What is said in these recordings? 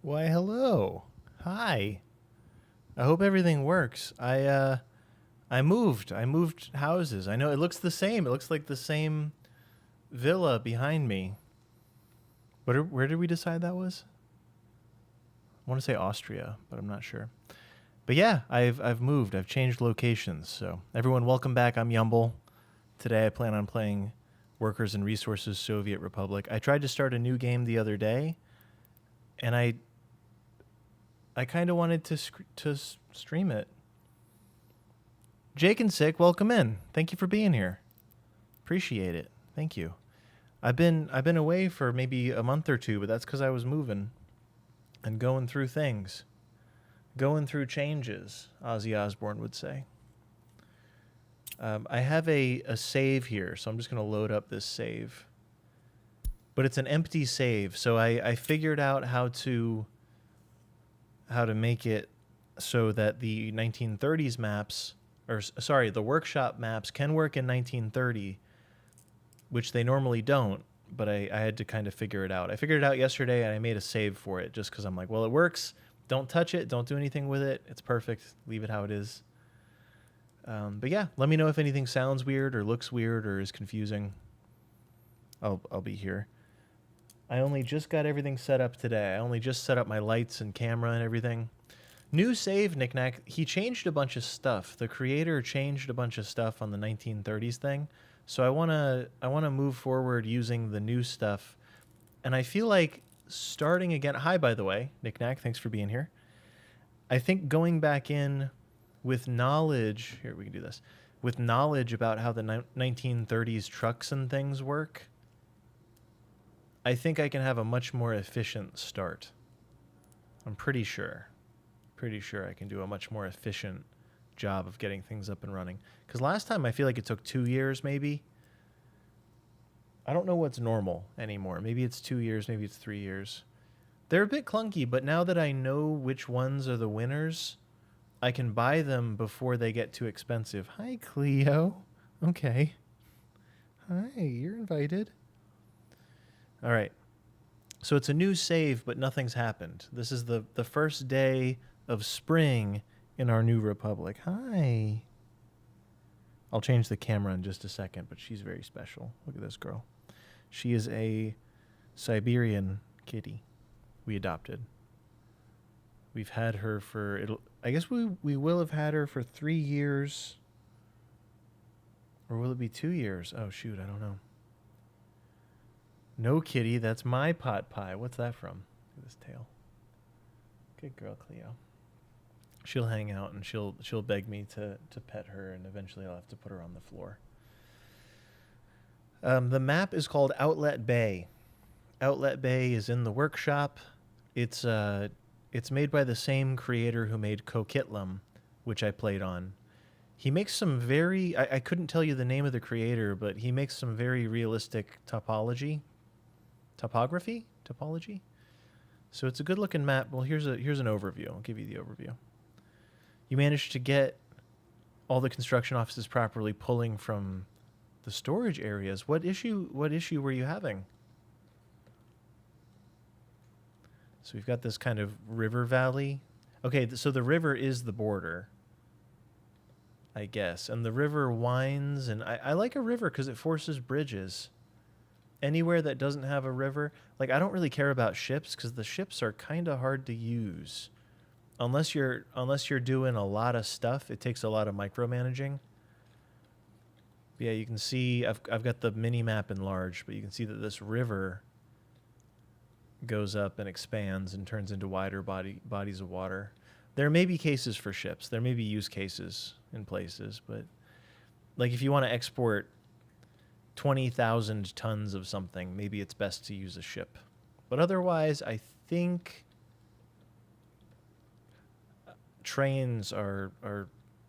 Why, hello. Hi. I hope everything works. I moved. I moved houses. I know it looks the same. It looks like the same villa behind me. Where did we decide that was? I want to say Austria, but I'm not sure. But yeah, I've moved. I've changed locations. So everyone, welcome back. I'm Yumble. Today I plan on playing Workers and Resources Soviet Republic. I tried to start a new game the other day, and I kind of wanted to stream it. Jake and Sick, welcome in. Thank you for being here. Appreciate it. Thank you. I've been away for maybe a month or two, but that's because I was moving and going through things, going through changes, Ozzy Osbourne would say. I have a save here, so I'm just going to load up this save. But it's an empty save, so I figured out how to make it so that the 1930s maps, or sorry, the workshop maps can work in 1930, which they normally don't, but I had to kind of figure it out. I figured it out yesterday, and I made a save for it just because I'm like, well, it works. Don't touch it. Don't do anything with it. It's perfect. Leave it how it is. But yeah, let me know if anything sounds weird or looks weird or is confusing. I'll be here. I only just got everything set up today. I only just set up my lights and camera and everything. New save, Knickknack. He changed a bunch of stuff. The creator changed a bunch of stuff on the 1930s thing. So I wanna move forward using the new stuff. And I feel like starting again. Hi, by the way, Knickknack. Thanks for being here. I think going back in with knowledge. Here, we can do this. With knowledge about how the 1930s trucks and things work, I think I can have a much more efficient start. I'm pretty sure. Pretty sure I can do a much more efficient job of getting things up and running. Because last time I feel like it took 2 years maybe. I don't know what's normal anymore. Maybe it's 2 years, maybe it's 3 years. They're a bit clunky, but now that I know which ones are the winners, I can buy them before they get too expensive. Hi, Cleo. Okay. Hi, you're invited. All right. So it's a new save, but nothing's happened. This is the first day of spring in our new republic. Hi. I'll change the camera in just a second, but she's very special. Look at this girl. She is a Siberian kitty we adopted. We've had her for, I guess we will have had her for 3 years. Or will it be 2 years? Oh, shoot, I don't know. No, kitty, that's my pot pie. What's that from? Look at this tail. Good girl, Cleo. She'll hang out and she'll beg me to pet her, and eventually I'll have to put her on the floor. The map is called Outlet Bay. Outlet Bay is in the workshop. It's made by the same creator who made Coquitlam, which I played on. He makes some very... I couldn't tell you the name of the creator, but he makes some very realistic topography. So it's a good-looking map. Well, here's an overview. I'll give you the overview. You managed to get all the construction offices properly pulling from the storage areas. What issue were you having? So we've got this kind of river valley. Okay, so the river is the border, I guess. And the river winds, and I like a river because it forces bridges. Anywhere that doesn't have a river, like I don't really care about ships because the ships are kind of hard to use. Unless you're doing a lot of stuff, it takes a lot of micromanaging. Yeah, you can see I've got the mini map enlarged, but you can see that this river goes up and expands and turns into wider bodies of water. There may be cases for ships. There may be use cases in places, but like if you want to export 20,000 tons of something, maybe it's best to use a ship. But otherwise, I think trains are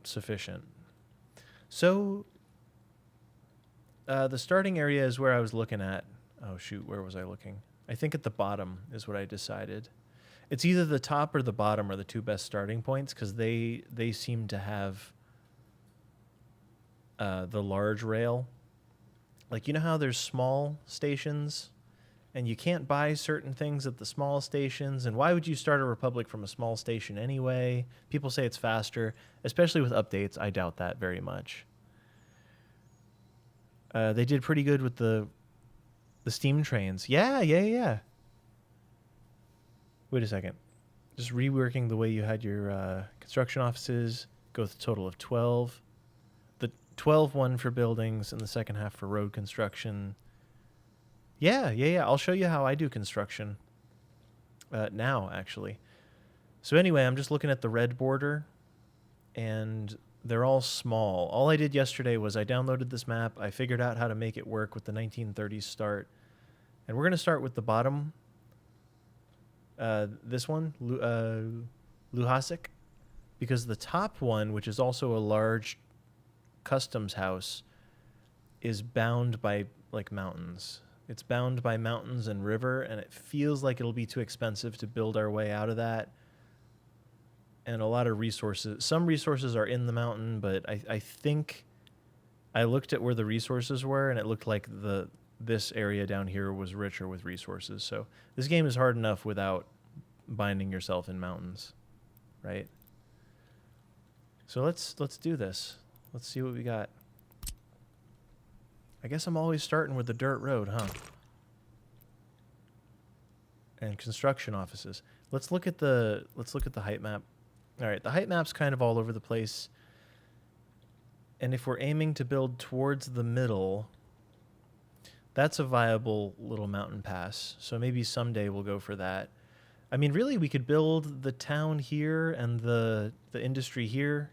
sufficient. So the starting area is where I was looking at. Oh shoot, where was I looking? I think at the bottom is what I decided. It's either the top or the bottom are the two best starting points because they seem to have the large rail. Like, you know how there's small stations and you can't buy certain things at the small stations, and why would you start a republic from a small station anyway? People say it's faster, especially with updates. I doubt that very much. They did pretty good with the steam trains. Yeah. Wait a second. Just reworking the way you had your construction offices. Go with a total of 12. The 12 one for buildings and the second half for road construction. Yeah. I'll show you how I do construction now, actually. So anyway, I'm just looking at the red border, and they're all small. All I did yesterday was I downloaded this map. I figured out how to make it work with the 1930s start. And we're going to start with the bottom. This one, Luhasik. Because the top one, which is also a large customs house, is bound by like mountains. It's bound by mountains and river, and it feels like it'll be too expensive to build our way out of that. And a lot of resources. Some resources are in the mountain, but I think I looked at where the resources were, and it looked like this area down here was richer with resources. So this game is hard enough without binding yourself in mountains, right? So let's do this. Let's see what we got. I guess I'm always starting with the dirt road, huh? And construction offices. Let's look at the height map. All right, the height map's kind of all over the place. And if we're aiming to build towards the middle, that's a viable little mountain pass. So maybe someday we'll go for that. I mean, really, we could build the town here and the industry here.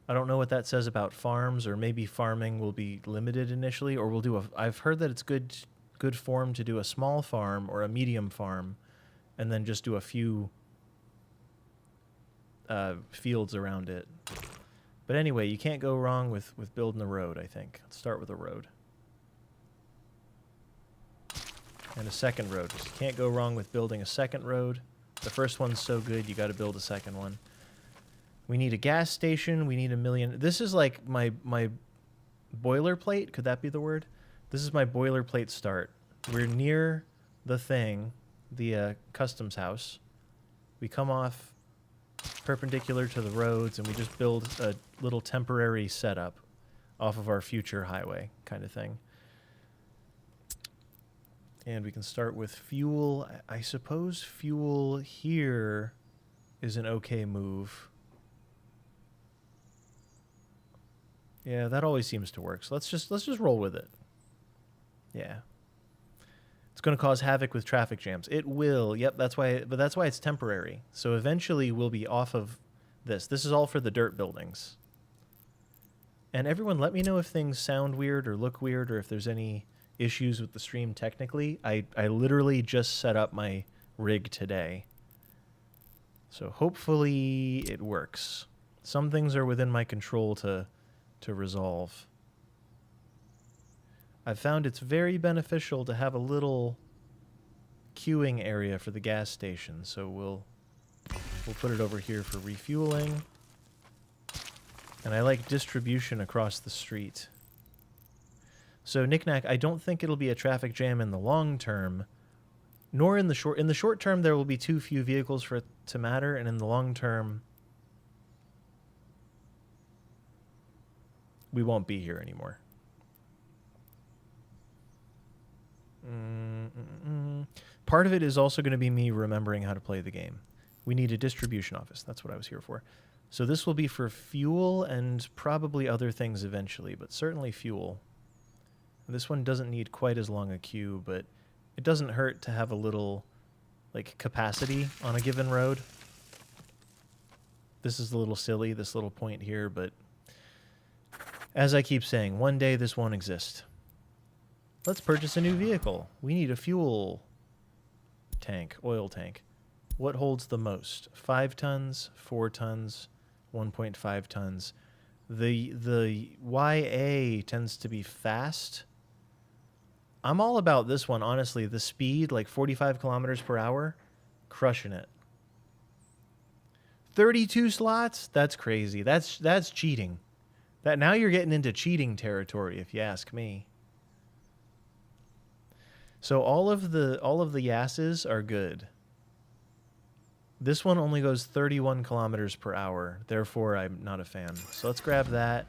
I don't know what that says about farms, or maybe farming will be limited initially, or we'll do I've heard that it's good form to do a small farm or a medium farm, and then just do a few fields around it. But anyway, you can't go wrong with building a road, I think. Let's start with a road. And a second road. You can't go wrong with building a second road. The first one's so good, you got to build a second one. We need a gas station. We need 1 million. This is like my boilerplate. Could that be the word? This is my boilerplate start. We're near the thing, the customs house. We come off perpendicular to the roads, and we just build a little temporary setup off of our future highway kind of thing. And we can start with fuel. I suppose fuel here is an okay move. Yeah, that always seems to work. So let's just roll with it. Yeah. It's going to cause havoc with traffic jams. It will. Yep, that's why. But that's why it's temporary. So eventually we'll be off of this. This is all for the dirt buildings. And everyone, let me know if things sound weird or look weird or if there's any issues with the stream technically. I literally just set up my rig today. So hopefully it works. Some things are within my control to resolve. I've found it's very beneficial to have a little queuing area for the gas station, so we'll put it over here for refueling. And I like distribution across the street. So Knickknack, I don't think it'll be a traffic jam in the long term, nor in the short. In the short term, there will be too few vehicles for it to matter, and in the long term, we won't be here anymore. Part of it is also going to be me remembering how to play the game. We need a distribution office. That's what I was here for. So this will be for fuel and probably other things eventually, but certainly fuel. This one doesn't need quite as long a queue, but it doesn't hurt to have a little like capacity on a given road. This is a little silly, this little point here, but as I keep saying, one day this won't exist. Let's purchase a new vehicle. We need a fuel tank, oil tank. What holds the most? 5 tons, 4 tons, 1.5 tons. The YA tends to be fast. I'm all about this one, honestly. The speed, like 45 kilometers per hour, crushing it. 32 slots? That's crazy. That's cheating. That now you're getting into cheating territory, if you ask me. So all of the Yasses are good. This one only goes 31 kilometers per hour, therefore I'm not a fan. So let's grab that,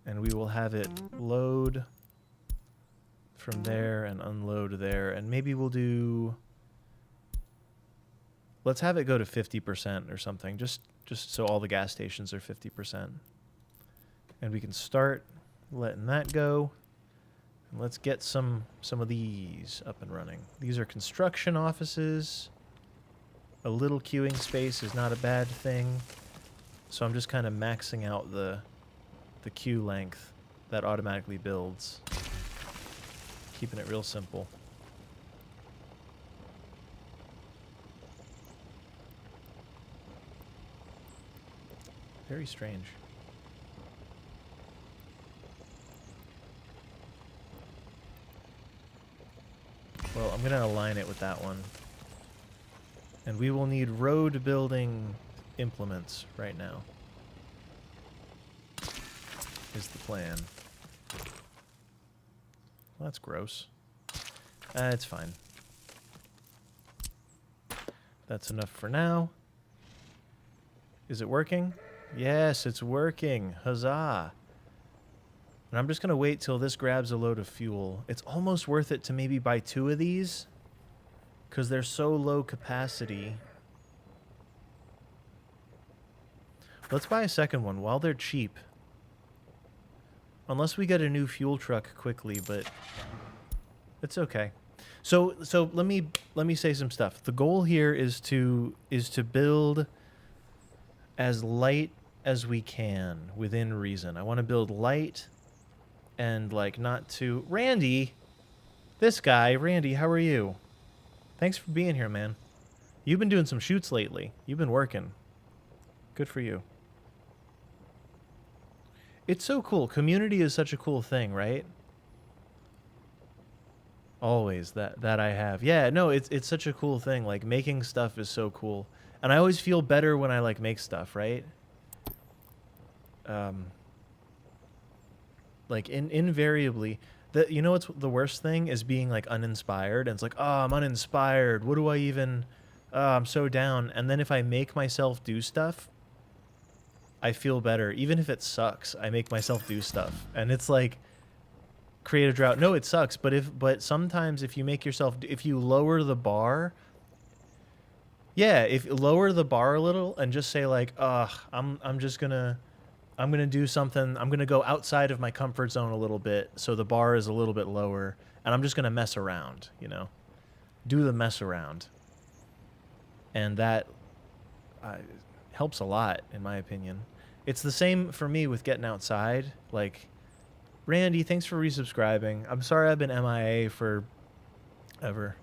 and we will have it load from there and unload there, and maybe we'll do... Let's have it go to 50% or something, just so all the gas stations are 50%. And we can start letting that go. And let's get some of these up and running. These are construction offices. A little queuing space is not a bad thing. So I'm just kind of maxing out the queue length that automatically builds. Keeping it real simple. Very strange. Well, I'm going to align it with that one. And we will need road building implements right now. Is the plan. Well, that's gross. It's fine. That's enough for now. Is it working? Yes, it's working. Huzzah. And I'm just going to wait till this grabs a load of fuel. It's almost worth it to maybe buy 2 of these, because they're so low capacity. Let's buy a second one while they're cheap. Unless we get a new fuel truck quickly, but it's okay. So let me say some stuff. The goal here is to build as light as we can within reason. I want to build light and like not too... Randy! This guy, Randy, how are you? Thanks for being here, man. You've been doing some shoots lately. You've been working. Good for you. It's so cool. Community is such a cool thing, right? Always that I have. Yeah, no, it's such a cool thing. Like making stuff is so cool. And I always feel better when I like make stuff, right? Like invariably, you know what's the worst thing is being like uninspired, and it's like, oh, I'm uninspired. What do I even? I'm so down. And then if I make myself do stuff, I feel better. Even if it sucks, I make myself do stuff, and it's like creative drought. No, it sucks, but sometimes if you make yourself, if you lower the bar, yeah, if you lower the bar a little and just say like, I'm gonna do something. I'm gonna go outside of my comfort zone a little bit, so the bar is a little bit lower, and I'm just going to mess around, you know, do the mess around. And that helps a lot, in my opinion. It's the same for me with getting outside. Like, Randy, thanks for resubscribing. I'm sorry I've been MIA for ever.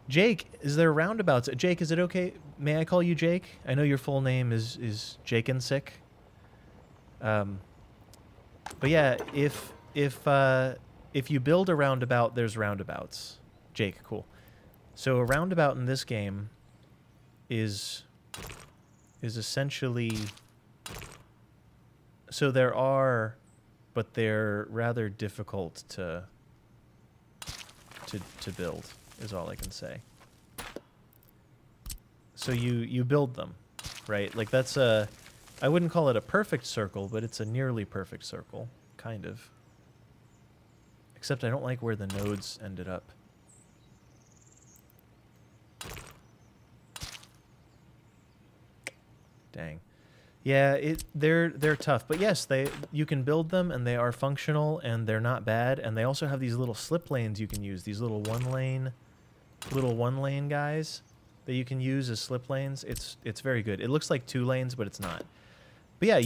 Jake, is there roundabouts? Jake, is it okay? May I call you Jake? I know your full name is Jake and Sick. But yeah, if you build a roundabout, there's roundabouts. Jake, cool. So a roundabout in this game is essentially, so there are, but they're rather difficult to build, is all I can say. So you build them, right? Like that's I wouldn't call it a perfect circle, but it's a nearly perfect circle, kind of. Except I don't like where the nodes ended up. Dang. Yeah, they're tough, but yes, you can build them and they are functional and they're not bad, and they also have these little slip lanes you can use, these little one lane guys that you can use as slip lanes. It's very good. It looks like 2 lanes, but it's not. But yeah,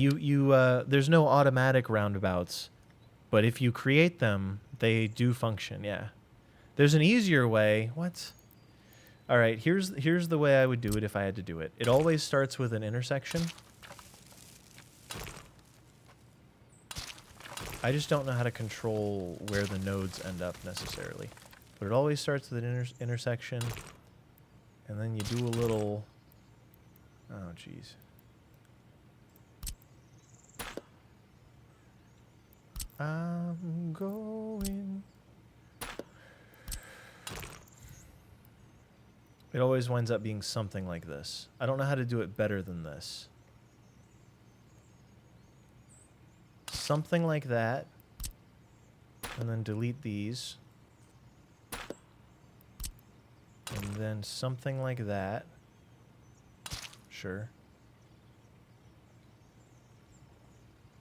there's no automatic roundabouts, but if you create them, they do function. Yeah. There's an easier way. What? All right, here's the way I would do it if I had to do it. It always starts with an intersection. I just don't know how to control where the nodes end up necessarily. But it always starts with an intersection. And then you do a little... Oh, jeez. I'm going... It always winds up being something like this. I don't know how to do it better than this. Something like that. And then delete these. And then something like that. Sure.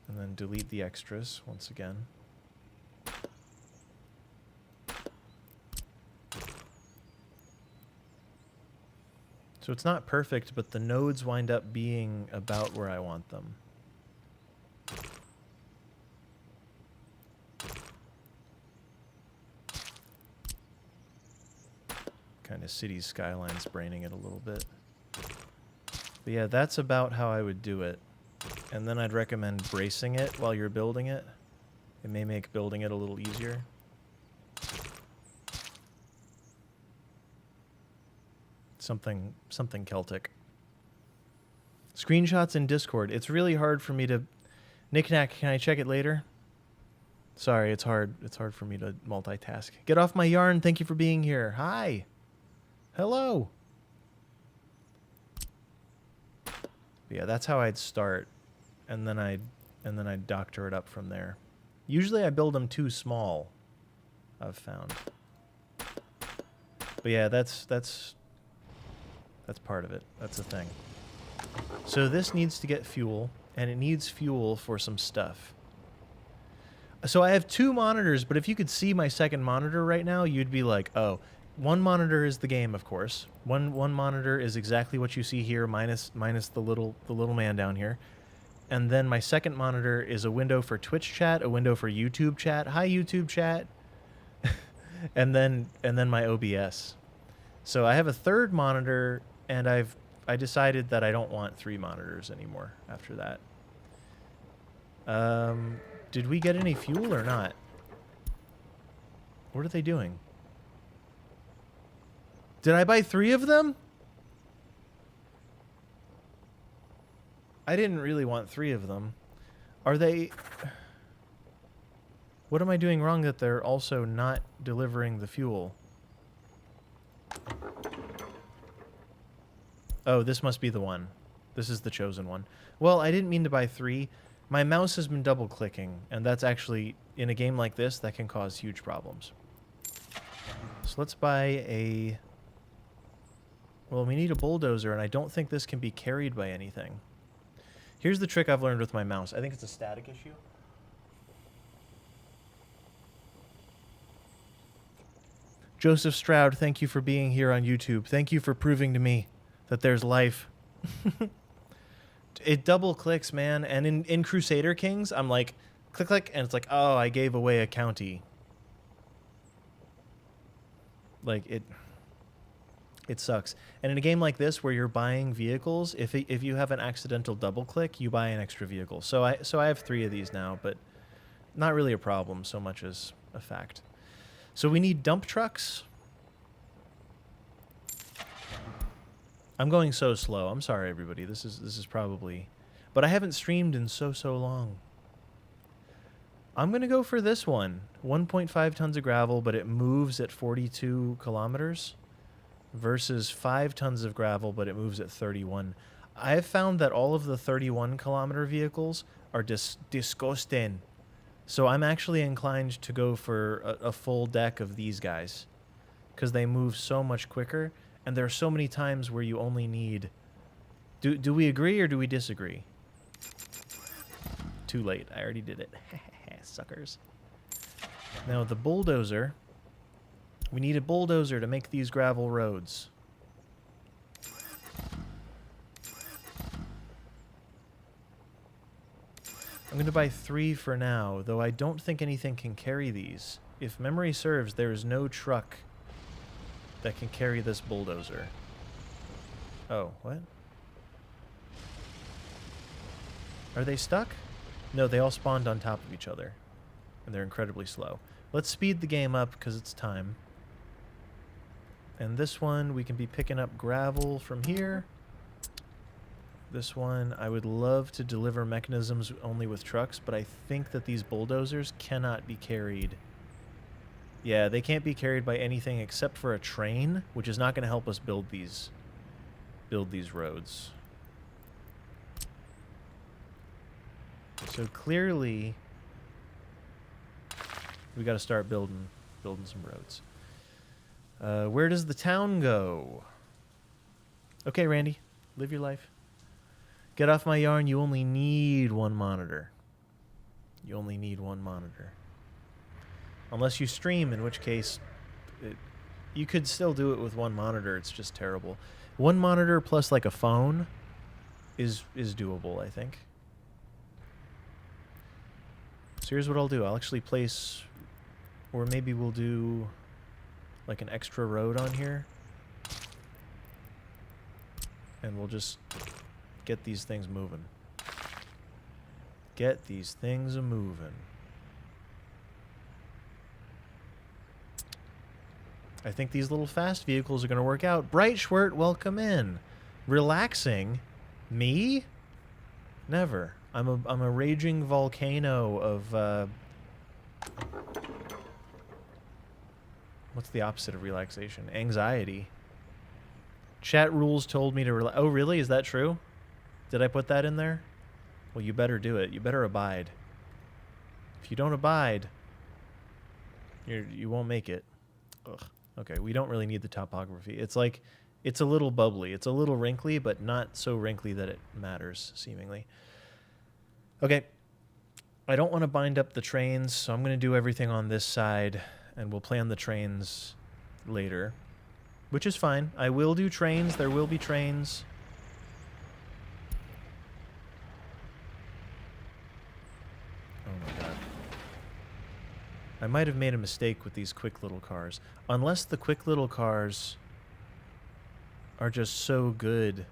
And then delete the extras once again. So it's not perfect, but the nodes wind up being about where I want them. Kind of city skylines braining it a little bit. But yeah, that's about how I would do it. And then I'd recommend bracing it while you're building it. It may make building it a little easier. Something Celtic. Screenshots in Discord. It's really hard for me to... Knick-knack, can I check it later? Sorry, it's hard. It's hard for me to multitask. Get off my yarn. Thank you for being here. Hi. Hello. But yeah, that's how I'd start. And then I'd doctor it up from there. Usually I build them too small, I've found. But yeah, that's part of it. That's the thing. So this needs to get fuel, and it needs fuel for some stuff. So I have 2 monitors, but if you could see my second monitor right now, you'd be like, oh, one monitor is the game, of course. One monitor is exactly what you see here, minus the little man down here. And then my second monitor is a window for Twitch chat, a window for YouTube chat. Hi, YouTube chat. and then my OBS. So I have a third monitor, and I decided that I don't want 3 monitors anymore after that. Did we get any fuel or not? What are they doing? Did I buy 3 of them? I didn't really want 3 of them. Are they... What am I doing wrong that they're also not delivering the fuel? Oh, this must be the one. This is the chosen one. Well, I didn't mean to buy 3. My mouse has been double clicking, and that's actually, in a game like this, that can cause huge problems. So let's buy a... Well, we need a bulldozer, and I don't think this can be carried by anything. Here's the trick I've learned with my mouse. I think it's a static issue. Joseph Stroud, thank you for being here on YouTube. Thank you for proving to me that there's life. It double clicks, man. And in Crusader Kings, I'm like, click, click, and it's like, oh, I gave away a county. Like, it sucks. And in a game like this where you're buying vehicles, if you have an accidental double click, you buy an extra vehicle. So I have 3 of these now, but not really a problem so much as a fact. So we need dump trucks. I'm going so slow. I'm sorry, everybody. This is probably... But I haven't streamed in so long. I'm going to go for this one. 1.5 tons of gravel, but it moves at 42 kilometers versus 5 tons of gravel, but it moves at 31. I've found that all of the 31-kilometer vehicles are disgusting. So I'm actually inclined to go for a full deck of these guys because they move so much quicker. And there are so many times where you only need... Do we agree or do we disagree? Too late. I already did it. Suckers. Now, the bulldozer... We need a bulldozer to make these gravel roads. I'm going to buy 3 for now, though I don't think anything can carry these. If memory serves, there is no truck that can carry this bulldozer. Oh, what? Are they stuck? No, they all spawned on top of each other. And they're incredibly slow. Let's speed the game up because it's time. And this one, we can be picking up gravel from here. This one, I would love to deliver mechanisms only with trucks, but I think that these bulldozers cannot be carried. Yeah, they can't be carried by anything except for a train, which is not going to help us build these roads. So clearly, we got to start building some roads. Where does the town go? Okay, Randy, live your life. Get off my yarn. You only need 1 monitor. You only need 1 monitor. Unless you stream, in which case you could still do it with 1 monitor. It's just terrible. 1 monitor plus like a phone is doable, I think. So here's what I'll do. I'll actually place, or maybe we'll do like an extra road on here. And we'll just get these things moving. Get these things a-moving. I think these little fast vehicles are going to work out. Bright Schwert, welcome in. Relaxing? Me? Never. I'm a raging volcano of... what's the opposite of relaxation? Anxiety. Chat rules told me to relax. Oh, really? Is that true? Did I put that in there? Well, you better do it. You better abide. If you don't abide, you won't make it. Ugh. Okay, we don't really need the topography. It's like, it's a little bubbly. It's a little wrinkly, but not so wrinkly that it matters, seemingly. Okay. I don't want to bind up the trains, so I'm going to do everything on this side, and we'll plan the trains later, which is fine. I will do trains. There will be trains. Oh my god. I might have made a mistake with these quick little cars. Unless the quick little cars are just so good.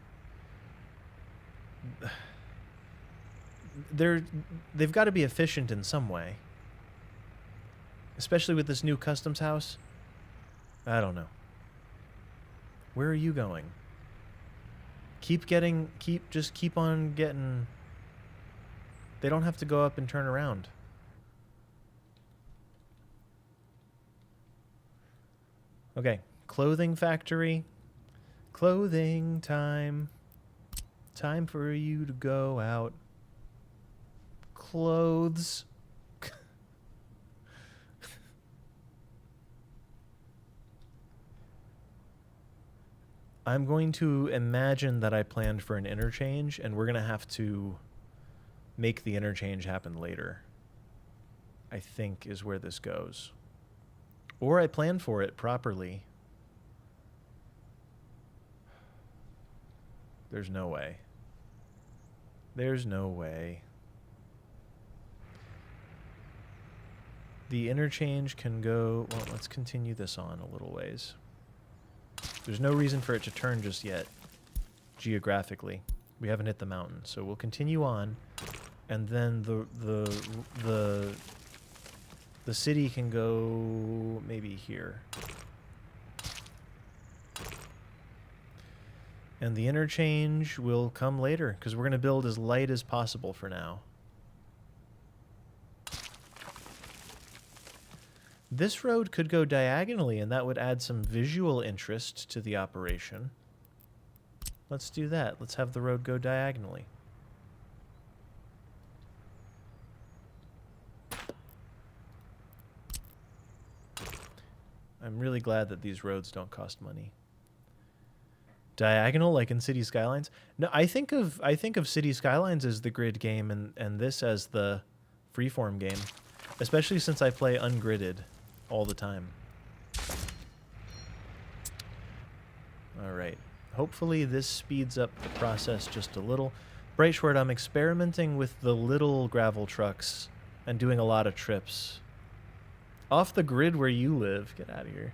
They've got to be efficient in some way. Especially with this new customs house. I don't know. Where are you going? Just keep on getting... They don't have to go up and turn around. Okay, clothing factory. Clothing time. Time for you to go out. Clothes. I'm going to imagine that I planned for an interchange, and we're going to have to make the interchange happen later. I think is where this goes. Or I plan for it properly. There's no way. There's no way. The interchange can go... Well, let's continue this on a little ways. There's no reason for it to turn just yet, geographically. We haven't hit the mountain, so we'll continue on, and then the city can go maybe here. And the interchange will come later, because we're going to build as light as possible for now. This road could go diagonally, and that would add some visual interest to the operation. Let's do that. Let's have the road go diagonally. I'm really glad that these roads don't cost money. Diagonal, like in City Skylines? No, I think of City Skylines as the grid game and this as the freeform game, especially since I play ungridded all the time. All right. Hopefully this speeds up the process just a little. Brightshort, I'm experimenting with the little gravel trucks and doing a lot of trips. Off the grid where you live. Get out of here.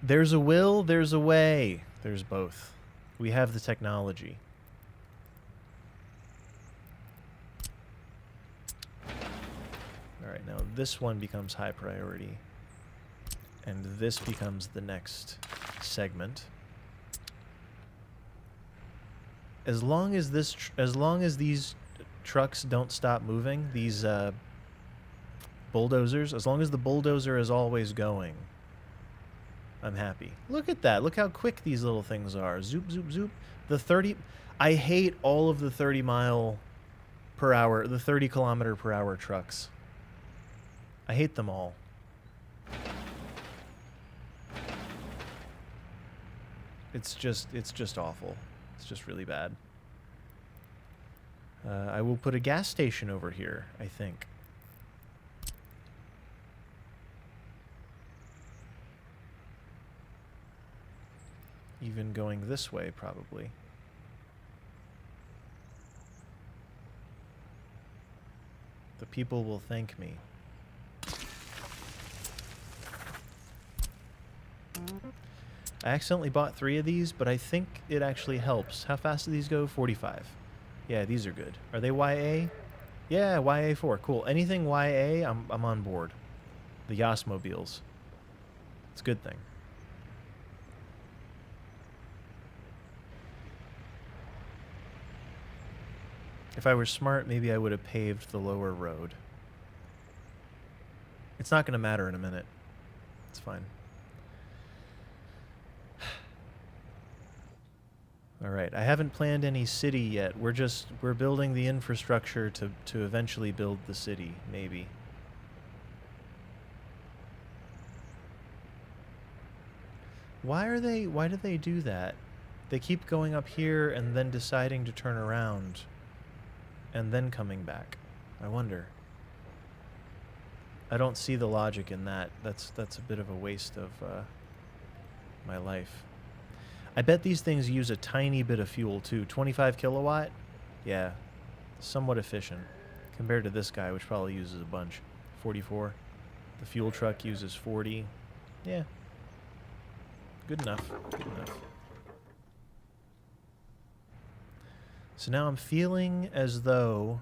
There's a will, there's a way. There's both. We have the technology. All right, now this one becomes high priority. And this becomes the next segment. As long as these trucks don't stop moving, these bulldozers, as long as the bulldozer is always going, I'm happy. Look at that. Look how quick these little things are. Zoop, zoop, zoop. The 30... I hate all of the 30 mile per hour, the 30 kilometer per hour trucks. I hate them all. It's just awful. It's just really bad. I will put a gas station over here, I think. Even going this way, probably. The people will thank me. I accidentally bought 3 of these, but I think it actually helps. How fast do these go? 45. Yeah, these are good. Are they YA? Yeah, YA4. Cool. Anything YA, I'm on board. The Yasmobiles. It's a good thing. If I were smart, maybe I would have paved the lower road. It's not going to matter in a minute. It's fine. All right, I haven't planned any city yet. We're building the infrastructure to eventually build the city, maybe. Why do they do that? They keep going up here and then deciding to turn around and then coming back. I wonder. I don't see the logic in that. That's a bit of a waste of my life. I bet these things use a tiny bit of fuel too. 25 kilowatt? Yeah, somewhat efficient compared to this guy, which probably uses a bunch. 44. The fuel truck uses 40. Yeah. Good enough. Good enough. So now I'm feeling as though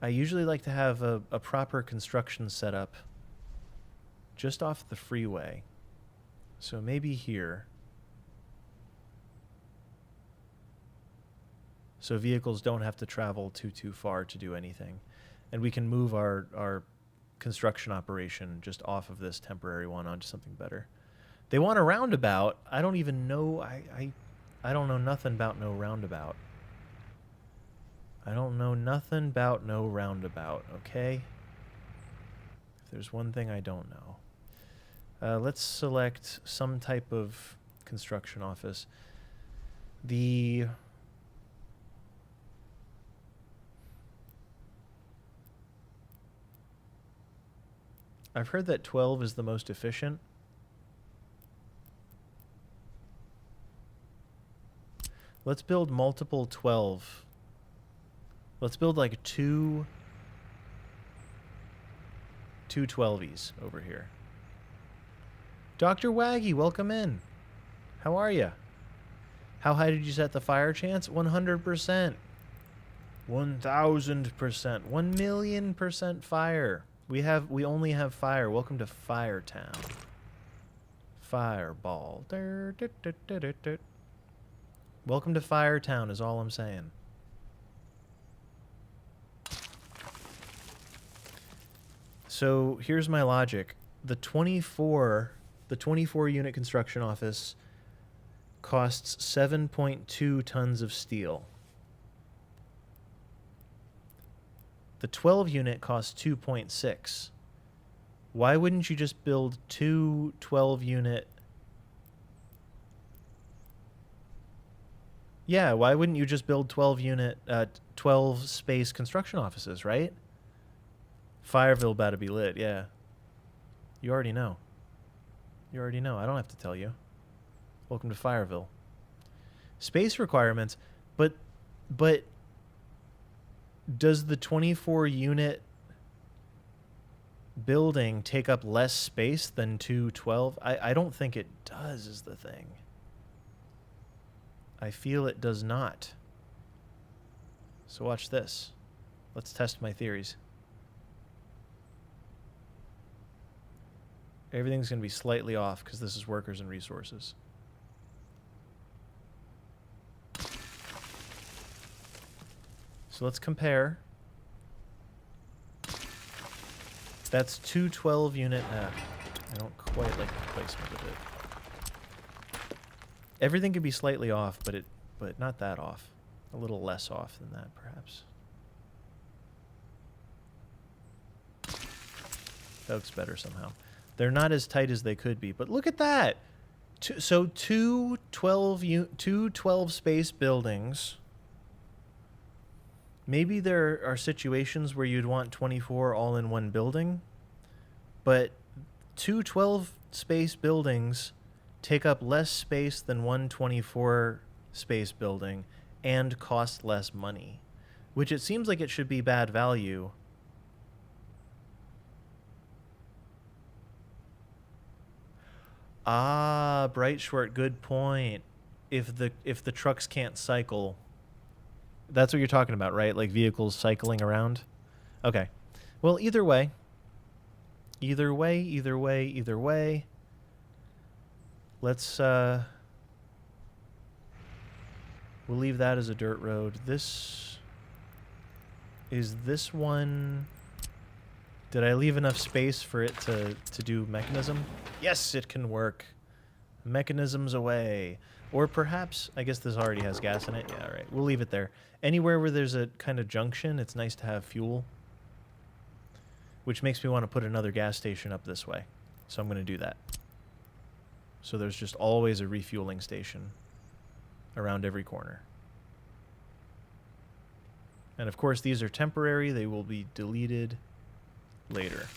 I usually like to have a proper construction setup just off the freeway. So maybe here. So vehicles don't have to travel too far to do anything. And we can move our construction operation just off of this temporary one onto something better. They want a roundabout. I don't even know. I don't know nothing about no roundabout. I don't know nothing about no roundabout, okay? If there's one thing I don't know. Let's select some type of construction office. The... I've heard that 12 is the most efficient. Let's build multiple 12. Let's build like two 12s over here. Dr. Waggy, welcome in. How are you? How high did you set the fire chance? 100%. 1,000%. 1,000,000% fire. We only have fire. Welcome to Firetown. Fireball. Welcome to Firetown is all I'm saying. So here's my logic. The 24 unit construction office costs 7.2 tons of steel. The 12 unit costs 2.6. Why wouldn't you just build two 12 unit? Yeah, why wouldn't you just build 12 space construction offices, right? Fireville about to be lit, yeah. You already know. You already know. I don't have to tell you. Welcome to Fireville. Space requirements, but does the 24 unit building take up less space than 212? I don't think it does, is the thing. I feel it does not. So watch this. Let's test my theories. Everything's going to be slightly off because this is workers and resources. So let's compare. That's 212 unit. I don't quite like the placement of it. Everything could be slightly off, but not that off. A little less off than that, perhaps. That looks better somehow. They're not as tight as they could be, but look at that. So two 12 space buildings. Maybe there are situations where you'd want 24 all in one building, but 12 space buildings take up less space than one 24 space building and cost less money, which it seems like it should be bad value. Ah, Bright Short, good point. If the trucks can't cycle, that's what you're talking about, right? Like vehicles cycling around? Okay. Well, either way. Either way. Let's we'll leave that as a dirt road. Is this one? Did I leave enough space for it to do mechanism? Yes, it can work. Mechanisms away. Or perhaps, I guess this already has gas in it. Yeah, all right. We'll leave it there. Anywhere where there's a kind of junction, it's nice to have fuel. Which makes me want to put another gas station up this way. So I'm going to do that. So there's just always a refueling station around every corner. And of course, these are temporary. They will be deleted later.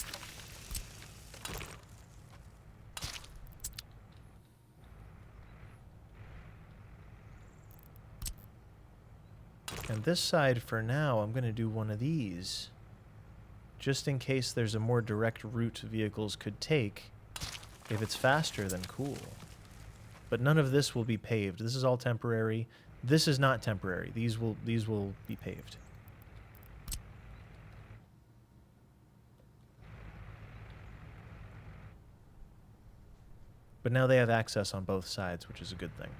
And this side, for now, I'm going to do one of these. Just in case there's a more direct route vehicles could take. If it's faster, then cool. But none of this will be paved. This is all temporary. This is not temporary. These will be paved. But now they have access on both sides, which is a good thing.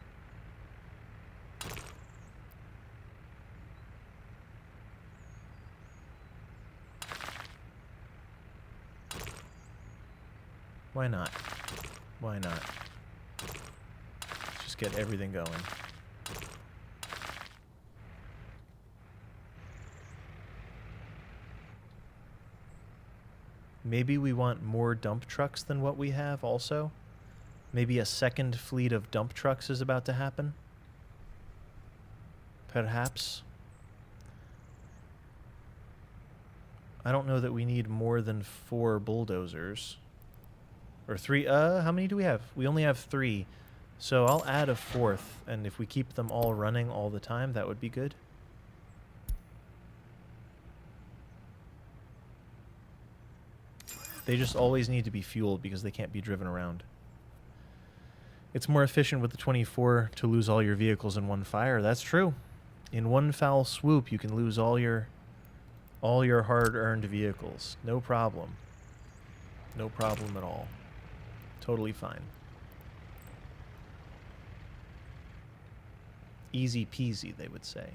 Why not? Why not? Let's just get everything going. Maybe we want more dump trucks than what we have also. Maybe a second fleet of dump trucks is about to happen. Perhaps. I don't know that we need more than 4 bulldozers. Or 3. How many do we have? We only have 3. So I'll add a 4th, and if we keep them all running all the time, that would be good. They just always need to be fueled because they can't be driven around. It's more efficient with the 24 to lose all your vehicles in one fire. That's true. In one foul swoop, you can lose all your hard-earned vehicles. No problem. No problem at all. Totally fine. Easy peasy, they would say.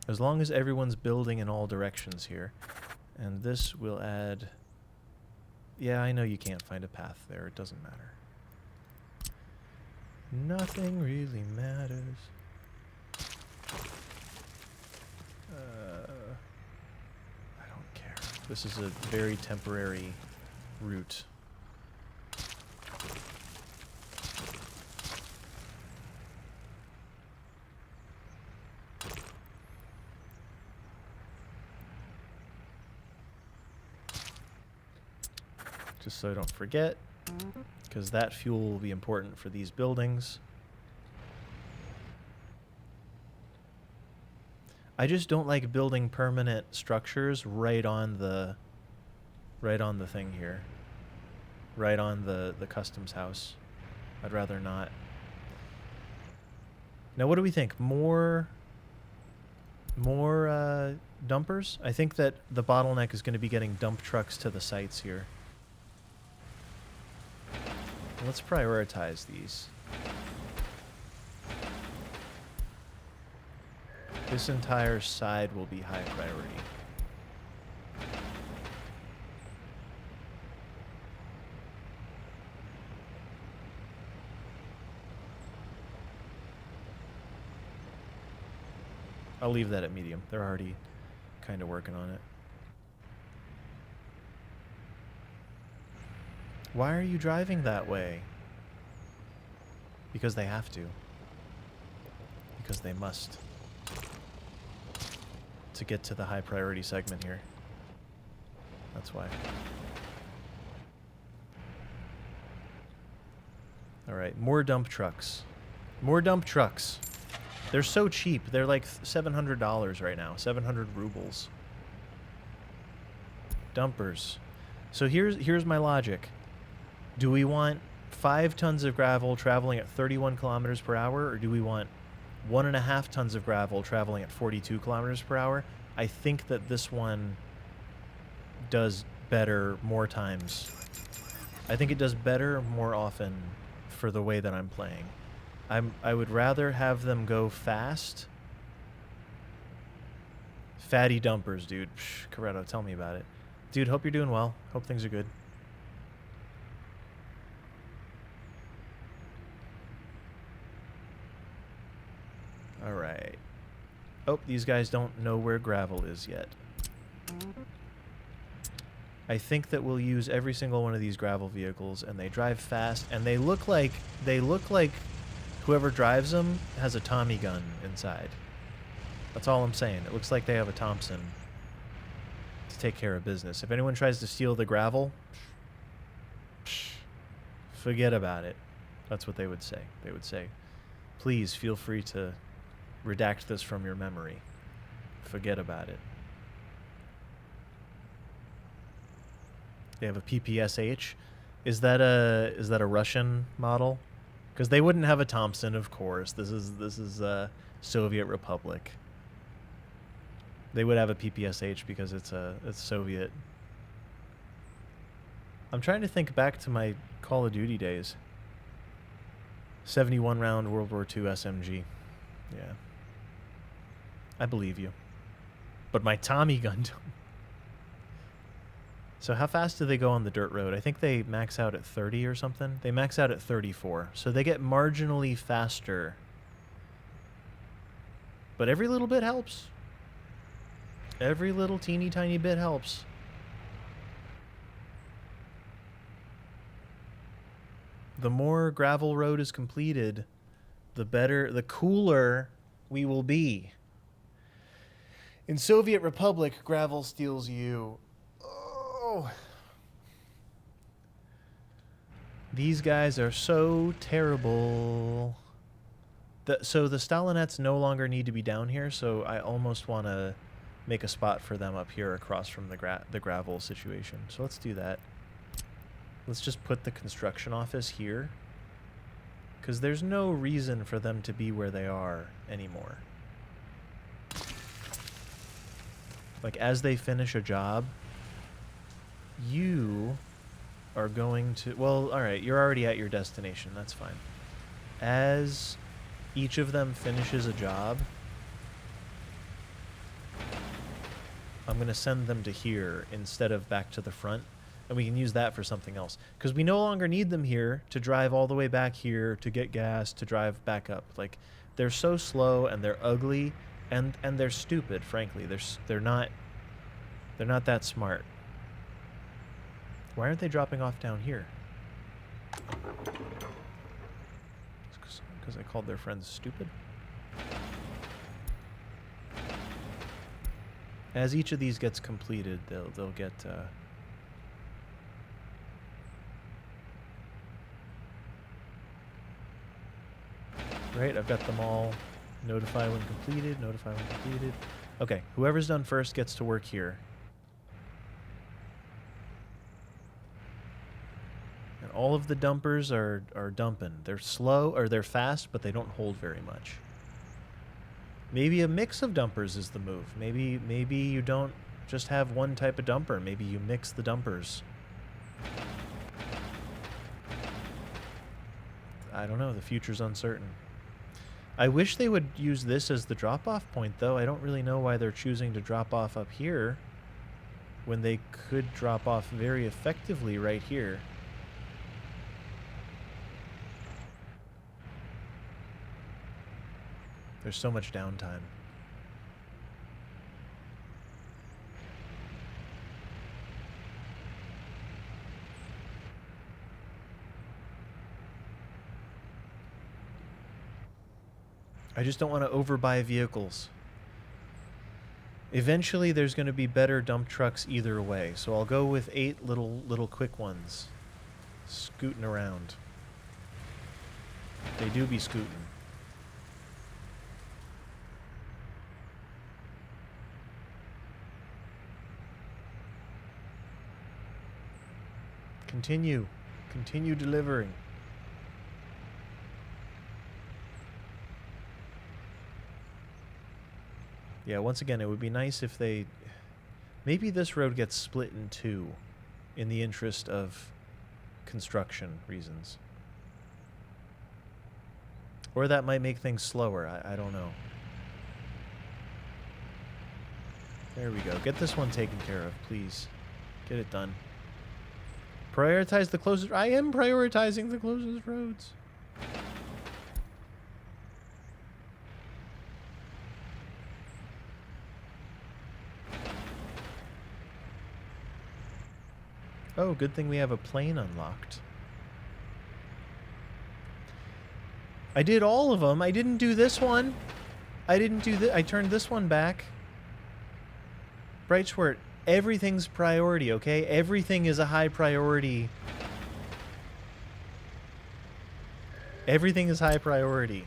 As long as everyone's building in all directions here. And this will add... Yeah, I know you can't find a path there. It doesn't matter. Nothing really matters. I don't care. This is a very temporary route. Just so I don't forget, because that fuel will be important for these buildings. I just don't like building permanent structures right on the thing here. Right on the customs house. I'd rather not. Now what do we think? More dumpers? I think that the bottleneck is going to be getting dump trucks to the sites here. Let's prioritize these. This entire side will be high priority. I'll leave that at medium. They're already kind of working on it. Why are you driving that way? Because they have to. Because they must. To get to the high priority segment here. That's why. Alright, more dump trucks. More dump trucks. They're so cheap. They're like $700 right now. 700 rubles. Dumpers. So here's my logic. Do we want 5 tons of gravel traveling at 31 kilometers per hour, or do we want 1.5 tons of gravel traveling at 42 kilometers per hour? I think that this one does better more times. I think it does better more often for the way that I'm playing. I would rather have them go fast. Fatty dumpers, dude. Psh, Corretto, tell me about it. Dude, hope you're doing well. Hope things are good. Alright. Oh, these guys don't know where gravel is yet. I think that we'll use every single one of these gravel vehicles, and they drive fast, and they look like whoever drives them has a Tommy gun inside. That's all I'm saying. It looks like they have a Thompson to take care of business. If anyone tries to steal the gravel, forget about it. That's what they would say. They would say, please feel free to redact this from your memory. Forget about it. They have a PPSH. Is that a Russian model? Because they wouldn't have a Thompson, of course. This is Soviet Republic. They would have a PPSH because it's Soviet. I'm trying to think back to my Call of Duty days. 71 round World War II SMG. Yeah. I believe you. But my Tommy gun don't. So how fast do they go on the dirt road? I think they max out at 30 or something. They max out at 34. So they get marginally faster. But every little bit helps. Every little teeny tiny bit helps. The more gravel road is completed, the better, the cooler we will be. In Soviet Republic, gravel steals you. Oh. These guys are so terrible. So the Stalinettes no longer need to be down here, so I almost want to make a spot for them up here across from the gravel situation. So let's do that. Let's just put the construction office here, because there's no reason for them to be where they are anymore. Like, as they finish a job, you are going to... Well, alright, you're already at your destination. That's fine. As each of them finishes a job, I'm going to send them to here instead of back to the front. And we can use that for something else. Because we no longer need them here to drive all the way back here, to get gas, to drive back up. Like, they're so slow and they're ugly and they're stupid, frankly. They're not that smart. Why aren't they dropping off down here? Because I called their friends stupid? As each of these gets completed, they'll get... Right, I've got them all. Notify when completed, notify when completed. Okay, whoever's done first gets to work here. And all of the dumpers are dumping. They're slow, or they're fast, but they don't hold very much. Maybe a mix of dumpers is the move. Maybe you don't just have one type of dumper. Maybe you mix the dumpers. I don't know, the future's uncertain. I wish they would use this as the drop-off point, though. I don't really know why they're choosing to drop off up here when they could drop off very effectively right here. There's so much downtime. I just don't want to overbuy vehicles. Eventually there's going to be better dump trucks either way, so I'll go with 8 little quick ones scooting around. They do be scooting. Continue delivering. Yeah, once again, it would be nice if they... Maybe this road gets split in 2 in the interest of construction reasons. Or that might make things slower. I don't know. There we go. Get this one taken care of, please. Get it done. Prioritize the closest... I am prioritizing the closest roads. Oh, good thing we have a plane unlocked. I did all of them. I didn't do this one. I didn't do this. I turned this one back. Bright Schwert, everything's priority, okay? Everything is a high priority. Everything is high priority.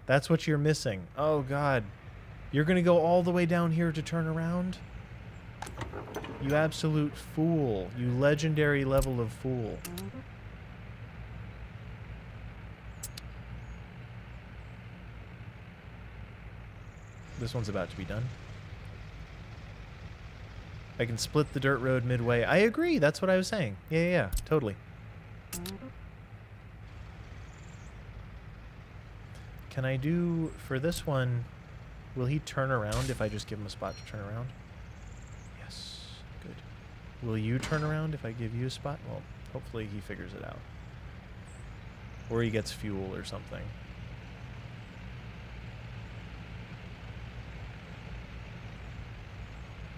That's what you're missing. Oh, God. You're going to go all the way down here to turn around? You absolute fool. You legendary level of fool. This one's about to be done. I can split the dirt road midway. I agree. That's what I was saying. Yeah, totally. Can I do... For this one, will he turn around if I just give him a spot to turn around? Good. Will you turn around if I give you a spot? Well, hopefully he figures it out. Or he gets fuel or something.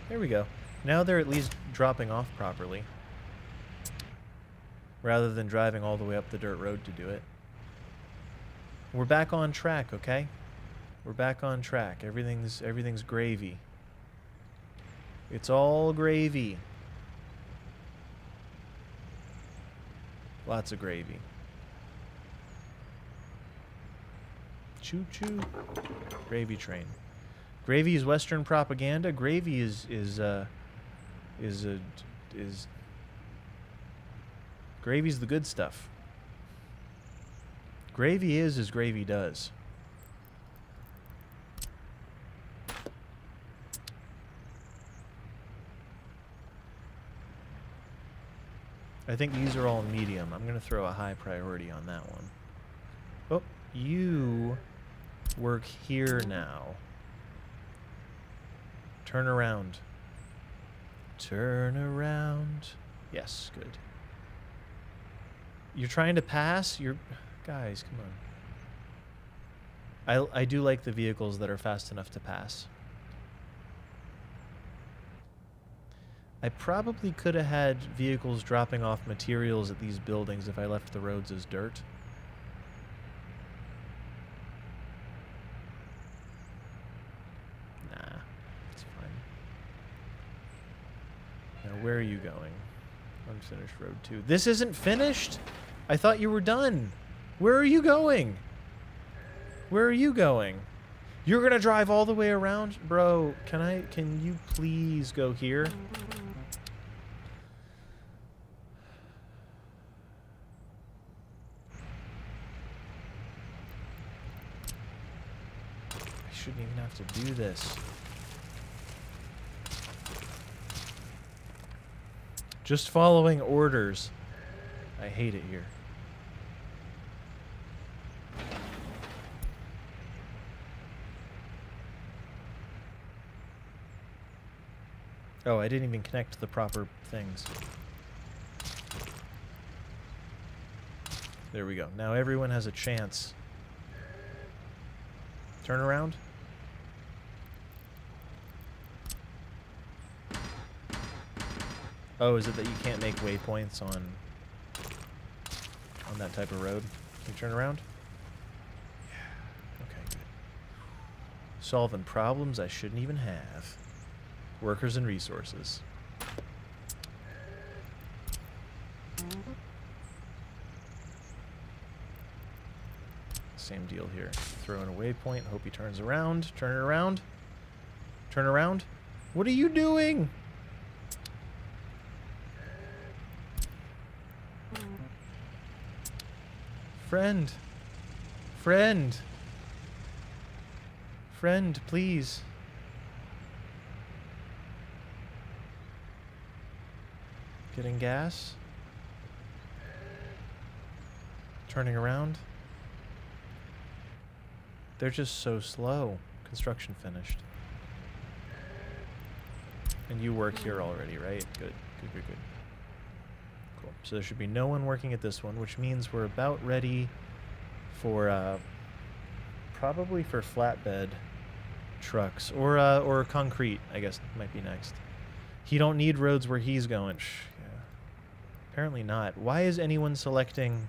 There we go. Now they're at least dropping off properly. Rather than driving all the way up the dirt road to do it. We're back on track, okay? We're back on track. Everything's gravy. It's all gravy. Lots of gravy. Choo choo. Gravy train. Gravy is Western propaganda. Gravy is gravy's the good stuff. Gravy is as gravy does. I think these are all medium. I'm going to throw a high priority on that one. Oh, you work here now. Turn around. Turn around. Yes, good. You're trying to pass? Guys, come on. I do like the vehicles that are fast enough to pass. I probably could have had vehicles dropping off materials at these buildings if I left the roads as dirt. Nah, it's fine. Now, where are you going? Unfinished road 2. This isn't finished? I thought you were done. Where are you going? Where are you going? You're gonna drive all the way around? Bro, can you please go here? I shouldn't even have to do this. Just following orders. I hate it here. Oh, I didn't even connect the proper things. There we go. Now everyone has a chance. Turn around. Oh, is it that you can't make waypoints on that type of road? Can you turn around? Yeah. Okay, good. Solving problems I shouldn't even have. Workers and resources. Same deal here. Throw in a waypoint. Hope he turns around. Turn it around. Turn around. What are you doing? Friend. Friend. Friend, please. Getting gas. Turning around. They're just so slow. Construction finished. And you work here already, right? Good, good, good, good. Cool. So there should be no one working at this one, which means we're about ready for, probably for flatbed trucks. Or concrete, I guess, might be next. He don't need roads where he's going. Yeah. Apparently not. Why is anyone selecting...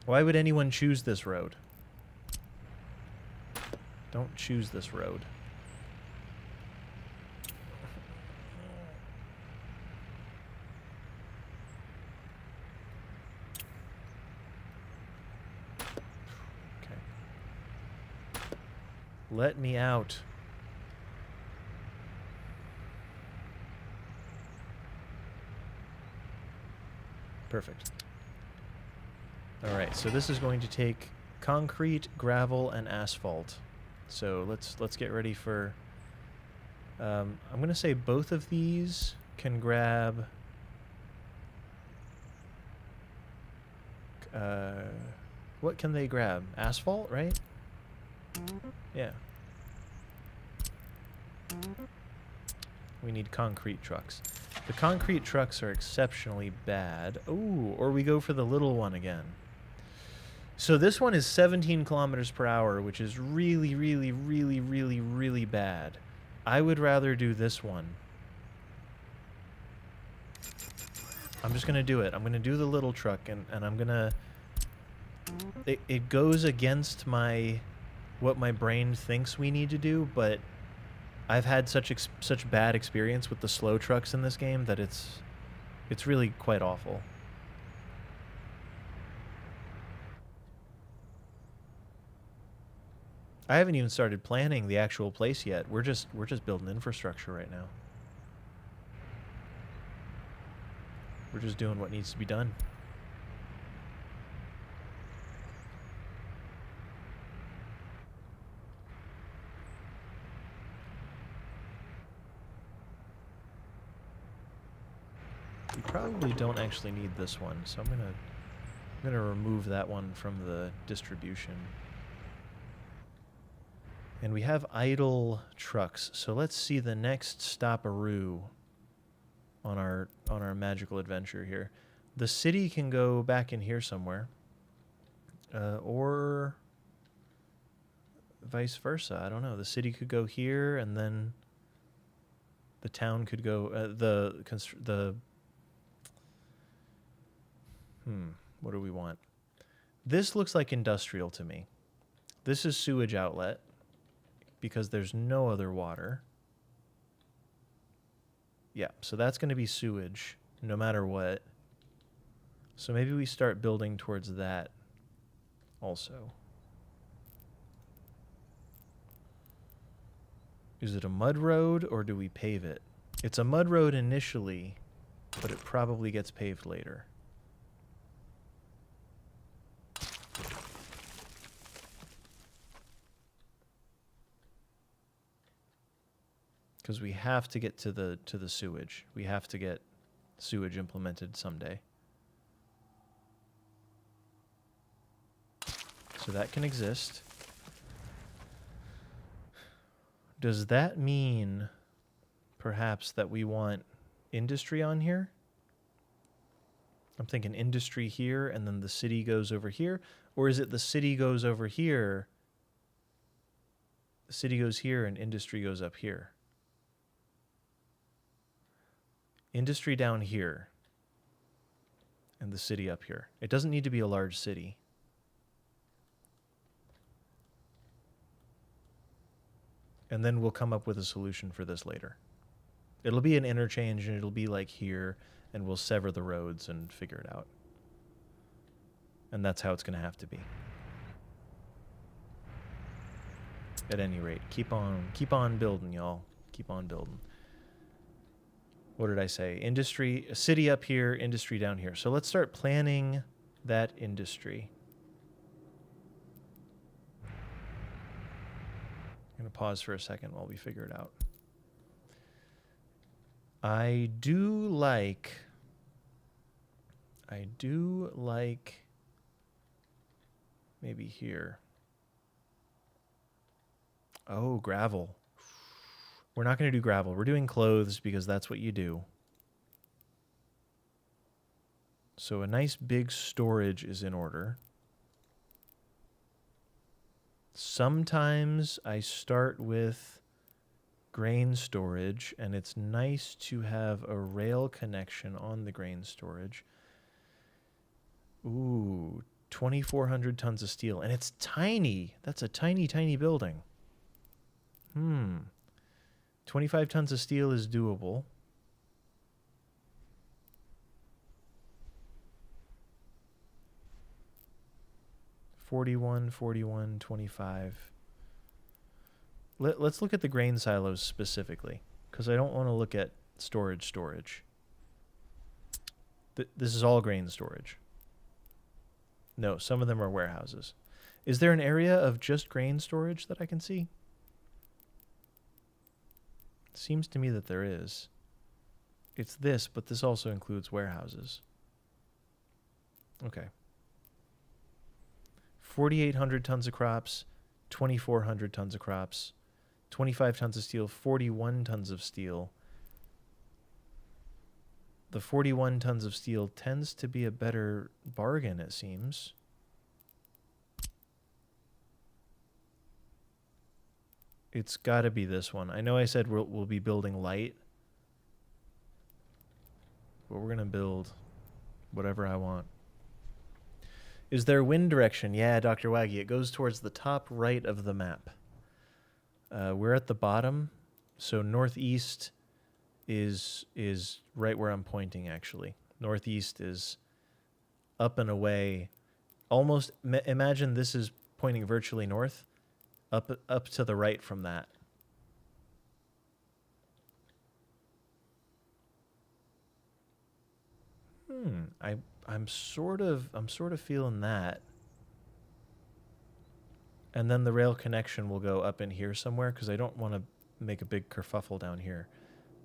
Why would anyone choose this road? Don't choose this road. Okay. Let me out. Perfect. All right, so this is going to take concrete, gravel, and asphalt. So let's get ready for... I'm going to say both of these can grab... what can they grab? Asphalt, right? Yeah. We need concrete trucks. The concrete trucks are exceptionally bad. Ooh, or we go for the little one again. So this one is 17 kilometers per hour, which is really, really, really, really, really bad. I would rather do this one. I'm just going to do it. I'm going to do the little truck, and I'm going to... It goes against my what my brain thinks we need to do, but I've had such bad experience with the slow trucks in this game that it's really quite awful. I haven't even started planning the actual place yet. We're just building infrastructure right now. We're just doing what needs to be done. We probably don't actually need this one, so I'm gonna remove that one from the distribution. And we have idle trucks, so let's see the next stop-a-roo on our magical adventure here. The city can go back in here somewhere, or vice versa. I don't know. The city could go here, and then the town could go. What do we want? This looks like industrial to me. This is sewage outlet because there's no other water. Yeah, so that's going to be sewage no matter what. So maybe we start building towards that also. Is it a mud road or do we pave it? It's a mud road initially, but it probably gets paved later. Because we have to get to the sewage. We have to get sewage implemented someday. So that can exist. Does that mean perhaps that we want industry on here? I'm thinking industry here and then the city goes over here. Or is it the city goes over here, the city goes here and industry goes up here? Industry down here and the city up here. It doesn't need to be a large city. And then we'll come up with a solution for this later. It'll be an interchange and it'll be like here and we'll sever the roads and figure it out. And that's how it's going to have to be. At any rate, keep on building, y'all. Keep on building. What did I say? Industry, a city up here, industry down here. So let's start planning that industry. I'm going to pause for a second while we figure it out. I do like maybe here. Oh, gravel. We're not going to do gravel. We're doing clothes because that's what you do. So a nice big storage is in order. Sometimes I start with grain storage, and it's nice to have a rail connection on the grain storage. Ooh, 2,400 tons of steel. And it's tiny. That's a tiny, tiny building. 25 tons of steel is doable. $41, $41, $25. Let's look at the grain silos specifically, because I don't want to look at storage. This is all grain storage. No, some of them are warehouses. Is there an area of just grain storage that I can see? Seems to me that there is. It's this, but this also includes warehouses. Okay. 4,800 tons of crops, 2,400 tons of crops, 25 tons of steel, 41 tons of steel. The 41 tons of steel tends to be a better bargain, it seems. It's got to be this one. I know I said we'll be building light, but we're going to build whatever I want. Is there wind direction? Yeah, Dr. Waggy. It goes towards the top right of the map. We're at the bottom, so northeast is right where I'm pointing, actually. Northeast is up and away. Almost, imagine this is pointing virtually north, up to the right from that. I'm sort of feeling that. And then the rail connection will go up in here somewhere, because I don't want to make a big kerfuffle down here.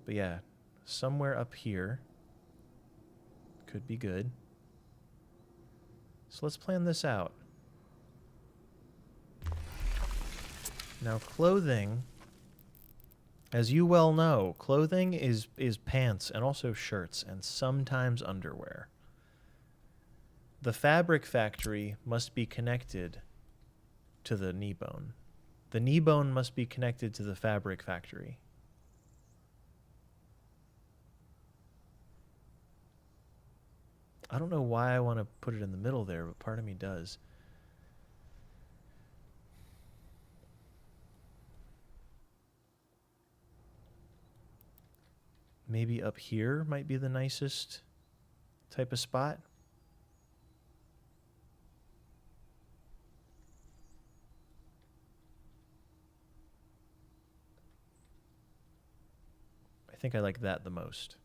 But yeah, somewhere up here could be good. So let's plan this out. Now clothing, as you well know, clothing is pants and also shirts and sometimes underwear. The fabric factory must be connected to the knee bone. The knee bone must be connected to the fabric factory. I don't know why I want to put it in the middle there, but part of me does. Maybe up here might be the nicest type of spot. I think I like that the most.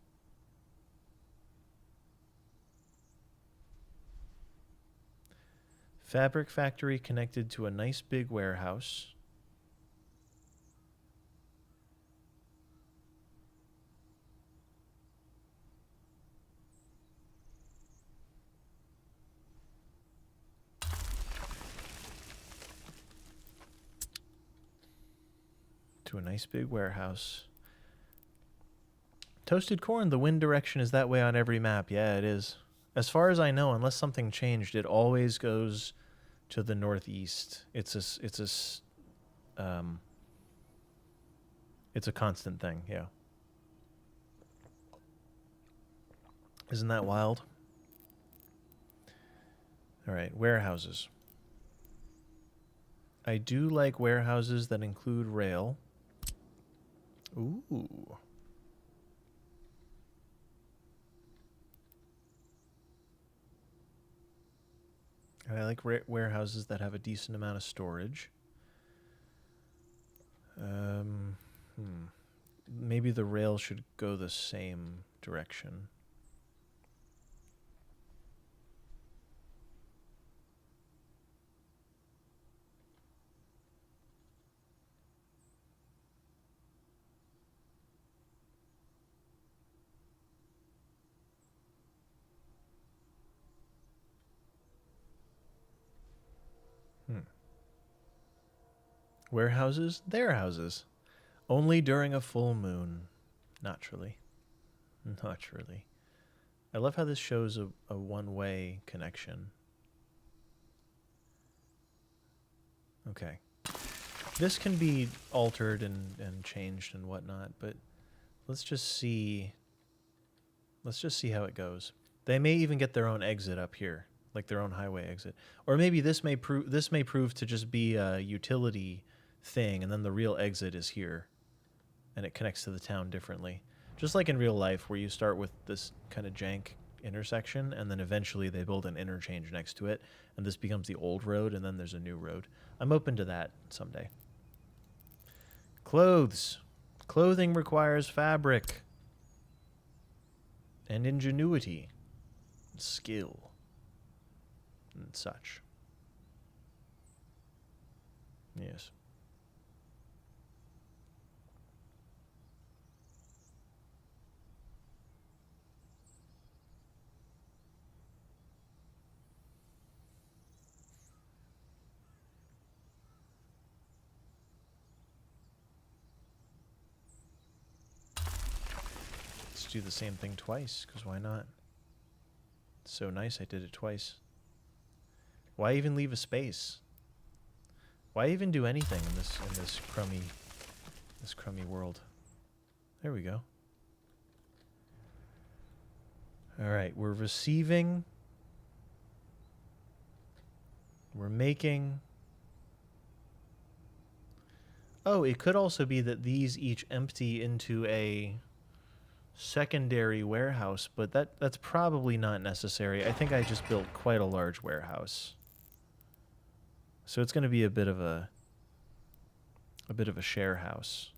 Fabric factory connected to a nice big warehouse. To a nice big warehouse. Toasted corn, the wind direction is that way on every map. Yeah, it is. As far as I know, unless something changed, it always goes to the northeast. It's a constant thing, yeah. Isn't that wild? All right, warehouses. I do like warehouses that include rail. Ooh. I like warehouses that have a decent amount of storage. Maybe the rail should go the same direction. Warehouses, their houses. Only during a full moon. Naturally. Naturally. I love how this shows a one-way connection. Okay. This can be altered and changed and whatnot, but let's just see how it goes. They may even get their own exit up here, like their own highway exit. Or maybe this may prove to just be a utility thing, and then the real exit is here, and it connects to the town differently. Just like in real life, where you start with this kind of jank intersection, and then eventually they build an interchange next to it, and this becomes the old road, and then there's a new road. I'm open to that someday. Clothes. Clothing requires fabric and ingenuity, and skill, and such. Yes. Do the same thing twice, because why not? It's so nice I did it twice. Why even leave a space? Why even do anything in this crummy world? There we go. All right, we're receiving We're making... Oh, it could also be that these each empty into a secondary warehouse, but that's probably not necessary. I think I just built quite a large warehouse. So it's going to be a bit of a share house.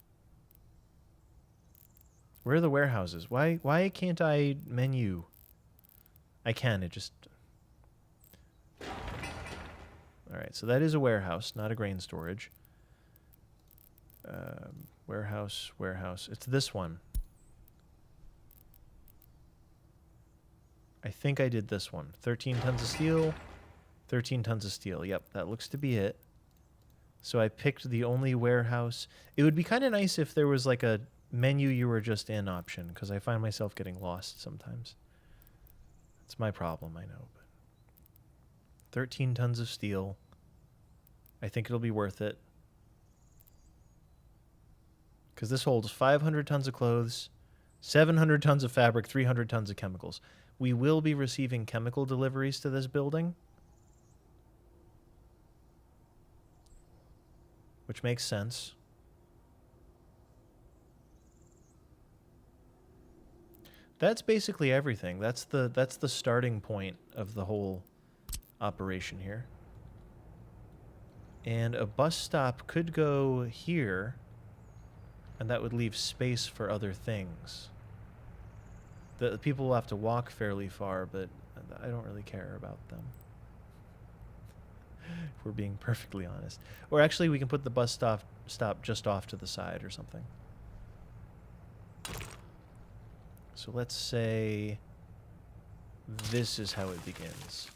Where are the warehouses? Why can't I menu? I can, it just... Alright, so that is a warehouse, not a grain storage. Warehouse. It's this one. I think I did this one. 13 tons of steel. 13 tons of steel. Yep, that looks to be it. So I picked the only warehouse. It would be kind of nice if there was like a menu you were just in option, because I find myself getting lost sometimes. It's my problem, I know. But 13 tons of steel. I think it'll be worth it. Because this holds 500 tons of clothes, 700 tons of fabric, 300 tons of chemicals. We will be receiving chemical deliveries to this building, which makes sense. That's basically everything. That's the starting point of the whole operation here. And a bus stop could go here, and that would leave space for other things. The people will have to walk fairly far, but I don't really care about them. If we're being perfectly honest. Or actually, we can put the bus stop just off to the side or something. So let's say this is how it begins.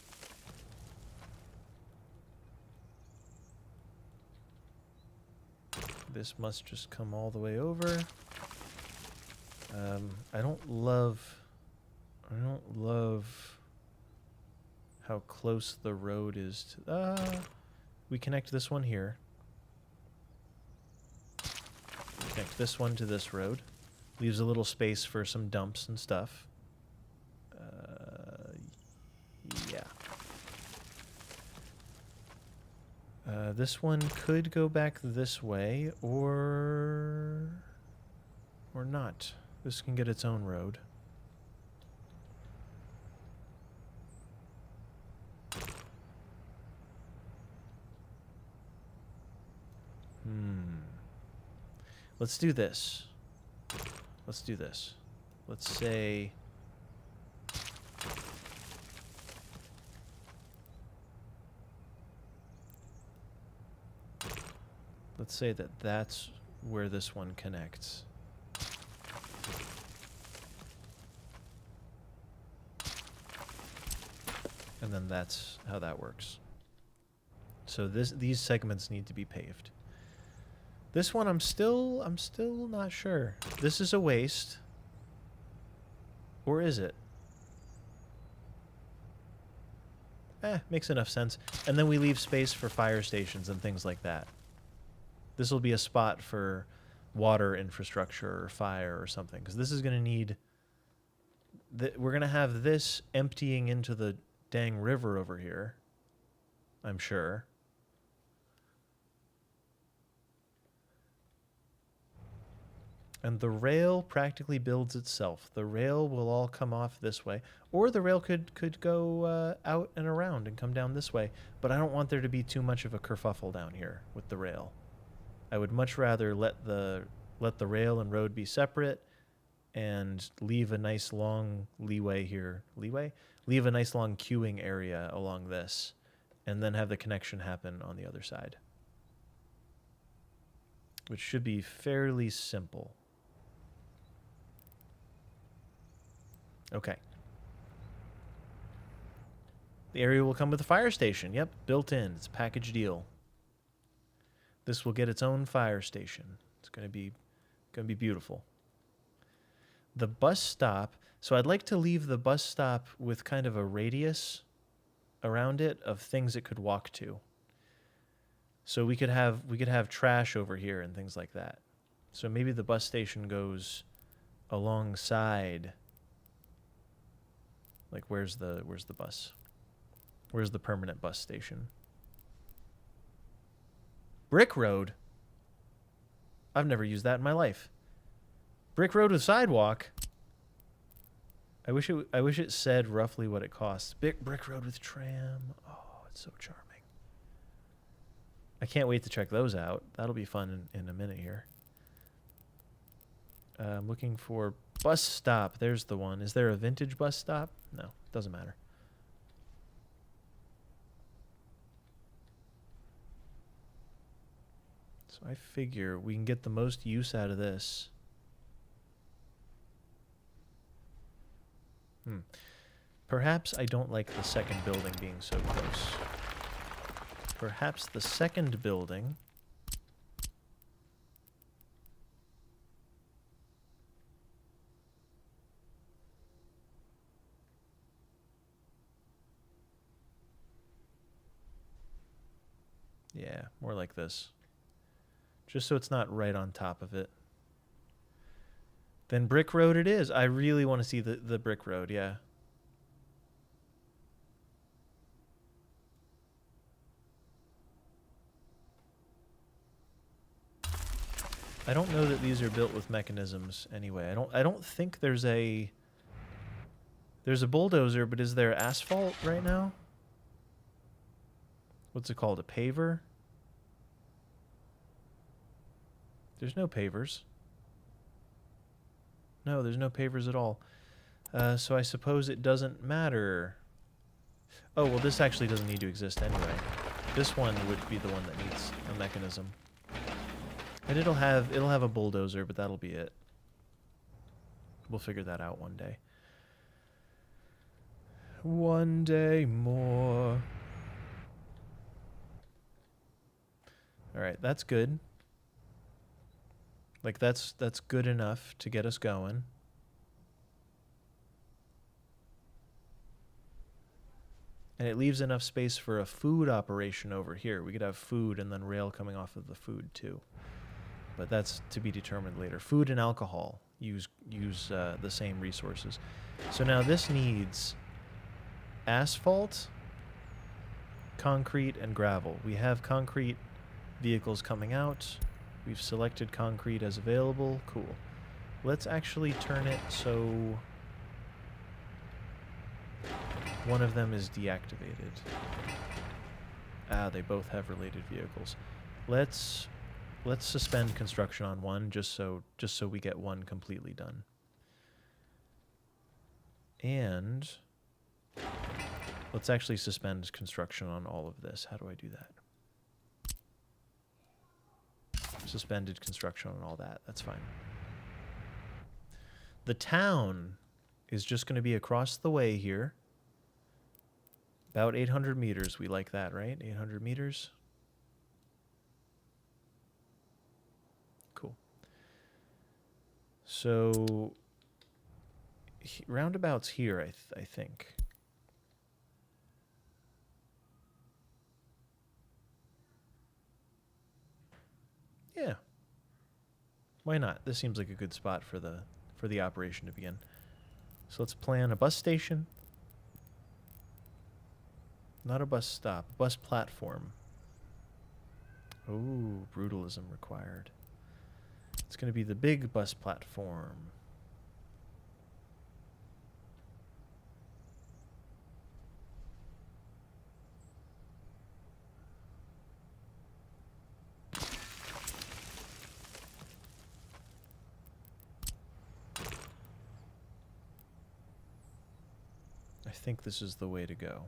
This must just come all the way over. I don't love how close the road is to... we connect this one here. Connect this one to this road. Leaves a little space for some dumps and stuff. Yeah. This one could go back this way, or not. This can get its own road. Let's do this. Let's do this. Let's say... Let's say that that's where this one connects. And then that's how that works. So these segments need to be paved. This one I'm still not sure. This is a waste. Or is it? Makes enough sense. And then we leave space for fire stations and things like that. This will be a spot for water infrastructure or fire or something, because this is going to need... we're going to have this emptying into the dang river over here, I'm sure. And the rail practically builds itself. The rail will all come off this way. Or the rail could go out and around and come down this way. But I don't want there to be too much of a kerfuffle down here with the rail. I would much rather let the rail and road be separate and leave a nice long leeway here. Leave a nice long queuing area along this, and then have the connection happen on the other side. Which should be fairly simple. Okay. The area will come with a fire station. Yep, built in. It's a package deal. This will get its own fire station. It's going to be beautiful. The bus stop. So I'd like to leave the bus stop with kind of a radius around it of things it could walk to. So we could have trash over here and things like that. So maybe the bus station goes alongside. Like where's the bus? Where's the permanent bus station? Brick road? I've never used that in my life. Brick road with sidewalk? I wish it said roughly what it costs. Brick road with tram. Oh, it's so charming. I can't wait to check those out. That'll be fun in a minute here. I'm looking for bus stop. There's the one. Is there a vintage bus stop? No, doesn't matter. So I figure we can get the most use out of this. Perhaps I don't like the second building being so close. Perhaps the second building yeah, more like this. Just so it's not right on top of it. Then brick road it is. I really want to see the brick road, yeah. I don't know that these are built with mechanisms anyway. I don't think there's a bulldozer, but is there asphalt right now? What's it called? A paver? There's no pavers. No, there's no pavers at all. So I suppose it doesn't matter. Oh, well, this actually doesn't need to exist anyway. This one would be the one that needs a mechanism. And it'll have a bulldozer, but that'll be it. We'll figure that out one day. One day more. All right, that's good. Like that's good enough to get us going. And it leaves enough space for a food operation over here. We could have food and then rail coming off of the food too. But that's to be determined later. Food and alcohol use the same resources. So now this needs asphalt, concrete, and gravel. We have concrete vehicles coming out. We've selected concrete as available. Cool. Let's actually turn it so one of them is deactivated. Ah, they both have related vehicles. Let's suspend construction on one just so we get one completely done. And let's actually suspend construction on all of this. How do I do that? Suspended construction on all that. That's fine. The town is just going to be across the way here. About 800 meters. We like that, right? 800 meters. Cool. So roundabouts here, I think. Yeah. Why not? This seems like a good spot for the operation to begin. So let's plan a bus station. Not a bus stop, bus platform. Oh, brutalism required. It's going to be the big bus platform. I think this is the way to go.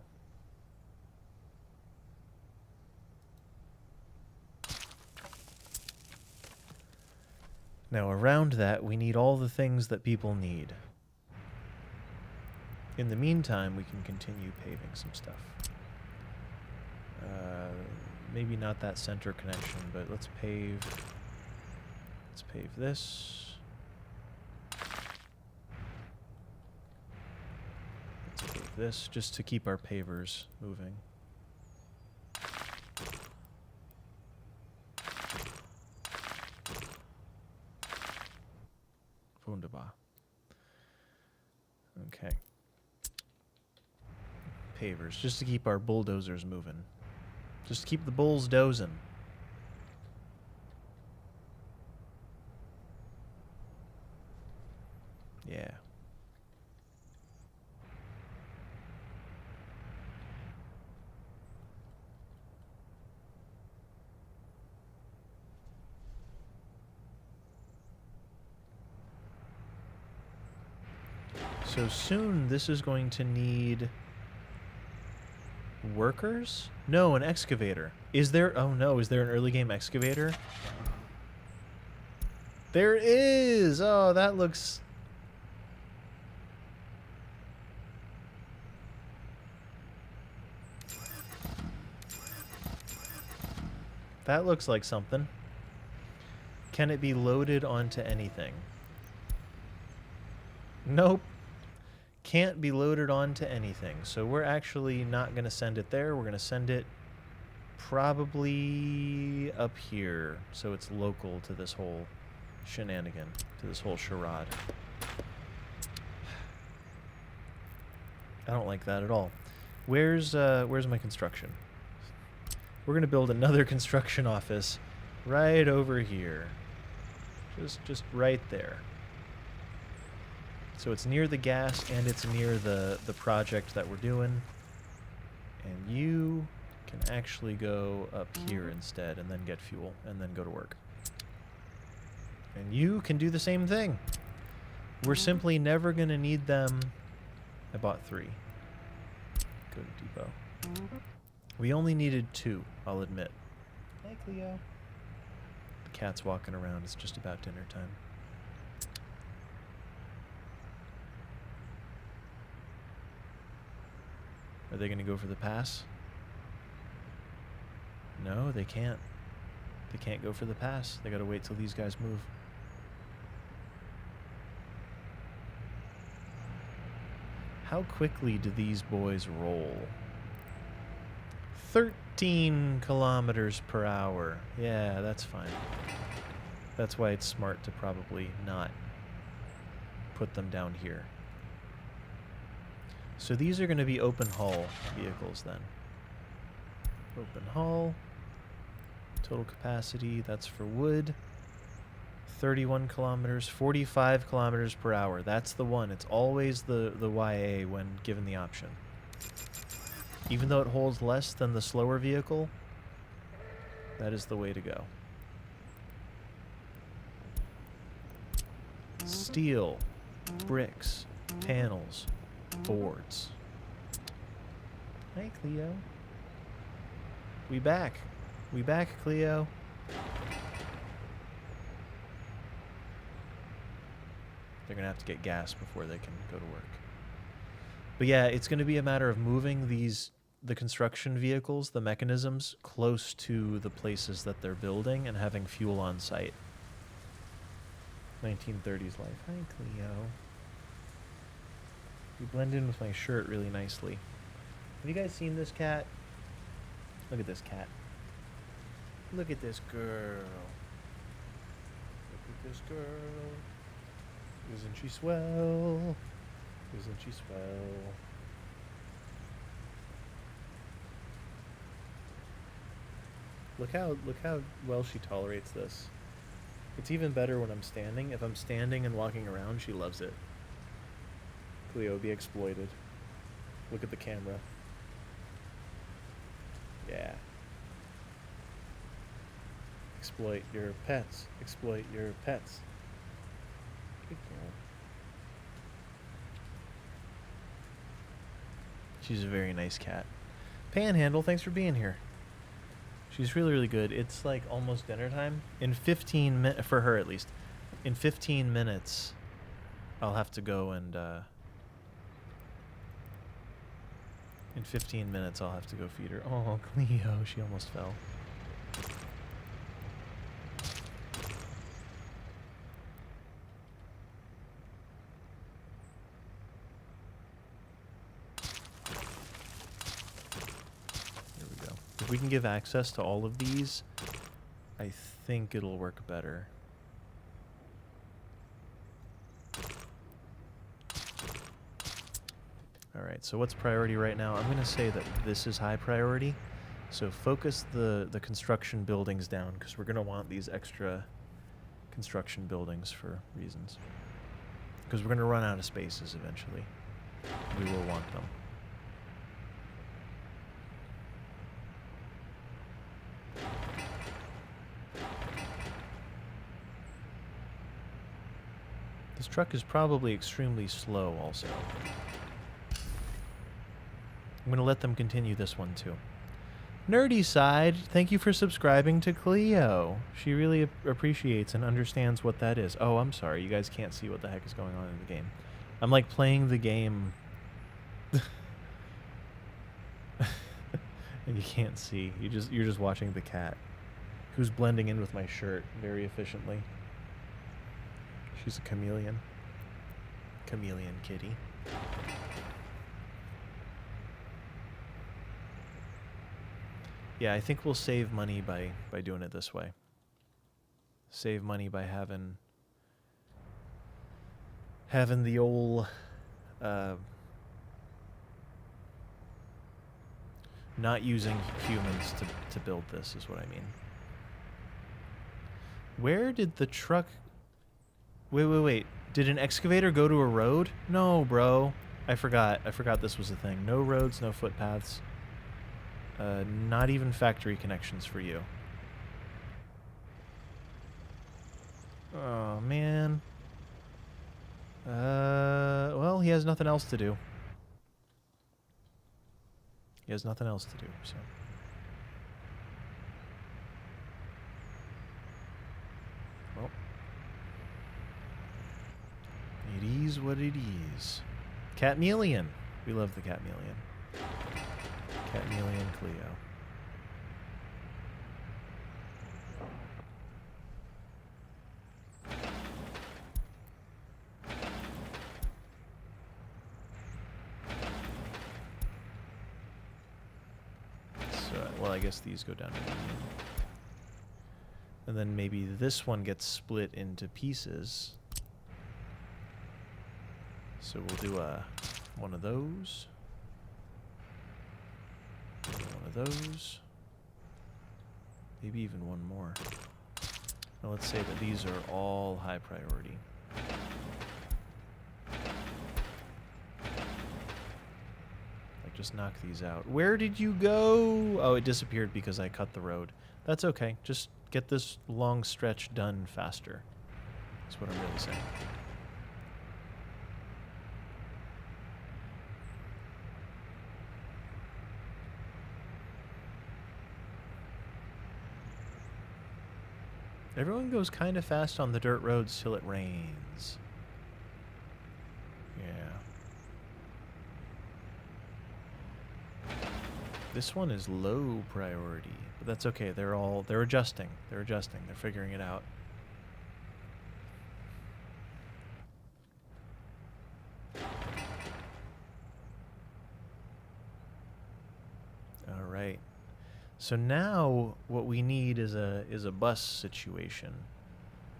Now around that, we need all the things that people need. In the meantime, we can continue paving some stuff. Maybe not that center connection, but let's pave this. Let's pave this, just to keep our pavers moving. Wunderbar. Okay. Pavers, just to keep our bulldozers moving. Just to keep the bulls dozing. Yeah. So soon this is going to need workers? No, an excavator. Is there... Oh no, is there an early game excavator? There is! Oh, that looks... That looks like something. Can it be loaded onto anything? Nope. Can't be loaded onto anything. So we're actually not going to send it there. We're going to send it probably up here. So it's local to this whole shenanigan, to this whole charade. I don't like that at all. Where's my construction? We're going to build another construction office right over here. Just right there. So it's near the gas and it's near the project that we're doing. And you can actually go up here instead and then get fuel and then go to work. And you can do the same thing. We're simply never going to need them. I bought 3. Go to depot. We only needed 2, I'll admit. Hey, Cleo. The cat's walking around. It's just about dinner time. Are they going to go for the pass? No, they can't. They can't go for the pass. They got to wait till these guys move. How quickly do these boys roll? 13 kilometers per hour. Yeah, that's fine. That's why it's smart to probably not put them down here. So these are going to be open hull vehicles then. Open hull. Total capacity, that's for wood. 31 kilometers, 45 kilometers per hour. That's the one. It's always the YA when given the option. Even though it holds less than the slower vehicle, that is the way to go. Steel, bricks, panels, boards. Hey, Cleo. We back. We back, Cleo. They're going to have to get gas before they can go to work. But yeah, it's going to be a matter of moving the construction vehicles, the mechanisms, close to the places that they're building and having fuel on site. 1930s life. Hi, Cleo. You blend in with my shirt really nicely. Have you guys seen this cat? Look at this cat. Look at this girl. Look at this girl. Isn't she swell? Isn't she swell? Look how well she tolerates this. It's even better when I'm standing. If I'm standing and walking around, she loves it. Cleo, be exploited. Look at the camera. Yeah. Exploit your pets. Exploit your pets. Good girl. She's a very nice cat. Panhandle, thanks for being here. She's really, really good. It's like almost dinner time. In 15 minutes, for her at least, in 15 minutes, I'll have to go and, in 15 minutes, I'll have to go feed her. Oh, Cleo, she almost fell. If we can give access to all of these, I think it'll work better. Alright, so what's priority right now? I'm going to say that this is high priority. So focus the construction buildings down, because we're going to want these extra construction buildings for reasons. Because we're going to run out of spaces eventually. We will want them. This truck is probably extremely slow also. I'm going to let them continue this one too. Nerdy Side, thank you for subscribing to Cleo. She really appreciates and understands what that is. Oh, I'm sorry. You guys can't see what the heck is going on in the game. I'm like playing the game and you can't see. You're just watching the cat who's blending in with my shirt very efficiently. She's a chameleon. Chameleon kitty. Yeah, I think we'll save money by doing it this way. Save money by having the old not using humans to build this is what I mean. Where did the truck... Wait. Did an excavator go to a road? No, bro. I forgot this was a thing. No roads, no footpaths. Not even factory connections for you. Oh, man. Well, he has nothing else to do. He has nothing else to do, so... Well... It is what it is. Catmeleon. We love the Catmeleon. Catmeleon Cleo. So, well, I guess these go down to medium. And then maybe this one gets split into pieces. So we'll do one of those. One of those. Maybe even one more. Now let's say that these are all high priority. Like just knock these out. Where did you go? Oh, it disappeared because I cut the road. That's okay. Just get this long stretch done faster. That's what I'm really saying. Everyone goes kind of fast on the dirt roads till it rains. Yeah. This one is low priority, but that's okay. They're adjusting. They're adjusting. They're figuring it out. All right. So now what we need is a bus situation.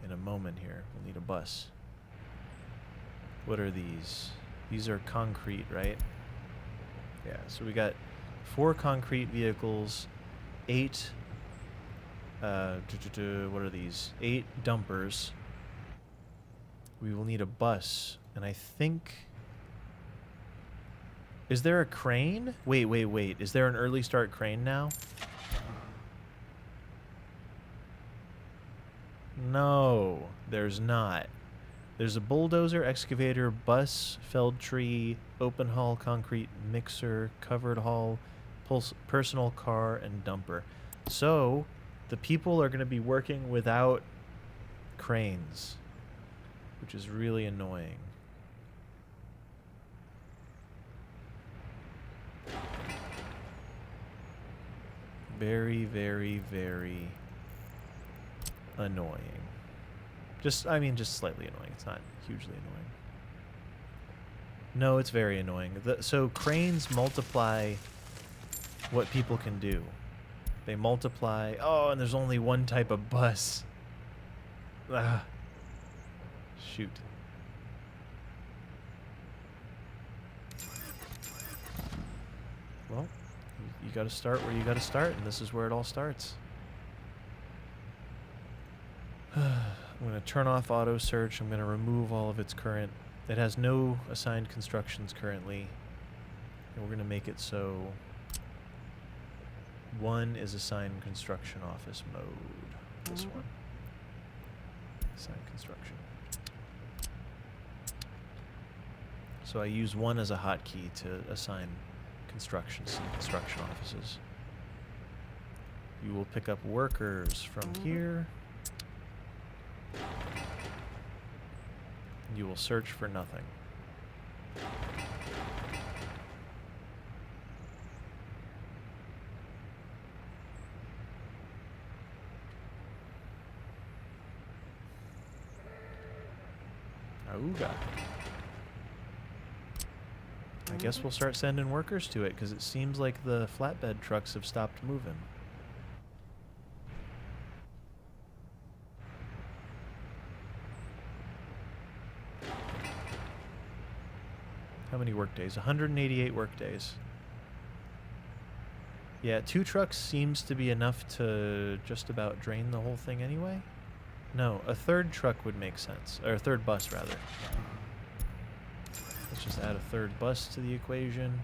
In a moment here, we'll need a bus. What are these? These are concrete, right? Yeah. So we got 4 concrete vehicles, 8. What are these? 8 dumpers. We will need a bus, and I think. Is there a crane? Wait. Is there an early start crane now? No, there's not. There's a bulldozer, excavator, bus, felled tree, open haul, concrete, mixer, covered haul, personal car, and dumper. So, the people are going to be working without cranes, which is really annoying. Very, very, very annoying. Just slightly annoying. It's not hugely annoying. No, it's very annoying. So cranes multiply what people can do. They multiply... Oh, and there's only one type of bus. Ah. Shoot. Well, you gotta start where you gotta start, and this is where it all starts. I'm going to turn off auto search. I'm going to remove all of its current It has no assigned constructions currently. And we're going to make it so 1 is assigned construction office mode. This one. Assigned construction. So I use 1 as a hotkey to assign construction offices. You will pick up workers from here. You will search for nothing. Auga. I guess we'll start sending workers to it, because it seems like the flatbed trucks have stopped moving. How many work days? 188 work days. Yeah, 2 trucks seems to be enough to just about drain the whole thing anyway. No, a 3rd truck would make sense. Or a 3rd bus, rather. Let's just add a 3rd bus to the equation.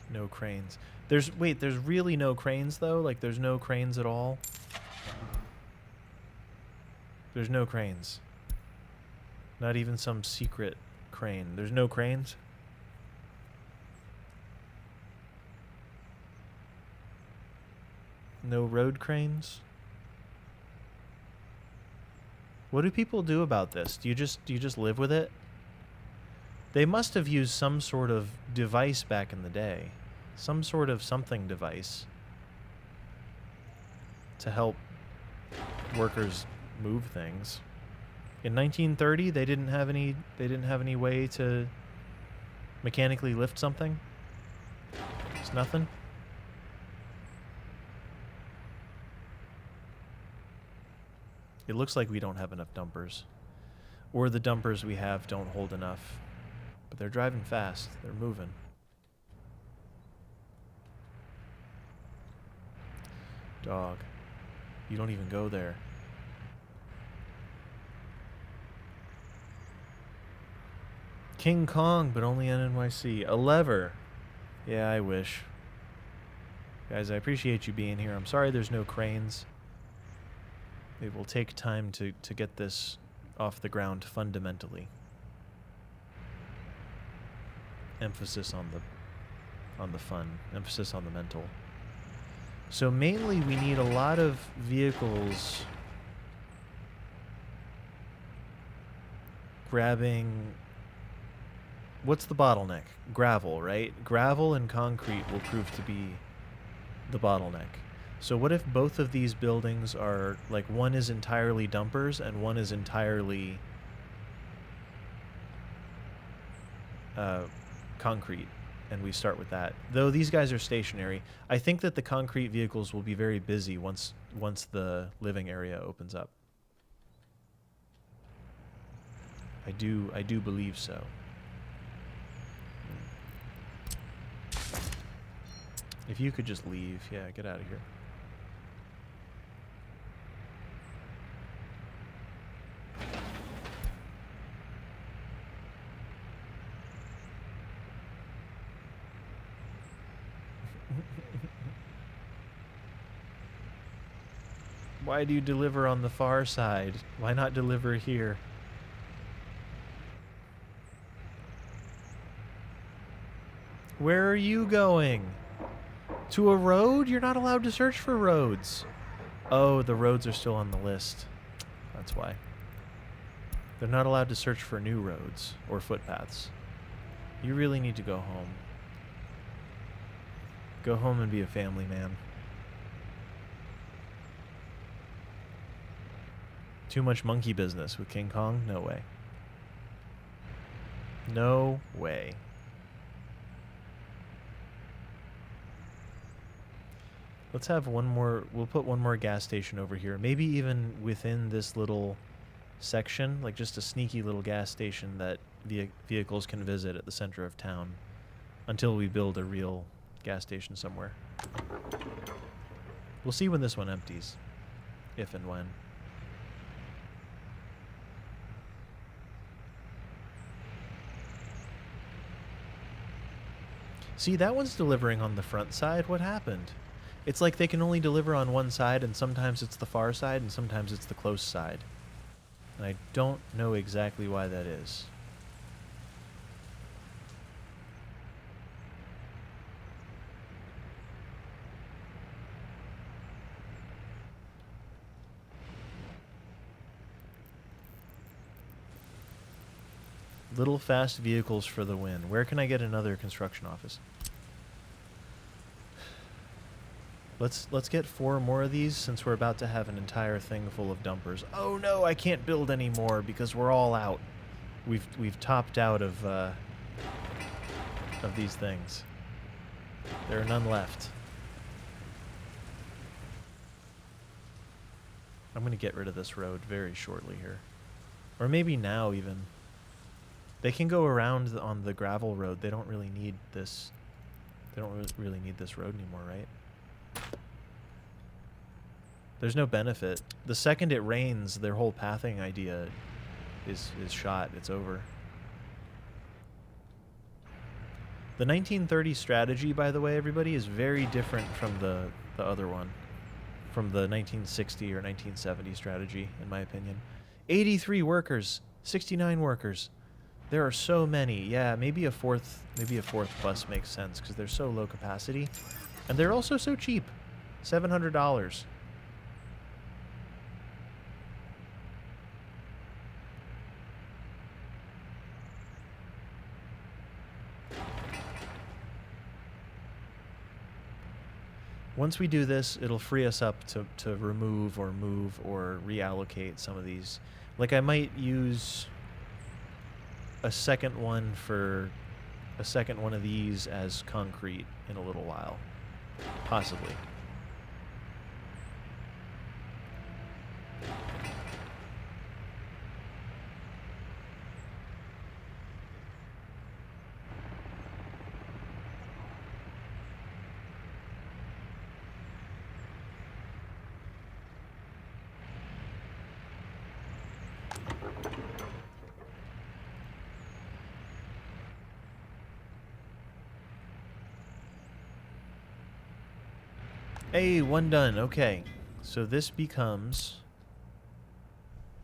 No cranes. There's really no cranes though? Like there's no cranes at all? There's no cranes. Not even some secret crane. There's no cranes? No road cranes? What do people do about this? Do you just live with it? They must have used some sort of device back in the day. Some sort of something device to help workers move things. In 1930, they didn't have any way to mechanically lift something. It's nothing. It looks like we don't have enough dumpers, or the dumpers we have don't hold enough. But they're driving fast. They're moving. Dog. You don't even go there. King Kong, but only on NYC. A lever. Yeah, I wish. Guys, I appreciate you being here. I'm sorry there's no cranes. It will take time to get this off the ground fundamentally. Emphasis on the fun. Emphasis on the mental. So mainly we need a lot of vehicles grabbing... What's the bottleneck? Gravel, right? Gravel and concrete will prove to be the bottleneck. So what if both of these buildings are, like, one is entirely dumpers and one is entirely concrete, and we start with that. Though these guys are stationary, I think that the concrete vehicles will be very busy once the living area opens up. I do believe so. If you could just leave, yeah, get out of here. Why do you deliver on the far side? Why not deliver here? Where are you going? To a road? You're not allowed to search for roads. Oh, the roads are still on the list. That's why. They're not allowed to search for new roads or footpaths. You really need to go home. Go home and be a family man. Too much monkey business with King Kong? No way. No way. Let's have one more. We'll put one more gas station over here. Maybe even within this little section, like just a sneaky little gas station that vehicles can visit at the center of town until we build a real gas station somewhere. We'll see when this one empties. If and when. See, that one's delivering on the front side. What happened? It's like they can only deliver on one side, and sometimes it's the far side, and sometimes it's the close side. And I don't know exactly why that is. Little fast vehicles for the win. Where can I get another construction office? Let's get 4 more of these since we're about to have an entire thing full of dumpers. Oh no, I can't build anymore because we're all out. We've topped out of these things. There are none left. I'm gonna get rid of this road very shortly here, or maybe now even. They can go around on the gravel road. They don't really need this. They don't really need this road anymore, right? There's no benefit. The second it rains, their whole pathing idea is shot. It's over. The 1930 strategy, by the way, everybody, is very different from the other one. From the 1960 or 1970 strategy, in my opinion. 83 workers, 69 workers. There are so many. Yeah, maybe a fourth bus makes sense because they're so low capacity, and they're also so cheap, $700. Once we do this, it'll free us up to remove or move or reallocate some of these. Like I might use a second one of these as concrete in a little while. Possibly. Hey, one done. Okay. So this becomes...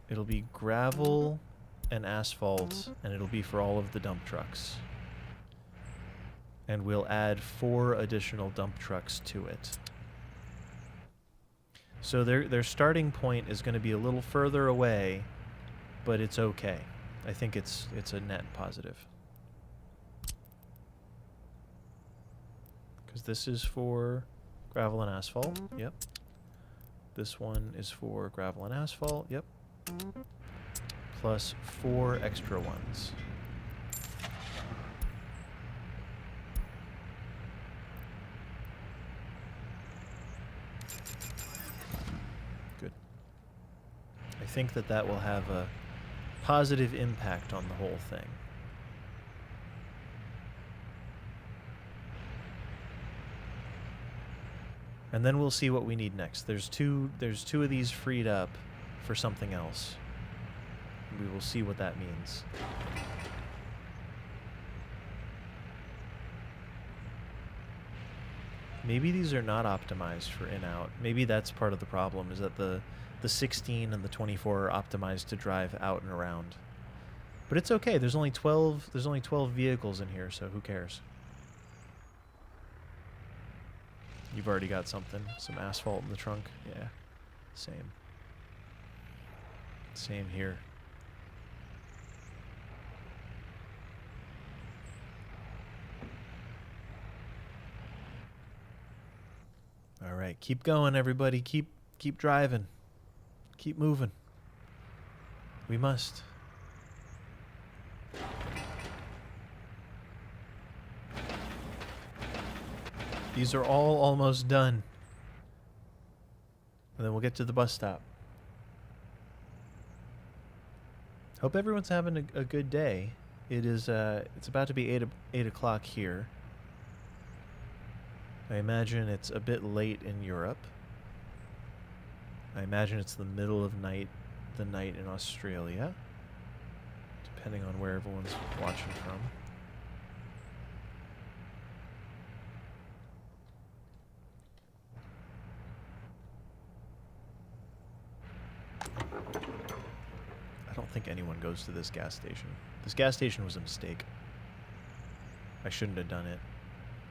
It'll be gravel and asphalt, and it'll be for all of the dump trucks. And we'll add 4 additional dump trucks to it. So their starting point is going to be a little further away, but it's okay. I think it's a net positive. Because this is for gravel and asphalt. Yep. This one is for gravel and asphalt. Yep. Plus 4 extra ones. Good. I think that will have a positive impact on the whole thing. And then we'll see what we need next. There's two of these freed up for something else. We will see what that means. Maybe these are not optimized for in-out. Maybe that's part of the problem, is that the 16 and the 24 are optimized to drive out and around. But it's okay. There's only 12 vehicles in here, so who cares? You've already got something. Some asphalt in the trunk. Yeah. Same. Same here. All right. Keep going, everybody. Keep driving. Keep moving. We must. These are all almost done. And then we'll get to the bus stop. Hope everyone's having a good day. It is, it's about to be 8 o'clock here. I imagine it's a bit late in Europe. I imagine it's the middle of the night in Australia, depending on where everyone's watching from. I don't think anyone goes to this gas station. This gas station was a mistake. I shouldn't have done it.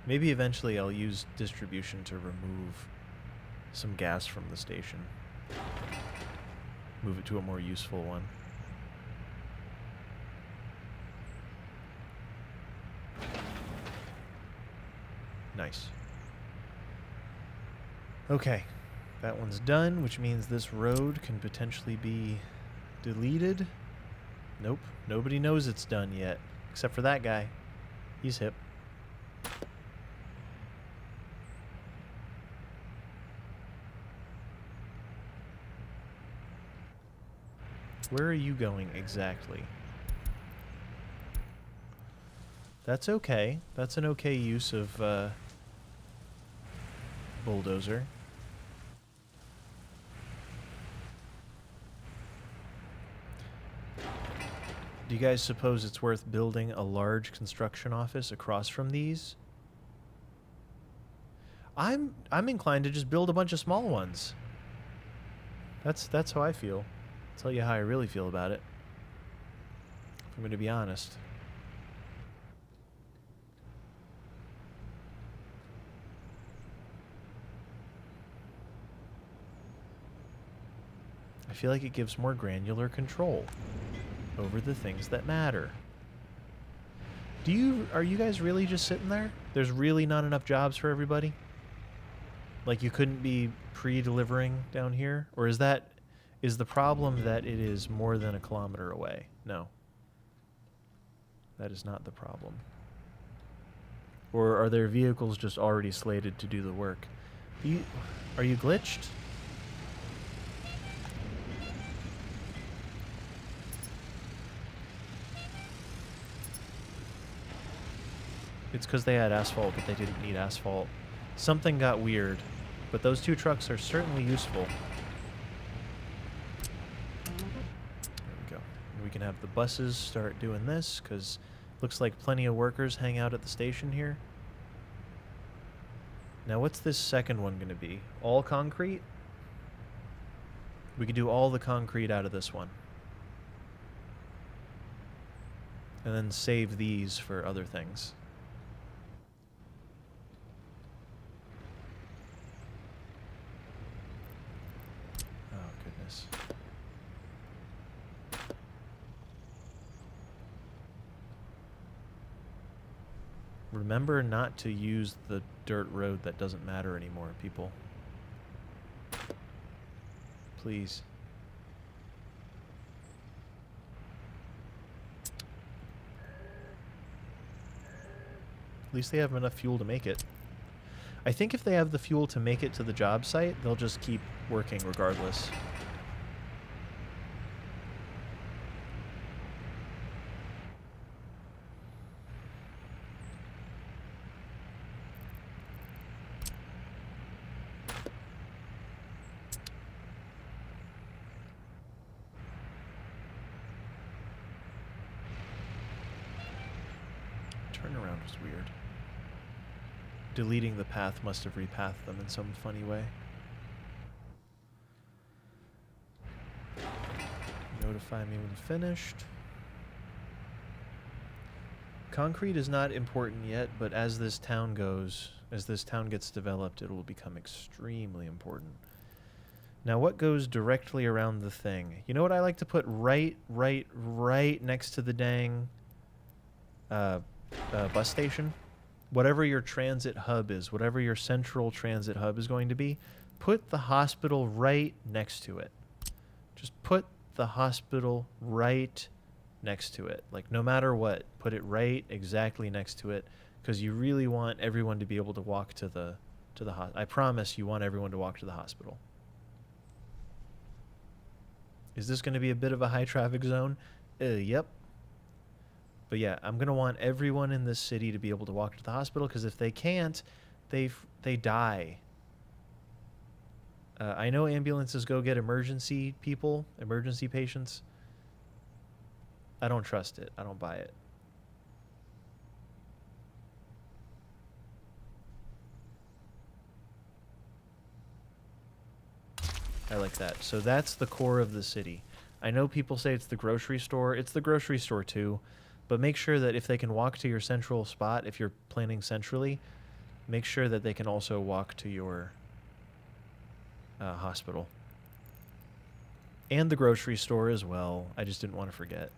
Maybe eventually I'll use distribution to remove some gas from the station. Move it to a more useful one. Nice. Okay, that one's done, which means this road can potentially be deleted. Nope, nobody knows it's done yet, except for that guy. He's hip. Where are you going exactly? That's okay. That's an okay use of bulldozer. Do you guys suppose it's worth building a large construction office across from these? I'm inclined to just build a bunch of small ones. That's how I feel. I'll tell you how I really feel about it, if I'm going to be honest. I feel like it gives more granular control over the things that matter. Are you guys really just sitting there? There's really not enough jobs for everybody? Like you couldn't be pre-delivering down here? Or is the problem that it is more than a kilometer away? No. That is not the problem. Or are there vehicles just already slated to do the work? Are you glitched? It's because they had asphalt, but they didn't need asphalt. Something got weird, but those two trucks are certainly useful. We can have the buses start doing this, because looks like plenty of workers hang out at the station here. Now what's this second one going to be? All concrete? We could do all the concrete out of this one. And then save these for other things. Oh, goodness. Remember not to use the dirt road that doesn't matter anymore, people. Please. At least they have enough fuel to make it. I think if they have the fuel to make it to the job site, they'll just keep working regardless. Turnaround was weird. Deleting the path must have repathed them in some funny way. Notify me when finished. Concrete is not important yet, but as this town gets developed, it will become extremely important. Now, what goes directly around the thing? You know what I like to put right next to the dang bus station? Whatever your transit hub is, whatever your central transit hub is going to be, put the hospital right next to it. Just put the hospital right next to it. Like, no matter what, put it right exactly next to it, because you really want everyone to be able to walk to the I promise you want everyone to walk to the hospital. Is this going to be a bit of a high traffic zone? Yep. But yeah, I'm going to want everyone in this city to be able to walk to the hospital, because if they can't, they die. I know ambulances go get emergency people, emergency patients. I don't trust it. I don't buy it. I like that. So that's the core of the city. I know people say it's the grocery store. It's the grocery store too. But make sure that if they can walk to your central spot, if you're planning centrally, make sure that they can also walk to your hospital. And the grocery store as well. I just didn't want to forget.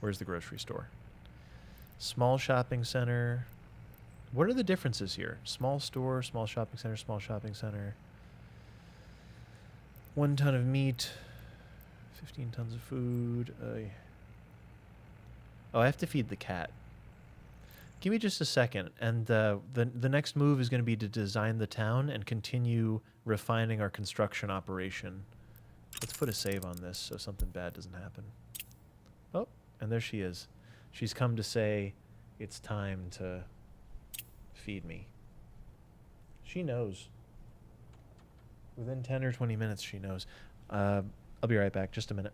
Where's the grocery store? Small shopping center. What are the differences here? Small store, small shopping center, small shopping center. 1 ton of meat. 15 tons of food. Oh, I have to feed the cat. Give me just a second, and the next move is going to be to design the town and continue refining our construction operation. Let's put a save on this so something bad doesn't happen. Oh, and there she is. She's come to say it's time to feed me. She knows. Within 10 or 20 minutes, she knows. I'll be right back. Just a minute.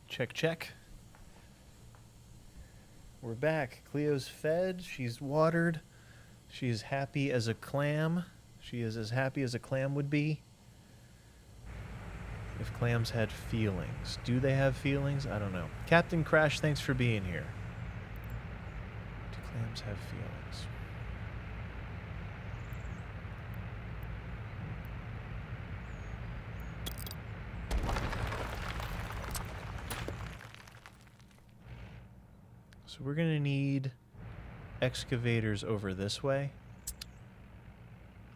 Check, check. We're back. Cleo's fed. She's watered. She is happy as a clam. She is as happy as a clam would be. If clams had feelings. Do they have feelings? I don't know. Captain Crash, thanks for being here. Do clams have feelings? So we're going to need excavators over this way.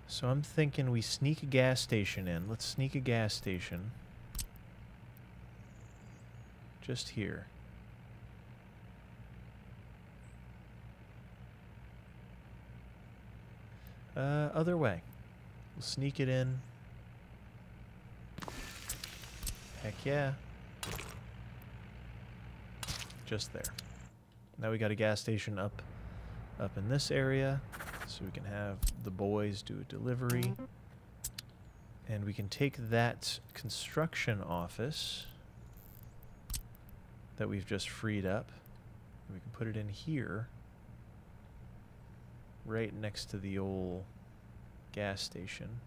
So I'm thinking we sneak a gas station in. Let's sneak a gas station. Just here. Other way. We'll sneak it in. Heck yeah. Just there. Now we got a gas station up in this area, so we can have the boys do a delivery. And we can take that construction office that we've just freed up, and we can put it in here, right next to the old gas station.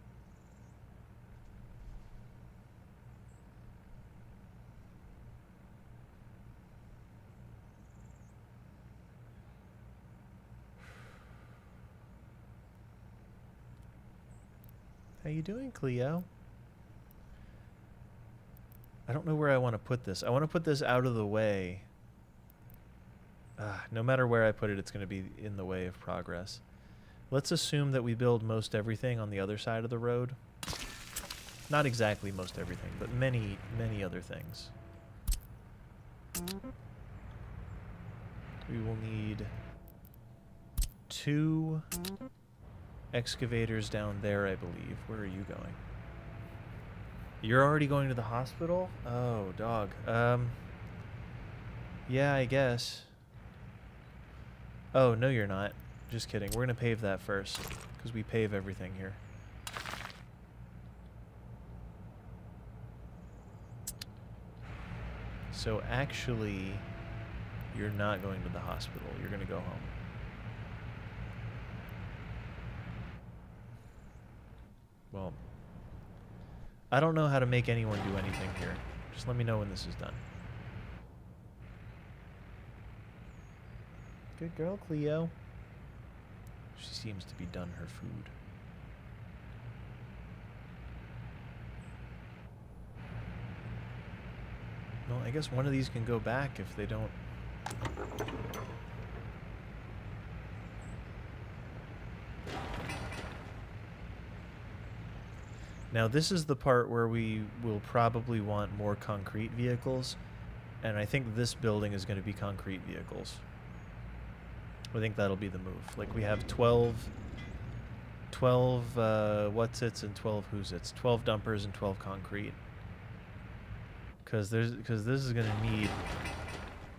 How you doing, Cleo? I don't know where I want to put this. I want to put this out of the way. No matter where I put it, it's going to be in the way of progress. Let's assume that we build most everything on the other side of the road. Not exactly most everything, but many, many other things. We will need 2 excavators down there, I believe. Where are you going? You're already going to the hospital? Oh, dog. Yeah, I guess. Oh, no you're not. Just kidding. We're going to pave that first, because we pave everything here. So actually, you're not going to the hospital. You're going to go home. Well, I don't know how to make anyone do anything here. Just let me know when this is done. Good girl, Cleo. She seems to be done her food. Well, I guess one of these can go back if they don't... Now this is the part where we will probably want more concrete vehicles, and I think this building is going to be concrete vehicles. I think that'll be the move. Like we have 12 what's-its and 12 who's-its, 12 dumpers and 12 concrete. Because this is going to need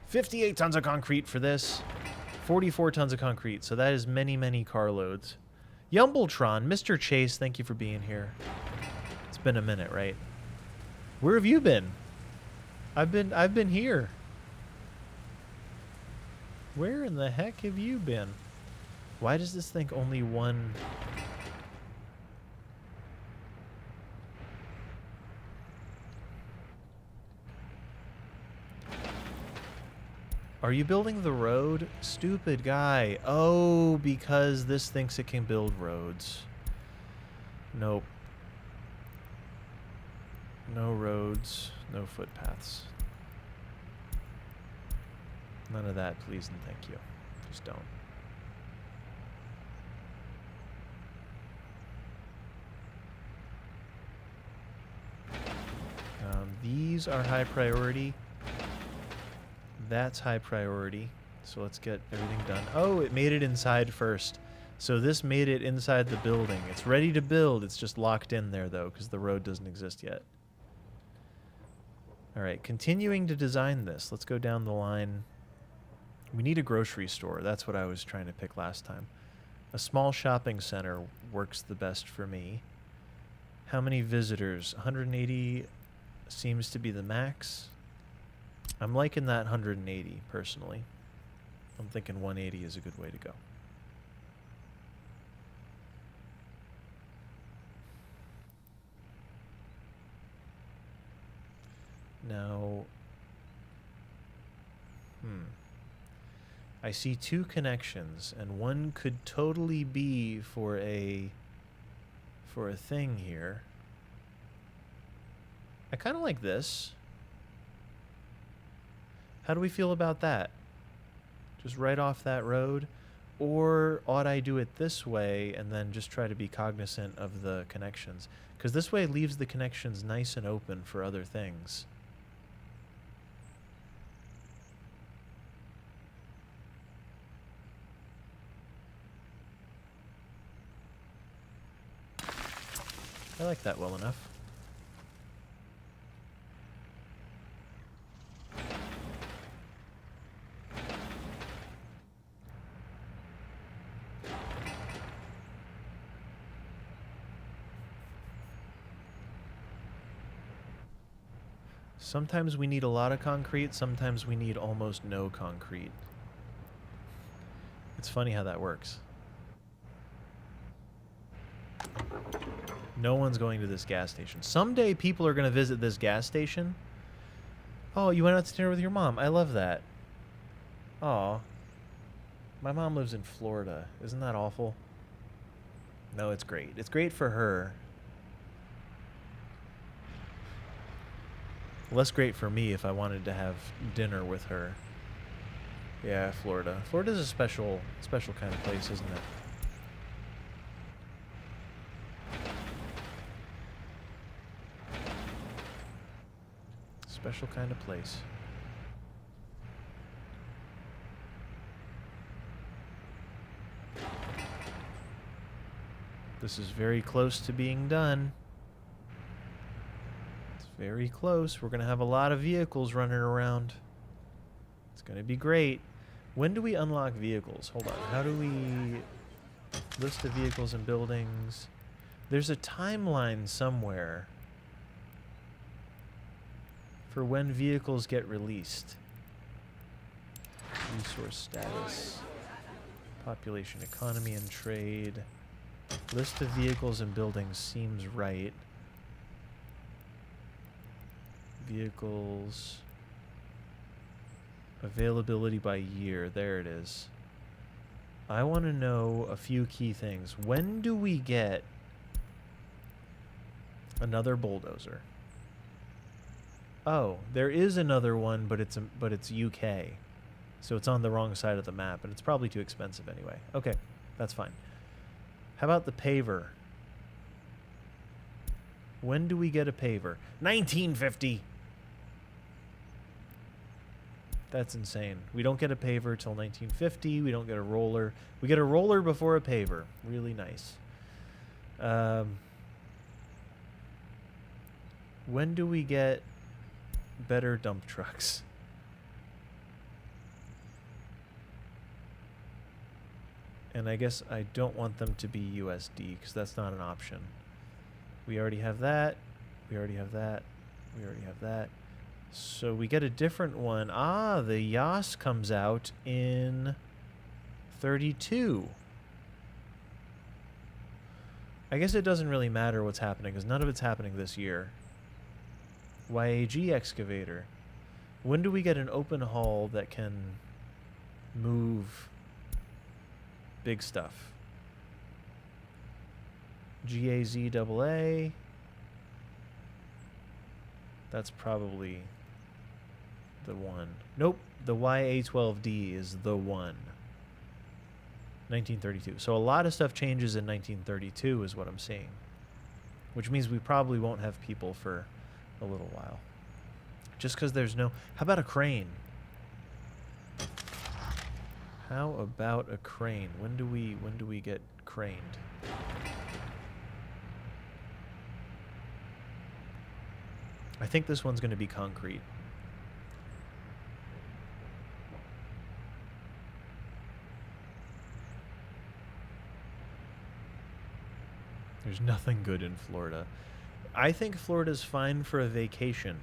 58 tons of concrete for this, 44 tons of concrete. So that is many, many carloads. Yumbletron, Mr. Chase, thank you for being here. It's been a minute, right? Where have you been? I've been here. Where in the heck have you been? Why does this think only one... Are you building the road? Stupid guy. Oh, because this thinks it can build roads. Nope. No roads, no footpaths. None of that, please and thank you. Just don't. These are high priority. That's high priority. So let's get everything done. Oh, it made it inside first. So this made it inside the building. It's ready to build. It's just locked in there, though, because the road doesn't exist yet. All right, continuing to design this. Let's go down the line. We need a grocery store. That's what I was trying to pick last time. A small shopping center works the best for me. How many visitors? 180 seems to be the max. I'm liking that 180, personally. I'm thinking 180 is a good way to go. Now, I see two connections, and one could totally be for a thing here. I kind of like this. How do we feel about that? Just right off that road? Or ought I do it this way and then just try to be cognizant of the connections? Because this way leaves the connections nice and open for other things. I like that well enough. Sometimes we need a lot of concrete, sometimes we need almost no concrete. It's funny how that works. No one's going to this gas station. Someday people are going to visit this gas station. Oh, you went out to dinner with your mom. I love that. Aw. My mom lives in Florida. Isn't that awful? No, it's great. It's great for her. Less great for me if I wanted to have dinner with her. Yeah, Florida. Florida's a special kind of place, isn't it? Special kind of place. This is very close to being done. It's very close. We're going to have a lot of vehicles running around. It's going to be great. When do we unlock vehicles? Hold on. How do we... List of vehicles and buildings. There's a timeline somewhere for when vehicles get released. Resource status. Population, economy, and trade. List of vehicles and buildings seems right. Vehicles. Availability by year. There it is. I want to know a few key things. When do we get another bulldozer? Oh, there is another one, but it's UK. So it's on the wrong side of the map, and it's probably too expensive anyway. Okay, that's fine. How about the paver? When do we get a paver? 1950! That's insane. We don't get a paver till 1950. We don't get a roller. We get a roller before a paver. Really nice. When do we get better dump trucks? And I guess I don't want them to be USD because that's not an option. We already have that. We already have that. We already have that. So we get a different one. Ah, the Yas comes out in 32. I guess it doesn't really matter what's happening because none of it's happening this year. YAG excavator. When do we get an open haul that can move big stuff? GAZAA. That's probably the one. Nope, the YA12D is the one. 1932. So a lot of stuff changes in 1932 is what I'm seeing. Which means we probably won't have people for a little while. Just because there's no... How about a crane? How about a crane? When do we get craned? I think this one's going to be concrete. There's nothing good in Florida. I think Florida's fine for a vacation.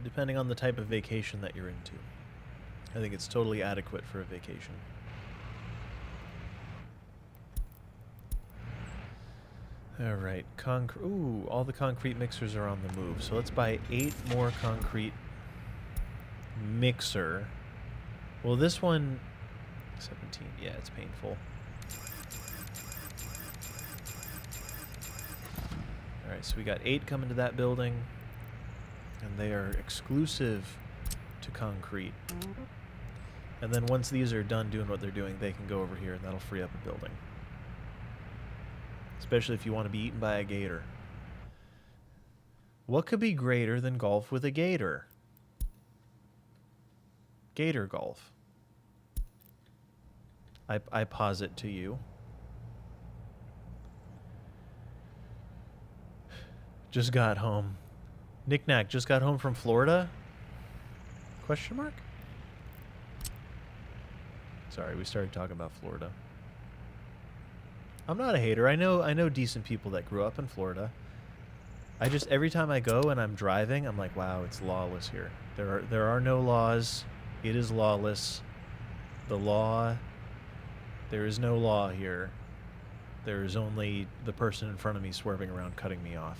depending on the type of vacation that you're into. I think it's totally adequate for a vacation. All right, ooh, all the concrete mixers are on the move. So let's buy 8 more concrete mixer. Well, this one, 17, yeah, it's painful. All right, so we got 8 coming to that building, and they are exclusive to concrete. And then once these are done doing what they're doing, they can go over here, and that'll free up a building. Especially if you want to be eaten by a gator. What could be greater than golf with a gator? Gator golf. I posit to you. Just got home. Knick-knack, just got home from Florida? Question mark? Sorry, we started talking about Florida. I'm not a hater. I know decent people that grew up in Florida. I just, every time I go and I'm driving, I'm like, wow, it's lawless here. There are no laws. It is lawless. There is no law here. There is only the person in front of me swerving around, cutting me off.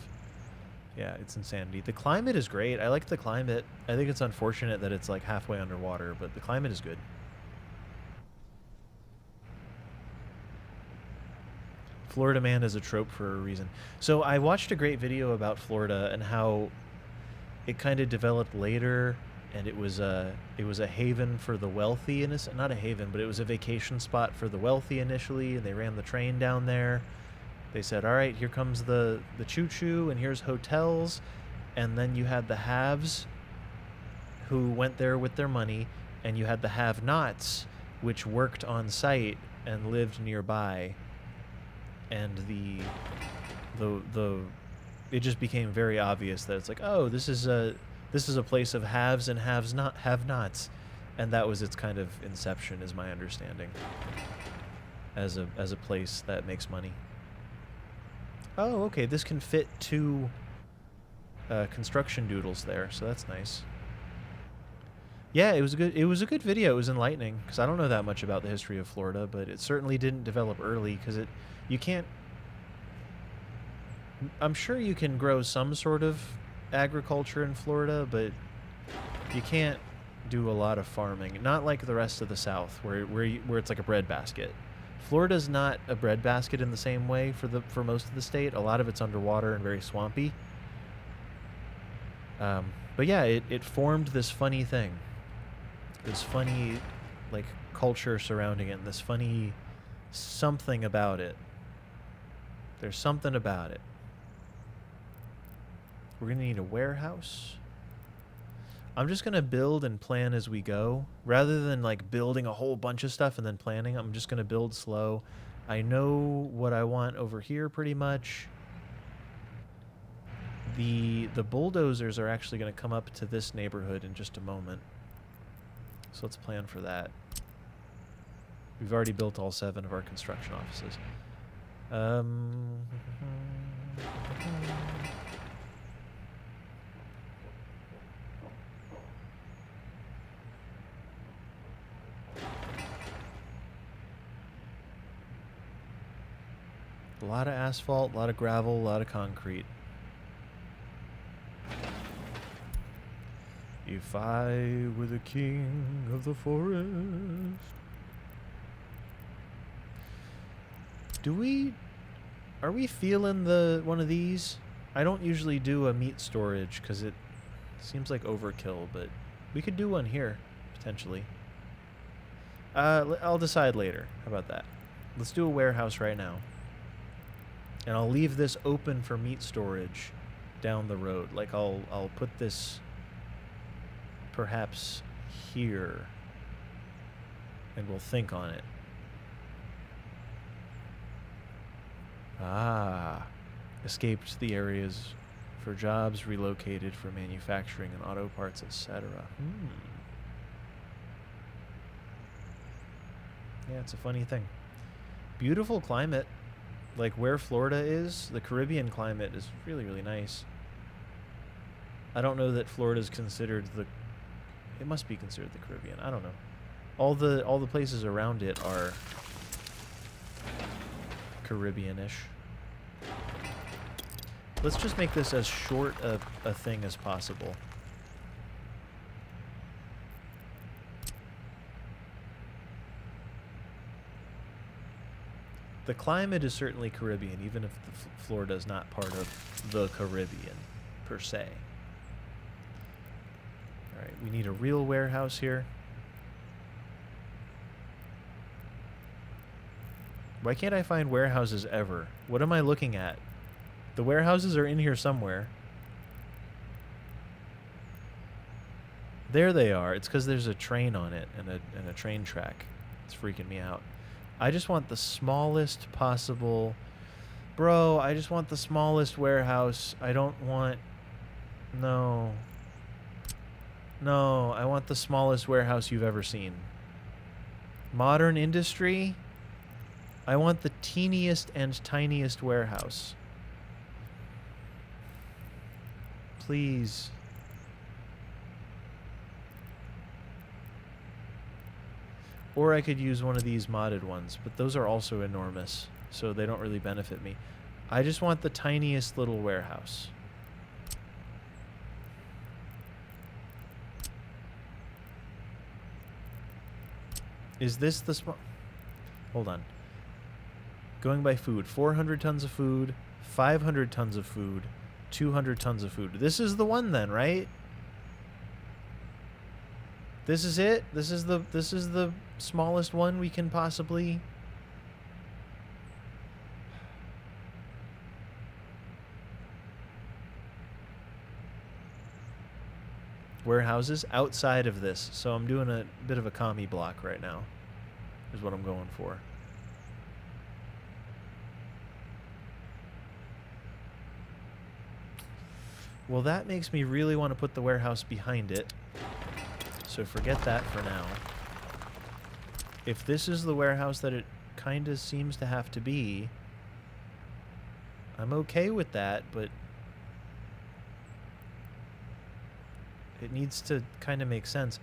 Yeah, it's insanity. The climate is great. I like the climate. I think it's unfortunate that it's like halfway underwater, but the climate is good. Florida man is a trope for a reason. So I watched a great video about Florida and how it kind of developed later, and it was a haven for the wealthy, and not a haven, but it was a vacation spot for the wealthy initially, and they ran the train down there. They said, all right, here comes the choo-choo, and here's hotels, and then you had the haves who went there with their money, and you had the have-nots, which worked on site and lived nearby. And it just became very obvious that it's like, oh, this is a place of haves and have-nots, and that was its kind of inception, is my understanding, as a place that makes money. Oh, okay, this can fit 2 construction doodles there, so that's nice. Yeah, it was a good video. It was enlightening, because I don't know that much about the history of Florida, but it certainly didn't develop early, because you can't... I'm sure you can grow some sort of agriculture in Florida, but you can't do a lot of farming. Not like the rest of the South, where it's like a breadbasket. Florida's not a breadbasket in the same way for most of the state. A lot of it's underwater and very swampy. But yeah, it formed this funny thing. This funny, like, culture surrounding it, and this funny something about it. There's something about it. We're going to need a warehouse. I'm just going to build and plan as we go. Rather than, like, building a whole bunch of stuff and then planning, I'm just going to build slow. I know what I want over here pretty much. The bulldozers are actually going to come up to this neighborhood in just a moment. So let's plan for that. We've already built all 7 of our construction offices. A lot of asphalt, a lot of gravel, a lot of concrete. If I were the king of the forest. Are we feeling one of these? I don't usually do a meat storage because it seems like overkill, but we could do one here, potentially. I'll decide later. How about that? Let's do a warehouse right now. And I'll leave this open for meat storage down the road. Like, I'll put this perhaps here, and we'll think on it. Ah, escaped the areas for jobs, relocated for manufacturing and auto parts, etc. Yeah, it's a funny thing. Beautiful climate. Like where Florida is, the Caribbean climate is really, really nice. I don't know that Florida's considered the... It must be considered the Caribbean. I don't know. All the places around it are Caribbean-ish. Let's just make this as short a thing as possible. The climate is certainly Caribbean, even if Florida is not part of the Caribbean, per se. Alright, we need a real warehouse here. Why can't I find warehouses ever? What am I looking at? The warehouses are in here somewhere. There they are. It's because there's a train on it and a train track. It's freaking me out. I just want the smallest possible... Bro, I just want the smallest warehouse. I don't want... No. No, I want the smallest warehouse you've ever seen. Modern industry? I want the teeniest and tiniest warehouse. Please. Or I could use one of these modded ones, but those are also enormous, so they don't really benefit me. I just want the tiniest little warehouse. Is this the small... Hold on. Going by food. 400 tons of food, 500 tons of food, 200 tons of food. This is the one then, right? This is it? This is the smallest one we can possibly... Warehouses outside of this. So I'm doing a bit of a commie block right now. Is what I'm going for. Well, that makes me really want to put the warehouse behind it. So forget that for now. If this is the warehouse that it kind of seems to have to be, I'm okay with that, but it needs to kind of make sense.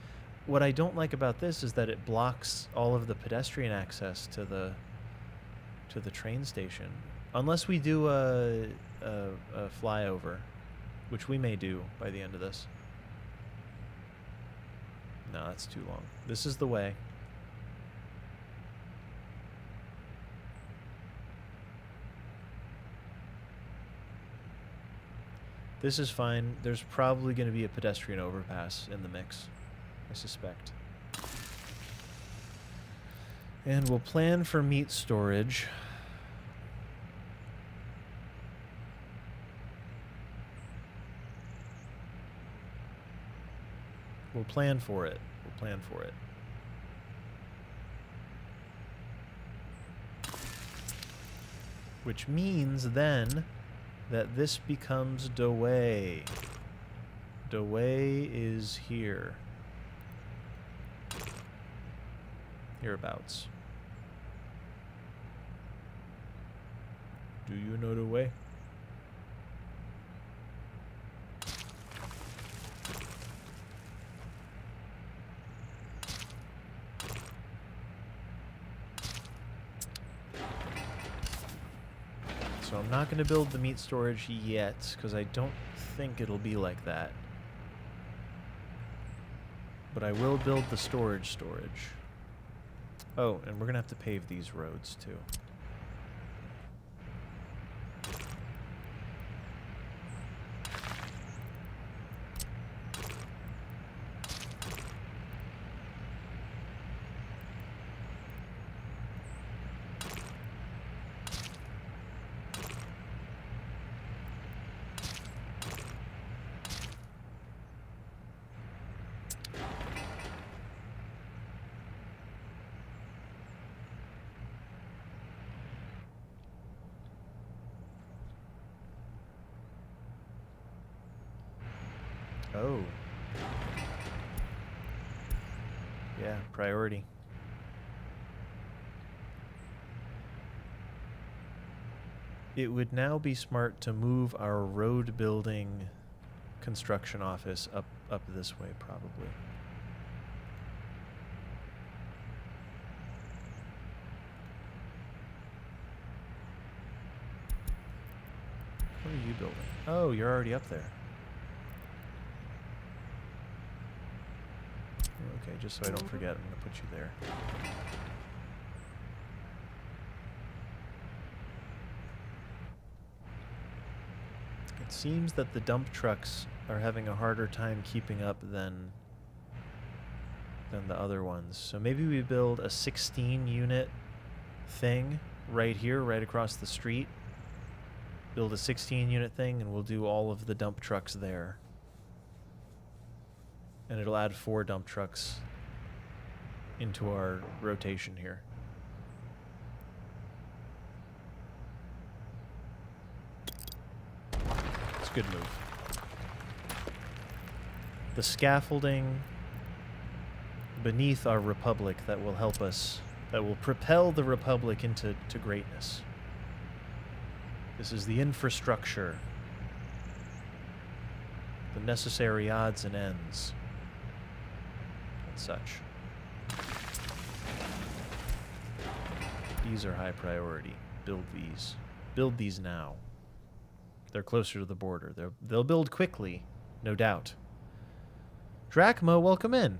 What I don't like about this is that it blocks all of the pedestrian access to the train station. Unless we do a flyover, which we may do by the end of this. No, that's too long. This is the way. This is fine. There's probably going to be a pedestrian overpass in the mix, I suspect. And we'll plan for meat storage. We'll plan for it. We'll plan for it. Which means then that this becomes Dewey. Dewey is here. Hereabouts. Do you know the way? So I'm not going to build the meat storage yet, because I don't think it'll be like that. But I will build the storage. Oh, and we're going to have to pave these roads, too. Oh. Yeah, priority. It would now be smart to move our road building construction office up this way, probably. What are you building? Oh, you're already up there. Okay, just so I don't forget, I'm going to put you there. It seems that the dump trucks are having a harder time keeping up than the other ones. So maybe we build a 16-unit thing right here, right across the street. Build a 16-unit thing, and we'll do all of the dump trucks there. And it'll add 4 dump trucks into our rotation here. It's a good move. The scaffolding beneath our republic that will help us, that will propel the republic into greatness. This is the infrastructure, the necessary odds and ends, and such. These are high priority. Build these. Build these now. They're closer to the border. They'll build quickly, no doubt. Drachma, welcome in.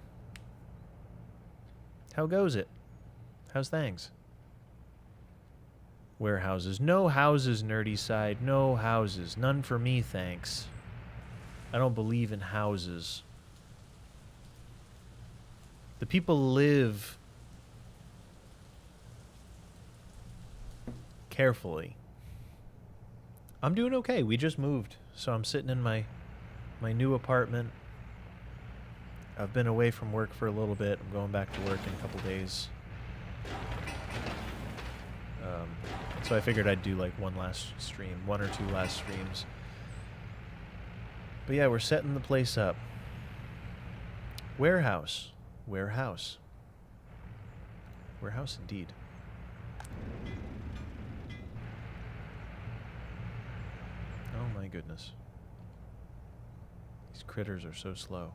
How goes it? How's things? Warehouses. No houses, nerdy side. No houses. None for me, thanks. I don't believe in houses. The people live carefully. I'm doing okay. We just moved, so I'm sitting in my new apartment. I've been away from work for a little bit. I'm going back to work in a couple days. So I figured I'd do like one last stream, 1 or 2 last streams. But yeah, we're setting the place up. Warehouse. Warehouse. Warehouse indeed. Oh my goodness. These critters are so slow.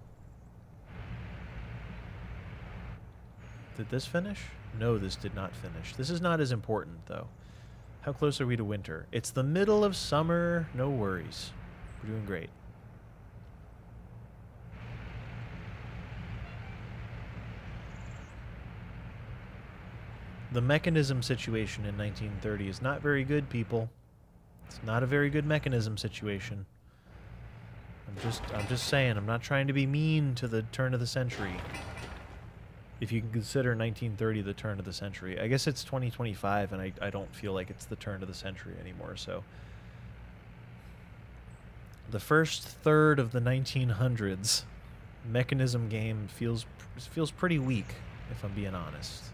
Did this finish? No, this did not finish. This is not as important, though. How close are we to winter? It's the middle of summer. No worries. We're doing great. The mechanism situation in 1930 is not very good, people. It's not a very good mechanism situation. I'm just saying, I'm not trying to be mean to the turn of the century. If you can consider 1930 the turn of the century. I guess it's 2025, and I don't feel like it's the turn of the century anymore, so. The first third of the 1900s mechanism game feels pretty weak, if I'm being honest.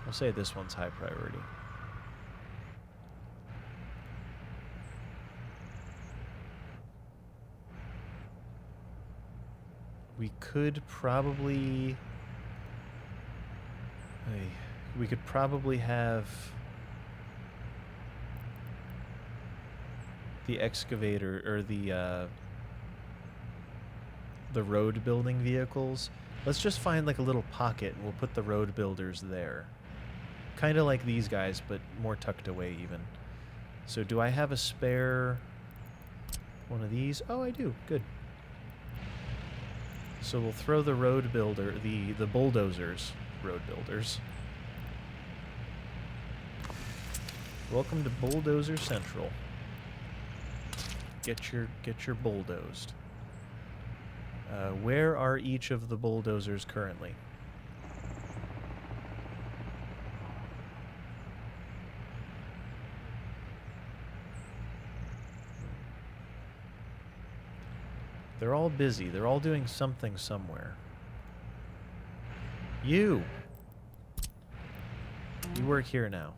I'll say this one's high priority. We could probably have the excavator or the road building vehicles. Let's just find like a little pocket and we'll put the road builders there. Kind of like these guys, but more tucked away even. So do I have a spare one of these? Oh, I do. Good. So we'll throw the road builder, the bulldozers, road builders. Welcome to Bulldozer Central. Get your bulldozed. Where are each of the bulldozers currently? They're all busy. They're all doing something somewhere. You work here now.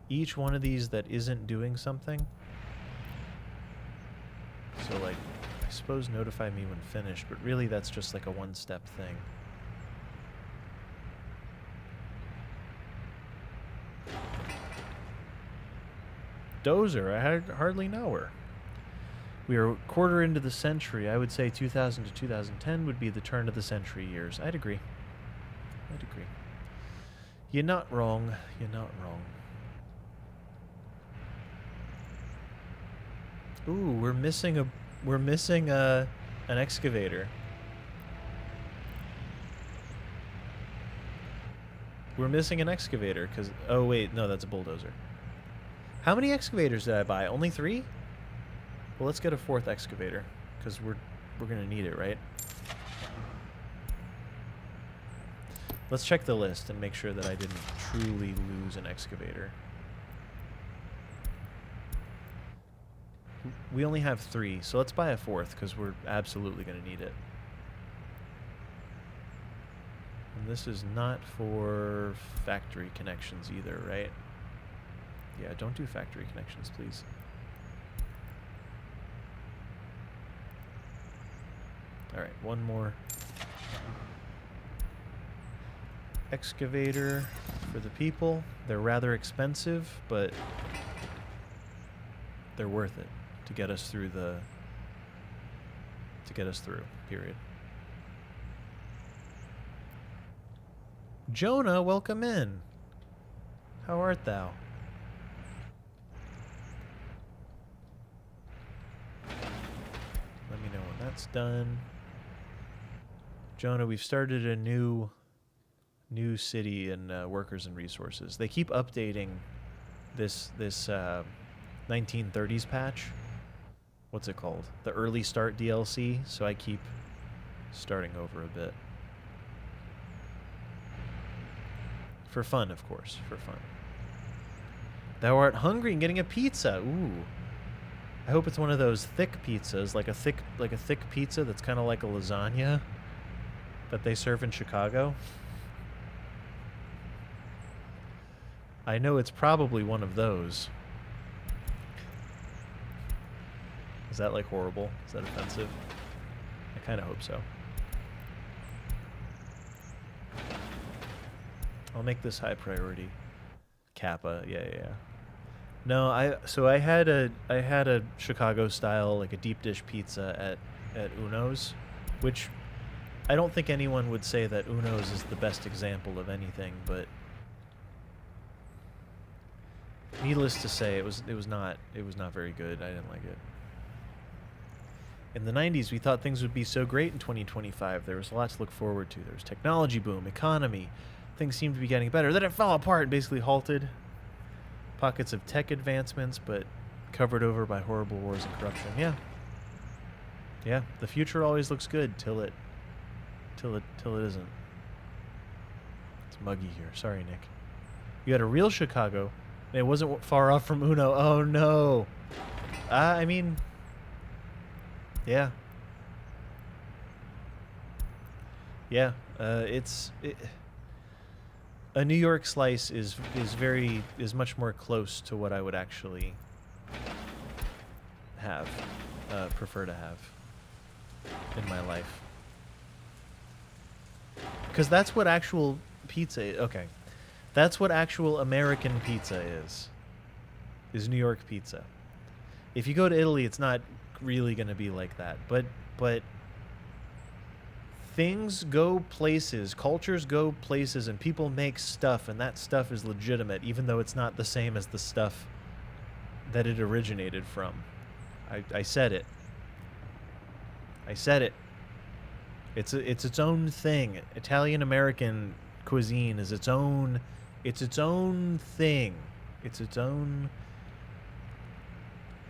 Each one of these that isn't doing something. So, like, I suppose notify me when finished, but really that's just like a one-step thing. dozer. I hardly know her. We are a quarter into the century. I would say 2000 to 2010 would be the turn of the century years. I'd agree. I'd agree. You're not wrong. You're not wrong. Ooh, we're missing an excavator. We're missing an excavator because oh wait, no, that's a bulldozer. How many excavators did I buy? Only 3? Well, let's get a 4th excavator because we're gonna need it, right? Let's check the list and make sure that I didn't truly lose an excavator. We only have 3, so let's buy a 4th because we're absolutely going to need it. And this is not for factory connections either, right? Yeah, don't do factory connections, please. All right, one more excavator for the people. They're rather expensive, but they're worth it to get us through period. Jonah, welcome in. How art thou? Let me know when that's done. Jonah, we've started a new city in workers and resources. They keep updating this 1930s patch. What's it called? The early start DLC. So I keep starting over a bit. For fun, of course. For fun. Thou art hungry and getting a pizza. Ooh. I hope it's one of those thick pizzas, like a thick pizza that's kind of like a lasagna that they serve in Chicago. I know it's probably one of those. Is that like horrible? Is that offensive? I kind of hope so. I'll make this high priority. Kappa, yeah. No, I had a Chicago style, like a deep dish pizza at Uno's, which I don't think anyone would say that Uno's is the best example of anything, but needless to say, it was not very good. I didn't like it. In the 90s, we thought things would be so great in 2025. There was a lot to look forward to. There was technology boom, economy. Things seemed to be getting better. Then it fell apart and basically halted. Pockets of tech advancements, but covered over by horrible wars and corruption. Yeah. The future always looks good till it isn't. It's muggy here. Sorry, Nick. You had a real Chicago, and it wasn't far off from Uno. Oh no. I mean, yeah. A New York slice is much more close to what I would actually have, prefer to have in my life. Because that's what actual pizza. Okay, that's what actual American pizza is New York pizza. If you go to Italy, it's not really going to be like that. But things go places, cultures go places, and people make stuff, and that stuff is legitimate, even though it's not the same as the stuff that it originated from. I said it. I said it. It's its own thing. Italian-American cuisine is its own thing. It's its own...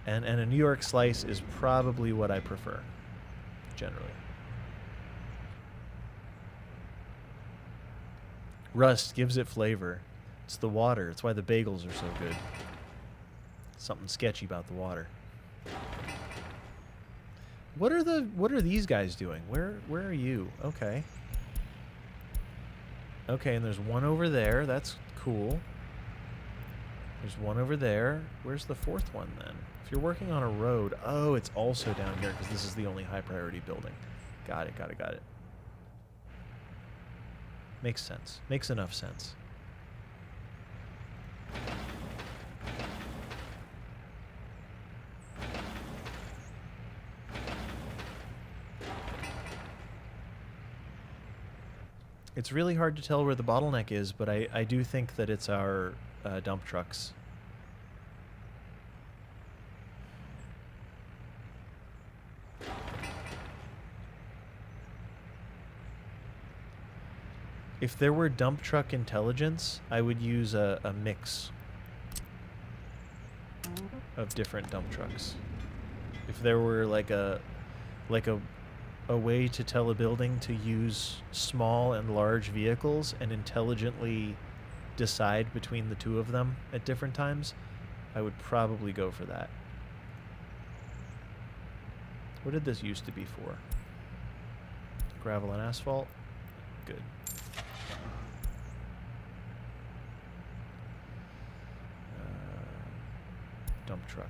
And a New York slice is probably what I prefer, generally. Rust gives it flavor. It's the water. It's why the bagels are so good. Something sketchy about the water. What are these guys doing? Where are you? Okay. Okay, and there's one over there. That's cool. There's one over there. Where's the 4th one then? If you're working on a road, oh, it's also down here because this is the only high priority building. Got it. Makes sense. Makes enough sense. It's really hard to tell where the bottleneck is, but I do think that it's our dump trucks. If there were dump truck intelligence, I would use a mix of different dump trucks. If there were like a way to tell a building to use small and large vehicles and intelligently decide between the two of them at different times, I would probably go for that. What did this used to be for? Gravel and asphalt? Good. Dump truck.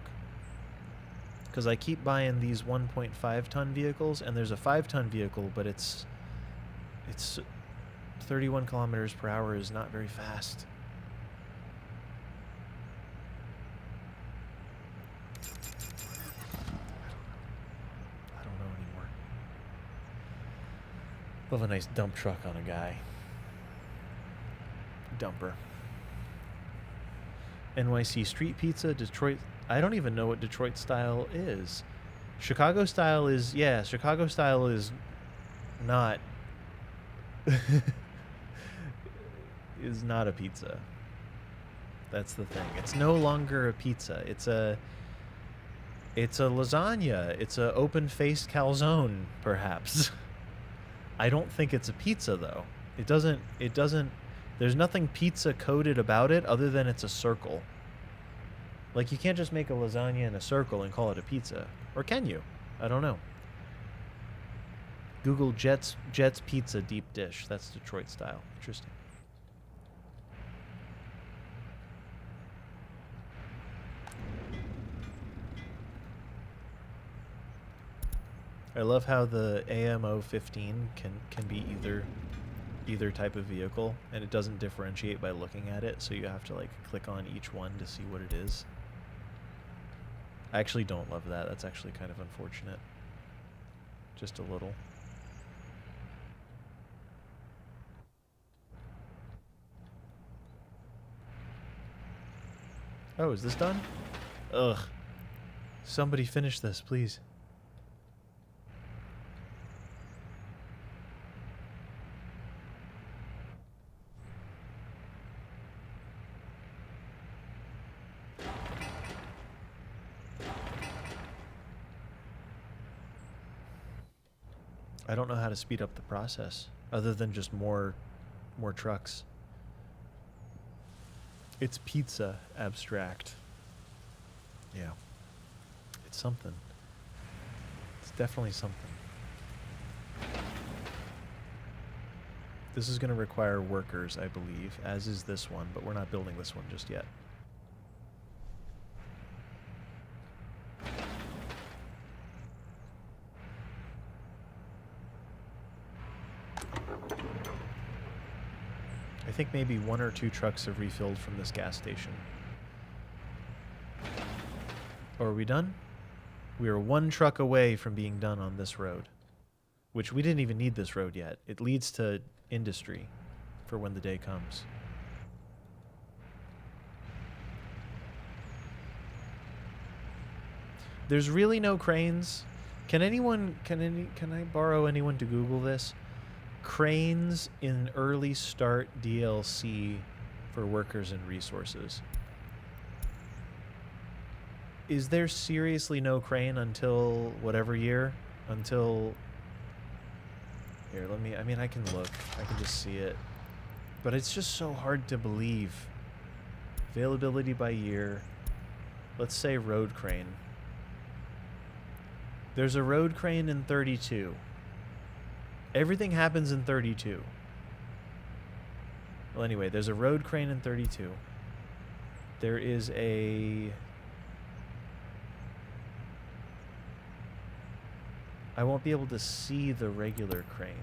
Because I keep buying these 1.5 ton vehicles, and there's a 5 ton vehicle, but it's 31 kilometers per hour is not very fast. I don't know anymore. Love a nice dump truck on a guy. Dumper. NYC street pizza, Detroit. I don't even know what Detroit style is. Chicago style is, yeah, Chicago style is not is not a pizza. That's the thing. It's no longer a pizza. It's a lasagna. It's a open-faced calzone, perhaps. I don't think it's a pizza though. It doesn't there's nothing pizza coded about it other than it's a circle. Like, you can't just make a lasagna in a circle and call it a pizza. Or can you? I don't know. Google Jets Pizza deep dish. That's Detroit style. Interesting. I love how the AMO-15 can be either type of vehicle, and it doesn't differentiate by looking at it, so you have to like click on each one to see what it is. I actually don't love that. That's actually kind of unfortunate. Just a little. Oh, is this done? Ugh. Somebody finish this, please. I don't know how to speed up the process other than just more trucks. It's pizza abstract. Yeah. It's something. It's definitely something. This is going to require workers, I believe, as is this one, but we're not building this one just yet. I think maybe 1 or 2 trucks have refilled from this gas station. Or are we done? We are 1 truck away from being done on this road, which we didn't even need this road yet. It leads to industry for when the day comes. There's really no cranes. Can I borrow anyone to Google this? Cranes in early start DLC for workers and resources. Is there seriously no crane until whatever year? Until... Here, let me... I mean, I can look. I can just see it. But it's just so hard to believe. Availability by year. Let's say road crane. There's a road crane in 32. Everything happens in 32. Well, anyway, there's a road crane in 32. There is a... I won't be able to see the regular cranes.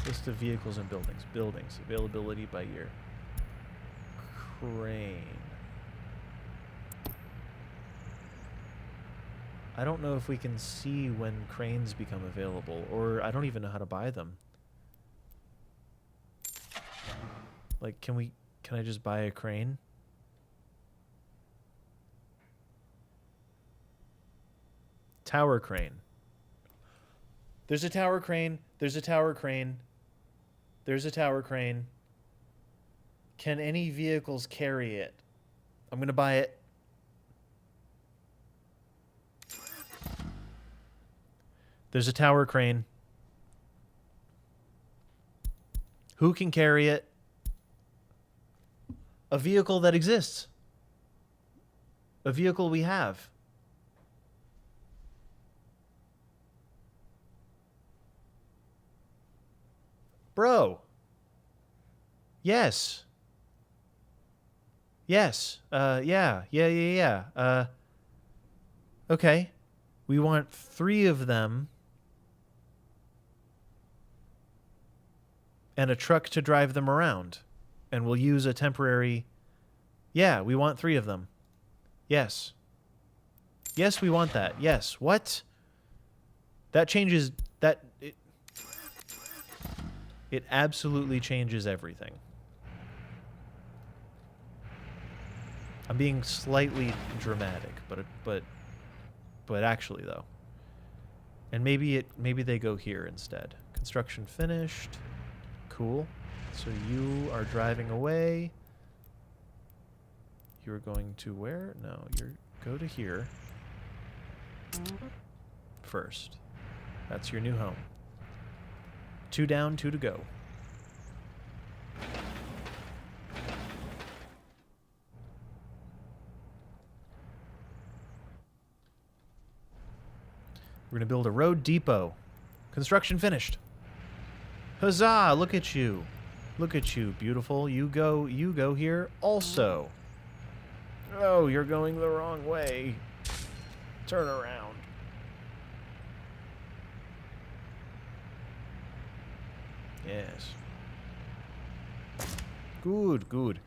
List of vehicles and buildings. Buildings. Availability by year. Crane. I don't know if we can see when cranes become available, or I don't even know how to buy them. Like, can I just buy a crane? Tower crane. There's a tower crane. There's a tower crane. There's a tower crane. Can any vehicles carry it? I'm going to buy it. There's a tower crane. Who can carry it? A vehicle that exists. A vehicle we have. Bro. Yes. Yes. Yeah. Okay. We want 3 of them. And a truck to drive them around. And we'll use a temporary... Yeah, we want 3 of them. Yes. Yes, we want that. Yes. What? That changes... That... It absolutely changes everything. I'm being slightly dramatic, but actually though. And maybe they go here instead. Construction finished. Cool. So you are driving away. You're going to where? No, go to here first. That's your new home. 2 down, 2 to go. We're going to build a road depot. Construction finished. Huzzah! Look at you. Look at you, beautiful. You go here also. Oh, you're going the wrong way. Turn around. Yes. Good, good.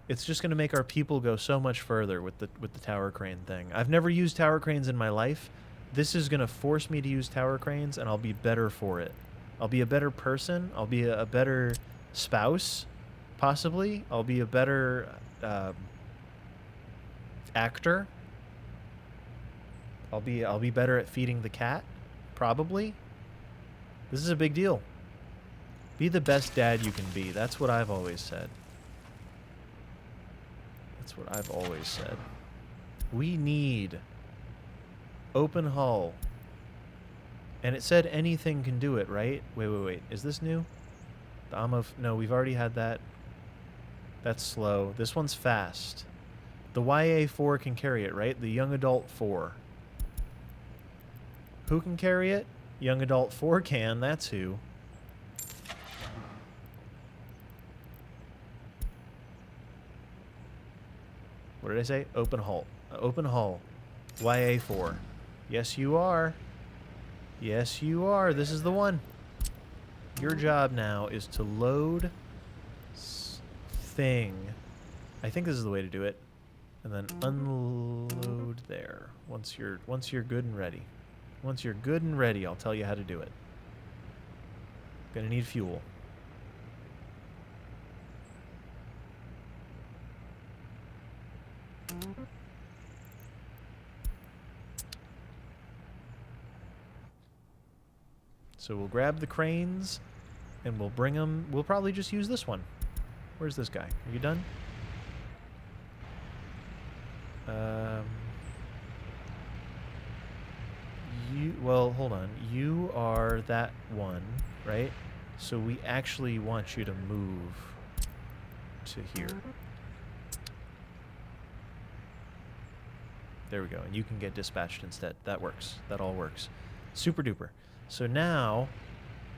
It's just going to make our people go so much further with the tower crane thing. I've never used tower cranes in my life. This is going to force me to use tower cranes, and I'll be better for it. I'll be a better person. I'll be a better spouse, possibly. I'll be a better actor. I'll be better at feeding the cat, probably. This is a big deal. Be the best dad you can be. That's what I've always said. That's what I've always said. We need open hull. And it said anything can do it, right? Wait. Is this new? The no, we've already had that. That's slow. This one's fast. The YA4 can carry it, right? The young adult 4. Who can carry it? Young adult 4 can. That's who. What did I say? Open hull. Open hull. YA4. Yes, you are. Yes, you are. This is the one. Your job now is to load thing. I think this is the way to do it. And then unload there. Once you're good and ready. Once you're good and ready, I'll tell you how to do it. Gonna need fuel. So we'll grab the cranes and we'll bring them. We'll probably just use this one. Where's this guy? Are you done? Well, hold on. You are that one, right? So we actually want you to move to here. There we go. And you can get dispatched instead. That works. That all works. Super duper. So now,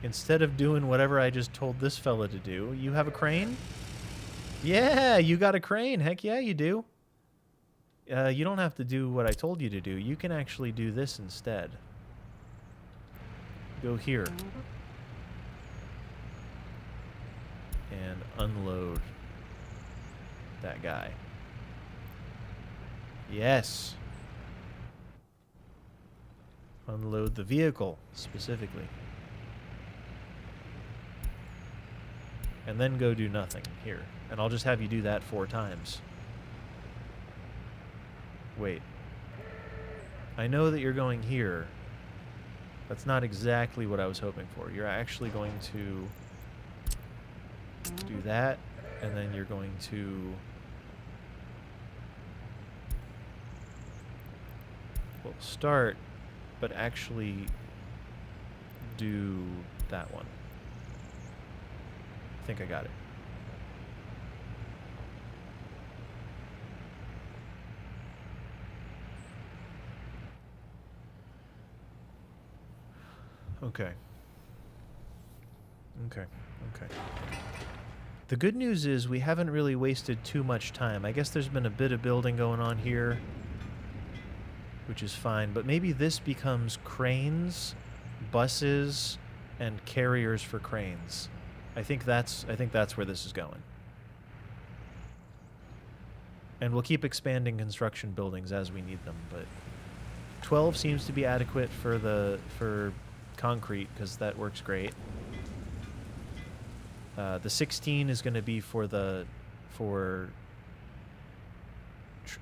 instead of doing whatever I just told this fella to do, you have a crane? Yeah, you got a crane. Heck yeah, you do. You don't have to do what I told you to do. You can actually do this instead. Go here. And unload that guy. Yes. Unload the vehicle, specifically. And then go do nothing here. And I'll just have you do that 4 times. Wait. I know that you're going here. That's not exactly what I was hoping for. You're actually going to do that, and then you're going to... well, start, but actually do that one. I think I got it. Okay. Okay. Okay. The good news is we haven't really wasted too much time. I guess there's been a bit of building going on here, which is fine, but maybe this becomes cranes, buses, and carriers for cranes. I think that's where this is going. And we'll keep expanding construction buildings as we need them, but 12 seems to be adequate for concrete, because that works great. The 16 is going to be for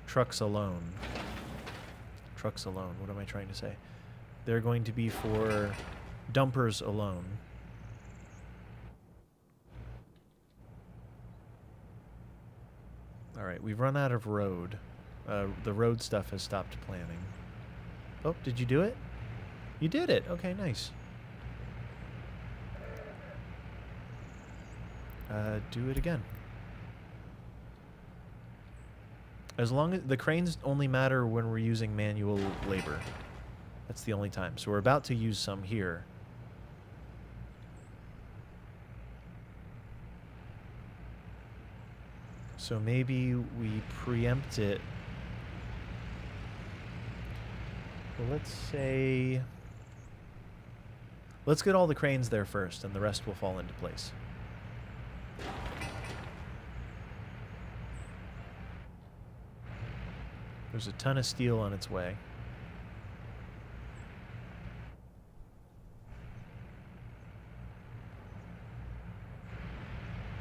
trucks alone. Trucks alone. What am I trying to say? They're going to be for dumpers alone. All right, we've run out of road. The road stuff has stopped planning. Oh, did you do it? You did it. Okay, nice. Do it again. As long as the cranes only matter when we're using manual labor. That's the only time. So we're about to use some here. So maybe we preempt it. Well, let's say... let's get all the cranes there first, and the rest will fall into place. There's a ton of steel on its way.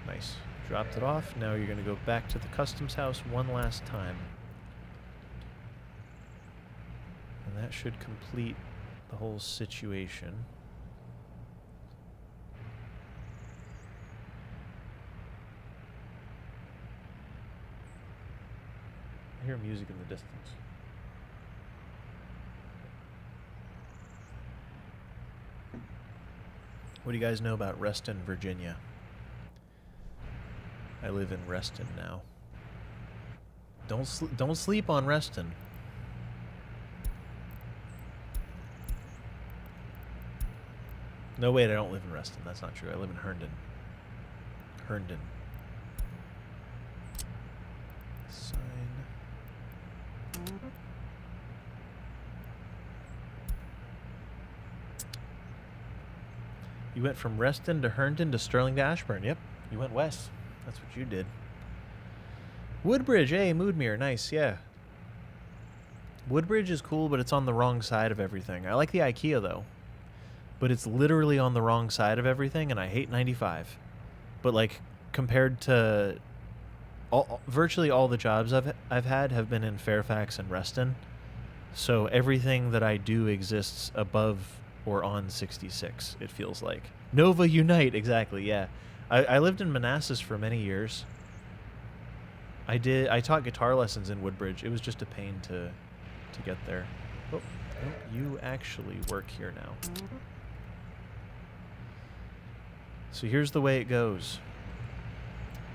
Nice. Dropped it off. Now you're going to go back to the customs house one last time. And that should complete the whole situation. I hear music in the distance. What do you guys know about Reston, Virginia? I live in Reston now. Don't sleep on Reston. No, wait, I don't live in Reston. That's not true. I live in Herndon. Herndon. Sign. You went from Reston to Herndon to Sterling to Ashburn. Yep, you went west. That's what you did. Woodbridge, hey, Moodmere, nice, yeah. Woodbridge is cool, but it's on the wrong side of everything. I like the IKEA, though. But it's literally on the wrong side of everything, and I hate 95. But, like, compared to... virtually all the jobs I've had have been in Fairfax and Reston. So everything that I do exists above or on 66, it feels like. Nova Unite, exactly, yeah. I lived in Manassas for many years. I taught guitar lessons in Woodbridge. It was just a pain to get there. Oh, you actually work here now. So here's the way it goes.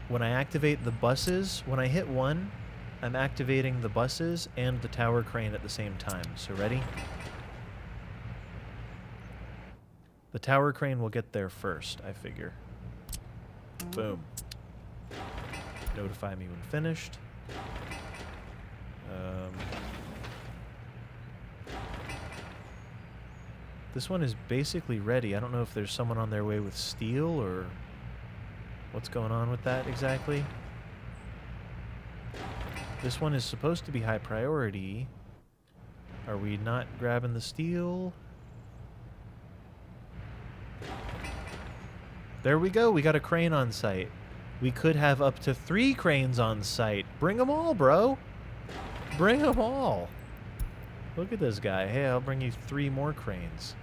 When I activate the buses, when I hit 1, I'm activating the buses and the tower crane at the same time. So ready? The tower crane will get there first, I figure. Boom. Notify me when finished. This one is basically ready. I don't know if there's someone on their way with steel or what's going on with that exactly. This one is supposed to be high priority. Are we not grabbing the steel? There we go. We got a crane on site. We could have up to 3 cranes on site. Bring them all, bro. Bring them all. Look at this guy. Hey, I'll bring you 3 more cranes.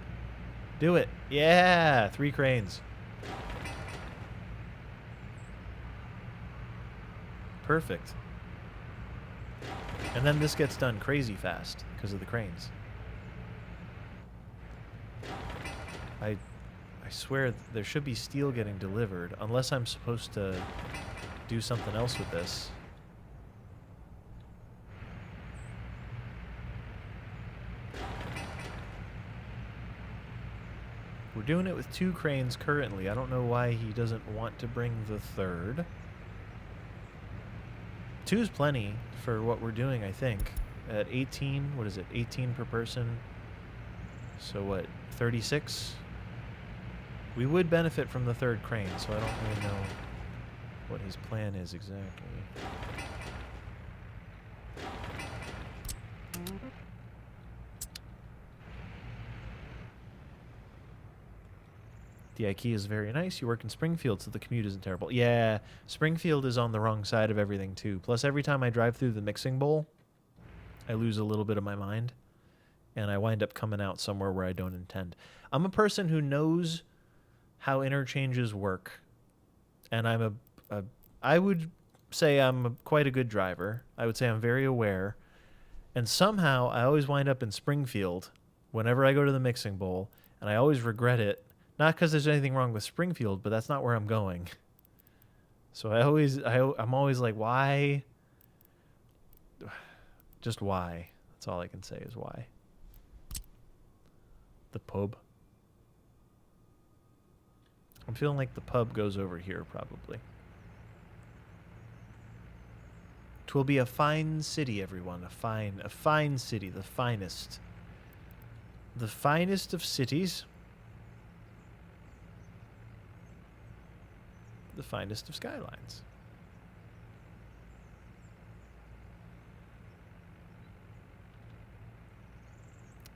Do it. Yeah, 3 cranes. Perfect. And then this gets done crazy fast because of the cranes. I swear there should be steel getting delivered, unless I'm supposed to do something else with this. We're doing it with 2 cranes currently. I don't know why he doesn't want to bring the 3rd. 2 is plenty for what we're doing, I think. At 18, what is it? 18 per person. So what, 36? We would benefit from the 3rd crane, so I don't really know what his plan is exactly. The IKEA is very nice. You work in Springfield, so the commute isn't terrible. Yeah, Springfield is on the wrong side of everything, too. Plus, every time I drive through the mixing bowl, I lose a little bit of my mind, and I wind up coming out somewhere where I don't intend. I'm a person who knows how interchanges work, and I would say I'm quite a good driver. I would say I'm very aware, and somehow I always wind up in Springfield whenever I go to the mixing bowl, and I always regret it. Not because there's anything wrong with Springfield, but that's not where I'm going. So I'm always like, why? Just why? That's all I can say is why. The pub. I'm feeling like the pub goes over here, probably. Twill be a fine city, everyone. A fine city. The finest. The finest of cities. The finest of skylines.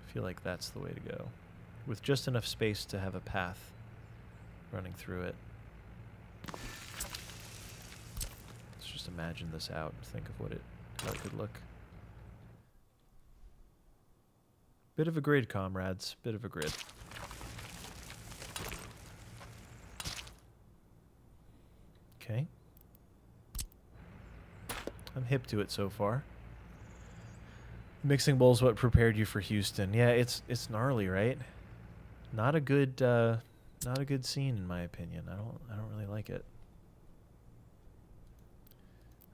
I feel like that's the way to go. With just enough space to have a path running through it. Let's just imagine this out and think of how it could look. Bit of a grid, comrades. Bit of a grid. Okay. I'm hip to it so far. Mixing bowl's what prepared you for Houston. Yeah, it's gnarly, right? Not a good scene in my opinion. I don't really like it.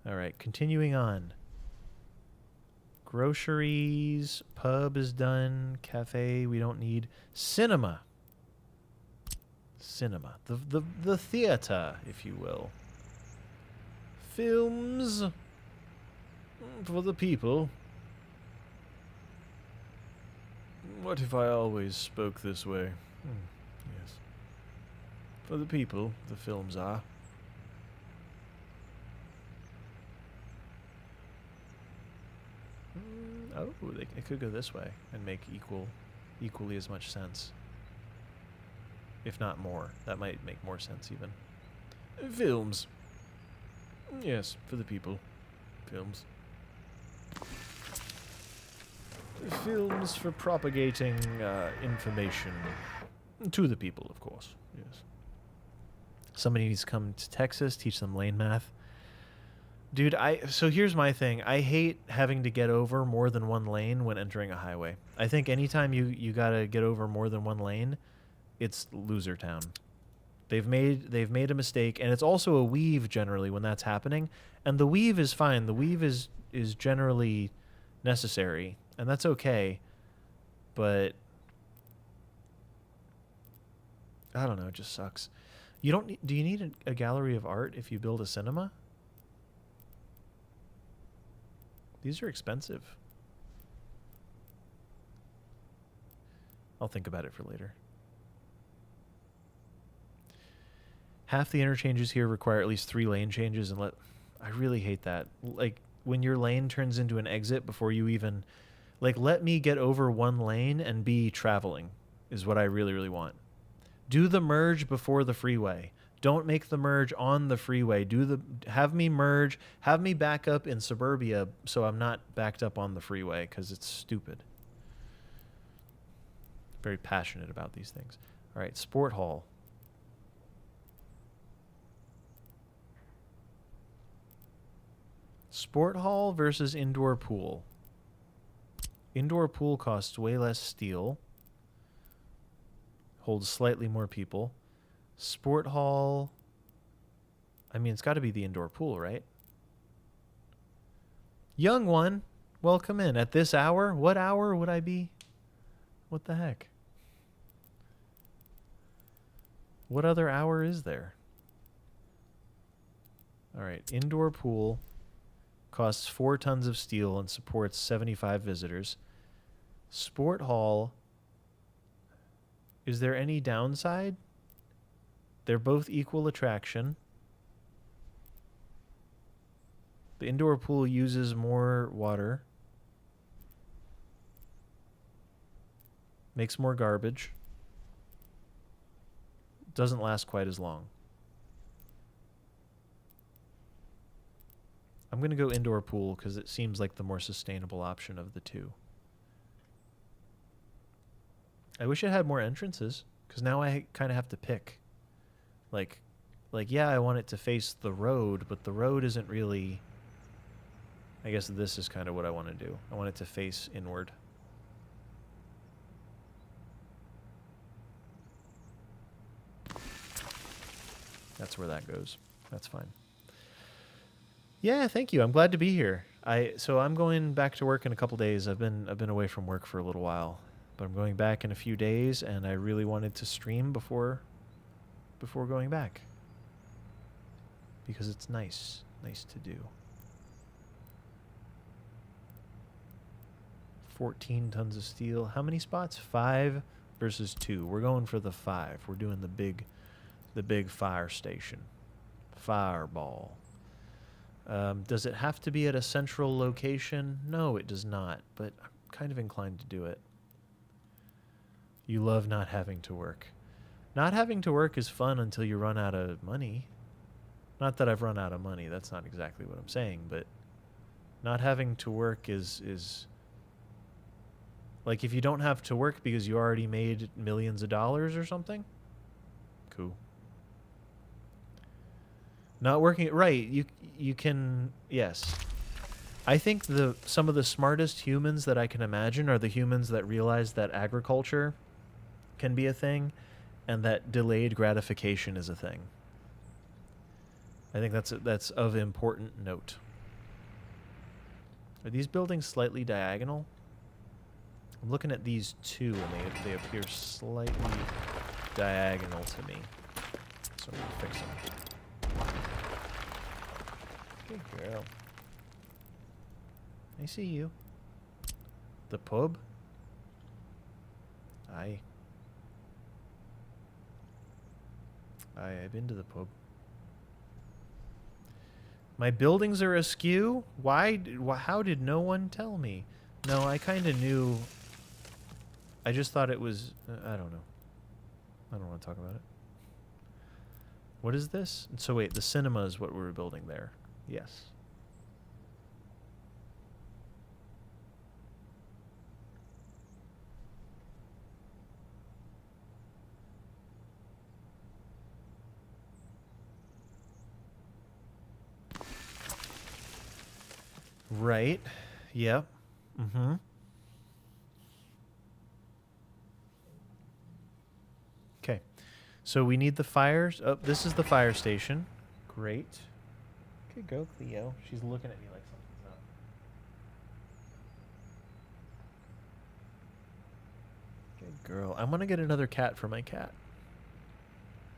All right, continuing on. Groceries, pub is done, cafe we don't need. Cinema. Cinema. The theater, if you will. Films for the people. What if I always spoke this way? Yes. For the people, the films are. Oh, it could go this way and make equally as much sense. If not more. That might make more sense even. Films. Yes, for the people. Films. Films for propagating information to the people, of course. Yes. Somebody needs to come to Texas, teach them lane math. Dude, so here's my thing. I hate having to get over more than one lane when entering a highway. I think anytime you gotta get over more than one lane, it's loser town. They've made a mistake, and it's also a weave generally when that's happening. And the weave is fine. The weave is generally necessary, and that's okay. But I don't know, it just sucks. Do you need a gallery of art if you build a cinema? These are expensive. I'll think about it for later. Half the interchanges here require at least 3 lane changes, and I really hate that. Like, when your lane turns into an exit before you even... Like, let me get over one lane and be traveling is what I really, really want. Do the merge before the freeway. Don't make the merge on the freeway. Have me merge, have me back up in suburbia so I'm not backed up on the freeway because it's stupid. Very passionate about these things. All right, sport hall. Sport hall versus indoor pool. Indoor pool costs way less steel. Holds slightly more people. Sport hall. I mean, it's got to be the indoor pool, right? Young one, welcome in. At this hour? What hour would I be? What the heck? What other hour is there? All right, indoor pool costs 4 tons of steel and supports 75 visitors. Sport hall, is there any downside? They're both equal attraction. The indoor pool uses more water. Makes more garbage. Doesn't last quite as long. I'm going to go indoor pool because it seems like the more sustainable option of the two. I wish it had more entrances because now I kind of have to pick. Like, yeah, I want it to face the road, but the road isn't really... I guess this is kind of what I want to do. I want it to face inward. That's where that goes. That's fine. Yeah, thank you. I'm glad to be here. So I'm going back to work in a couple days. I've been away from work for a little while, but I'm going back in a few days, and I really wanted to stream before going back because it's nice to do. 14 tons of steel. How many spots? 5 versus 2. We're going for the 5. We're doing the big fire station. Fireball. Does it have to be at a central location? No, it does not, but I'm kind of inclined to do it. You love not having to work. Not having to work is fun until you run out of money. Not that I've run out of money. That's not exactly what I'm saying, but not having to work is like if you don't have to work because you already made millions of dollars or something. Cool. Not working right. You can, yes. I think some of the smartest humans that I can imagine are the humans that realize that agriculture can be a thing and that delayed gratification is a thing. I think that's of important note. Are these buildings slightly diagonal? I'm looking at these two and they appear slightly diagonal to me. So I'm gonna fix them. Good girl. I see you. The pub? Aye. I've been to the pub. My buildings are askew? Why? How did no one tell me? No, I kind of knew. I just thought it was... I don't know. I don't want to talk about it. What is this? So wait, the cinema is what we were building there. Yes. Right. Yep. Mm-hmm. Okay. So we need the fires. Oh, this is the fire station. Great. Okay, go, Cleo. She's looking at me like something's up. Good girl. I'm going to get another cat for my cat.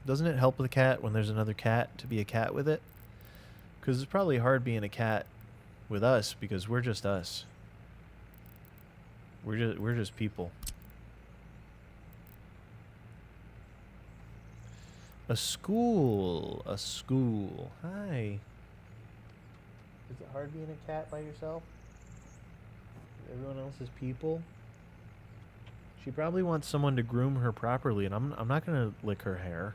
Doesn't it help the cat when there's another cat to be a cat with it? Because it's probably hard being a cat with us because we're just us. We're just people. A school. Hi. Is it hard being a cat by yourself? Everyone else is people. She probably wants someone to groom her properly, and I'm not gonna lick her hair.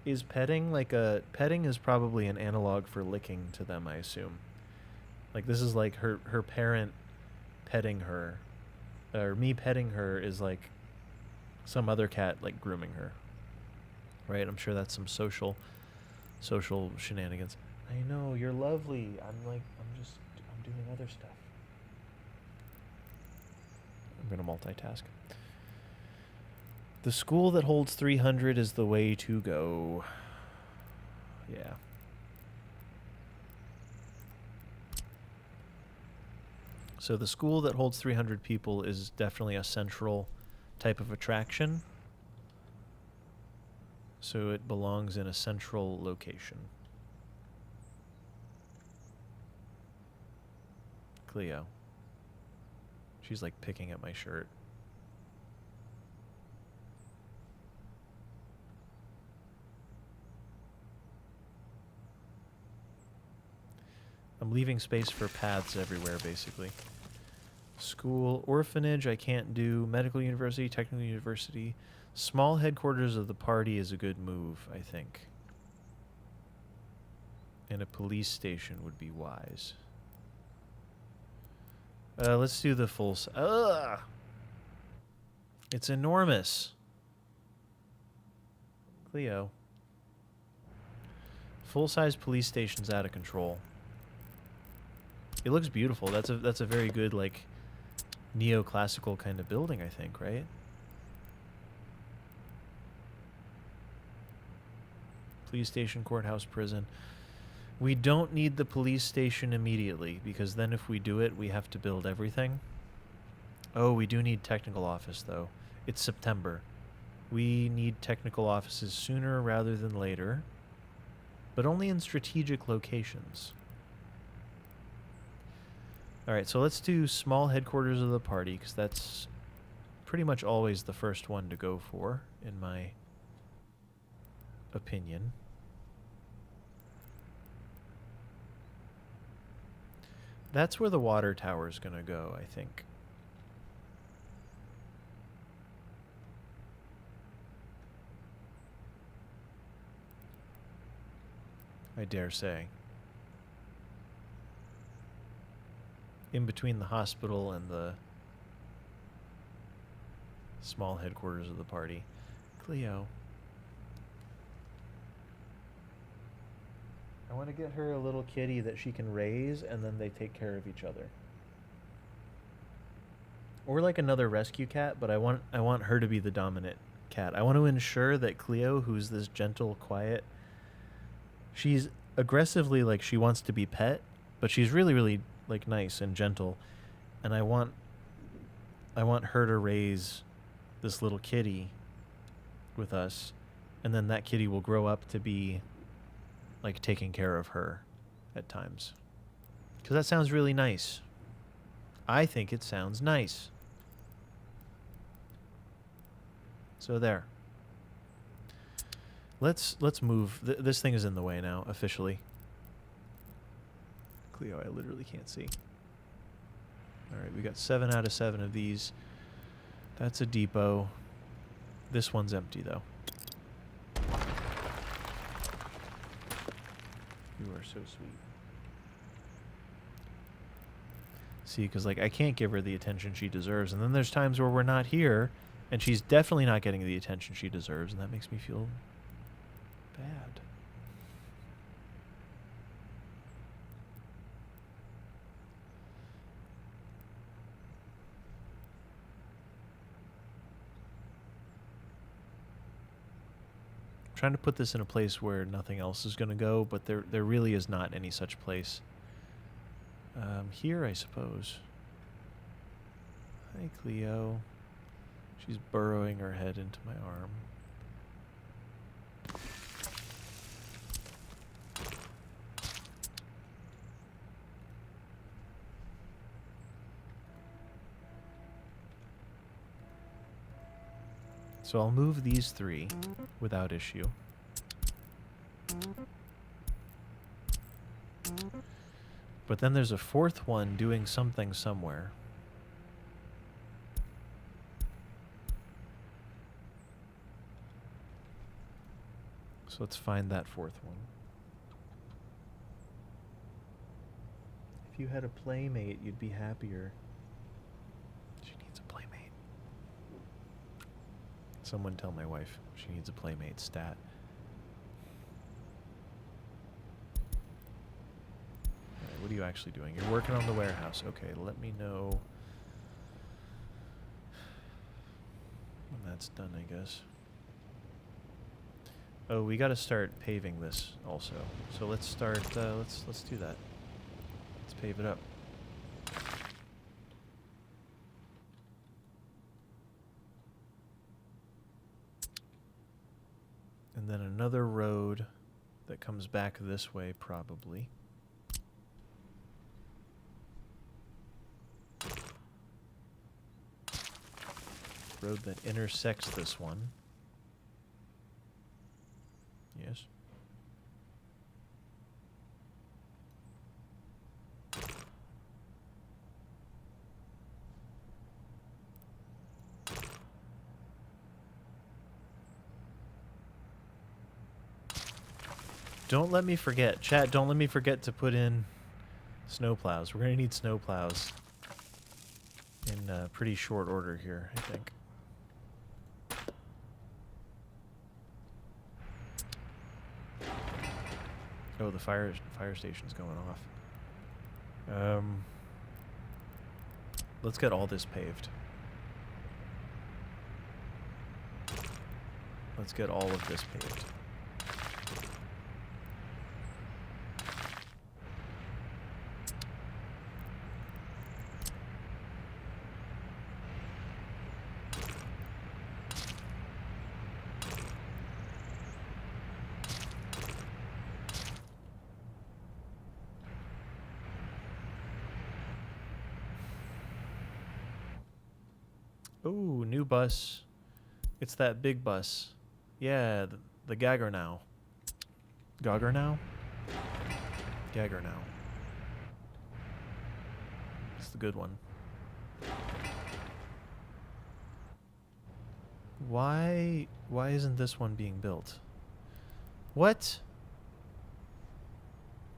Is petting like a... Petting is probably an analog for licking to them, I assume. Like, this is like her parent petting her. Or me petting her is like some other cat, like, grooming her. Right? I'm sure that's some social shenanigans. I know, you're lovely. I'm doing other stuff. I'm gonna multitask. The school that holds 300 is the way to go. Yeah. So the school that holds 300 people is definitely a central type of attraction. So it belongs in a central location. Cleo. She's like picking at my shirt. I'm leaving space for paths everywhere, basically. School, orphanage, I can't do. Medical university, technical university. Small headquarters of the party is a good move, I think. And a police station would be wise. Let's do the full... Ugh! It's enormous. Cleo. Full-size police station's out of control. It looks beautiful. That's a very good, like, neoclassical kind of building, I think, right? Police station, courthouse, prison. We don't need the police station immediately, because then if we do it, we have to build everything. Oh, we do need technical office, though. It's September. We need technical offices sooner rather than later, but only in strategic locations. Alright, so let's do small headquarters of the party, because that's pretty much always the first one to go for, in my opinion. That's where the water tower is going to go, I think. I dare say. In between the hospital and the small headquarters of the party. Cleo. I want to get her a little kitty that she can raise, and then they take care of each other. Or like another rescue cat, but I want her to be the dominant cat. I want to ensure that Cleo, who's this gentle, quiet, she's aggressively, like, she wants to be pet, but she's really, really, like, nice and gentle. And I want her to raise this little kitty with us, and then that kitty will grow up to be, like, taking care of her at times. Because that sounds really nice. I think it sounds nice. So there. Let's move. This thing is in the way now, officially. Cleo, I literally can't see. Alright, we got 7 out of 7 of these. That's a depot. This one's empty, though. You are so sweet. See, because, like, I can't give her the attention she deserves, and then there's times where we're not here, and she's definitely not getting the attention she deserves, and that makes me feel bad. I'm trying to put this in a place where nothing else is going to go, but there really is not any such place. Here, I suppose. Hi, Cleo. She's burrowing her head into my arm. So I'll move these 3 without issue. But then there's a fourth one doing something somewhere. So let's find that fourth one. If you had a playmate, you'd be happier. She needs a playmate. Someone tell my wife she needs a playmate stat. Alright, what are you actually doing? You're working on the warehouse. Okay, let me know when that's done, I guess. Oh, we got to start paving this also. So let's start. Let's do that. Let's pave it up. And then another road that comes back this way, probably. Road that intersects this one. Yes. Don't let me forget. Chat, don't let me forget to put in snowplows. We're going to need snowplows in pretty short order here, I think. Oh, the fire station's going off. Let's get all this paved. Let's get all of this paved. Ooh, new bus. It's that big bus. Yeah, the Gagger now. Gagger now? Gagger now. It's the good one. Why isn't this one being built? What?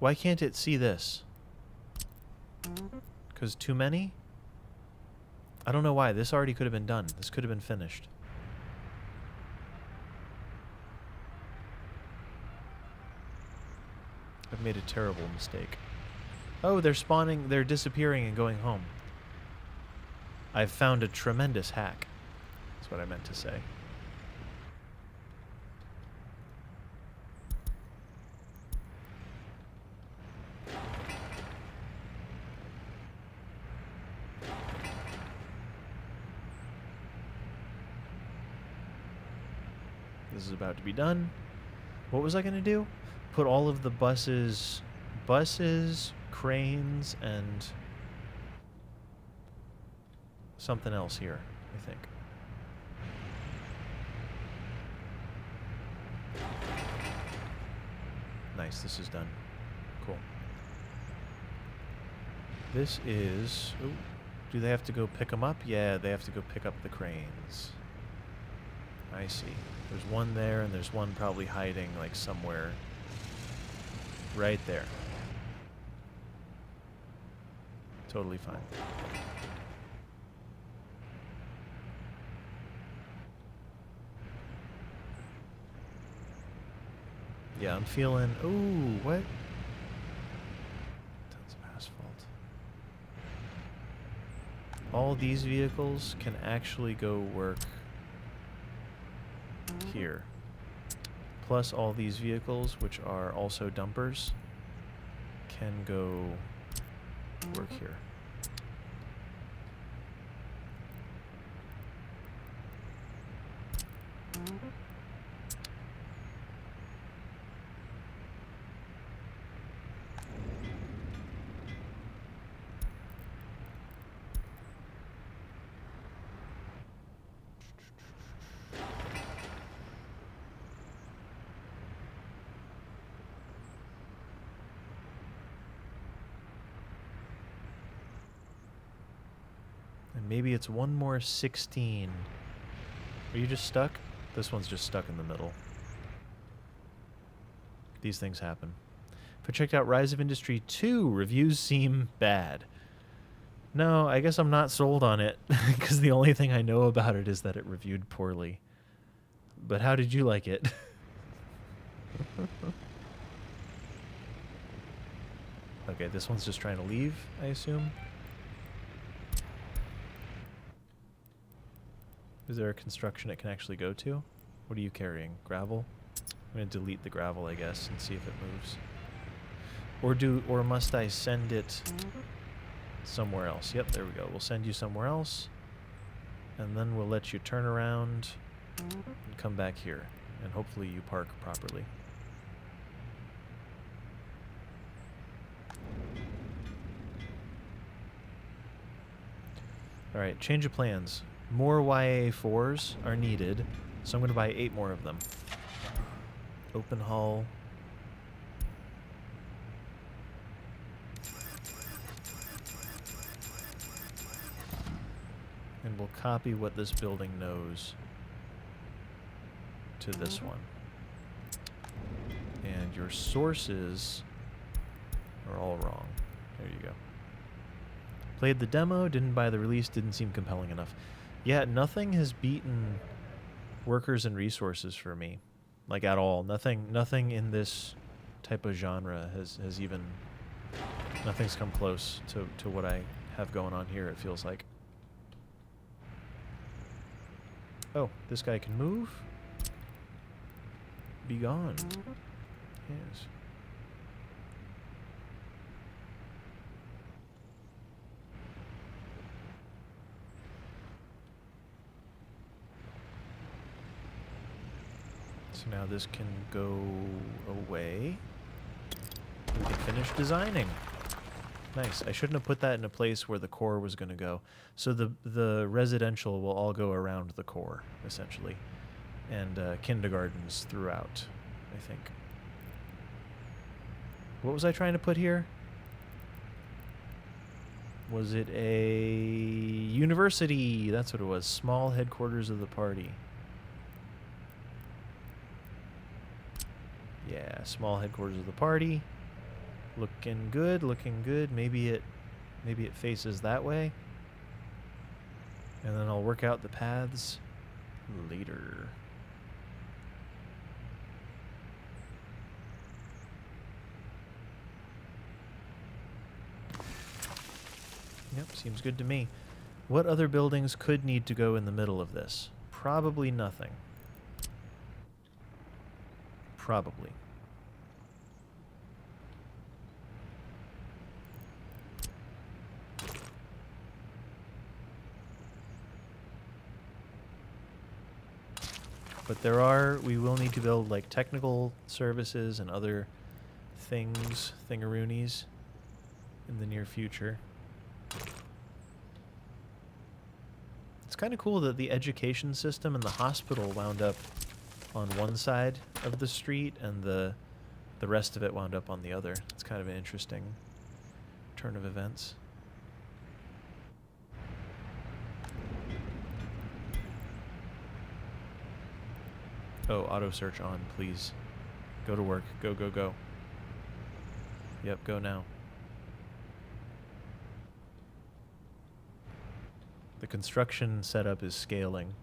Why can't it see this? 'Cause too many? I don't know why. This already could have been done. This could have been finished. I've made a terrible mistake. Oh, they're spawning, they're disappearing and going home. I've found a tremendous hack. That's what I meant to say. This is about to be done. What was I going to do? Put all of the buses, cranes, and something else here, I think. Nice, this is done. Cool. This is... Ooh, do they have to go pick them up? Yeah, they have to go pick up the cranes. I see. There's one there, and there's one probably hiding, like, somewhere right there. Totally fine. Yeah, I'm feeling... Ooh, what? Tons of asphalt. All these vehicles can actually go work here. Plus all these vehicles, which are also dumpers, can go work here. maybe it's one more 16. Are you just stuck? This one's just stuck in the middle. These things happen. If I checked out Rise of Industry 2, reviews seem bad. No, I guess I'm not sold on it, because the only thing I know about it is that it reviewed poorly. But how did you like it? Okay, this one's just trying to leave, I assume. Is there a construction it can actually go to? What are you carrying? Gravel? I'm going to delete the gravel, I guess, and see if it moves. Or must I send it somewhere else? Yep, there we go. We'll send you somewhere else, and then we'll let you turn around and come back here, and hopefully you park properly. Alright, change of plans. More YA4s are needed, so I'm going to buy 8 more of them. Open hull. And we'll copy what this building knows to this one. And your sources are all wrong. There you go. Played the demo, didn't buy the release, didn't seem compelling enough. Yeah, nothing has beaten workers and resources for me. Like, at all. Nothing in this type of genre has even... Nothing's come close to what I have going on here, it feels like. Oh, this guy can move? Be gone. Yes. So now this can go away. We can finish designing. Nice. I shouldn't have put that in a place where the core was going to go. So the residential will all go around the core, essentially. And kindergartens throughout, I think. What was I trying to put here? Was it a university? That's what it was. Small headquarters of the party. Yeah, small headquarters of the party. Looking good, looking good. Maybe it faces that way. And then I'll work out the paths later. Yep, seems good to me. What other buildings could need to go in the middle of this? Probably nothing. Probably. But we will need to build like technical services and other things, thingaroonies, in the near future. It's kind of cool that the education system and the hospital wound up on one side of the street and the rest of it wound up on the other. It's kind of an interesting turn of events. Oh, auto search on, please. Go to work. Go, go, go. Yep, go now. The construction setup is scaling.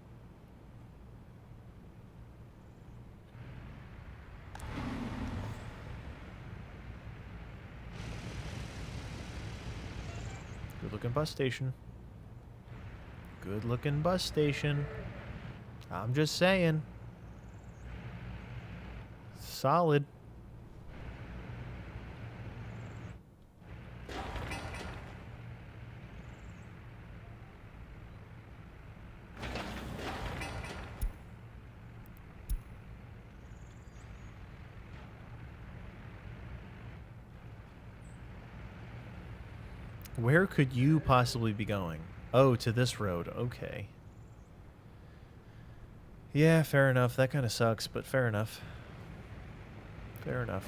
Good looking bus station. Good looking bus station. I'm just saying. Solid. Where could you possibly be going? Oh, to this road. Okay. Yeah, fair enough. That kind of sucks, but fair enough. Fair enough.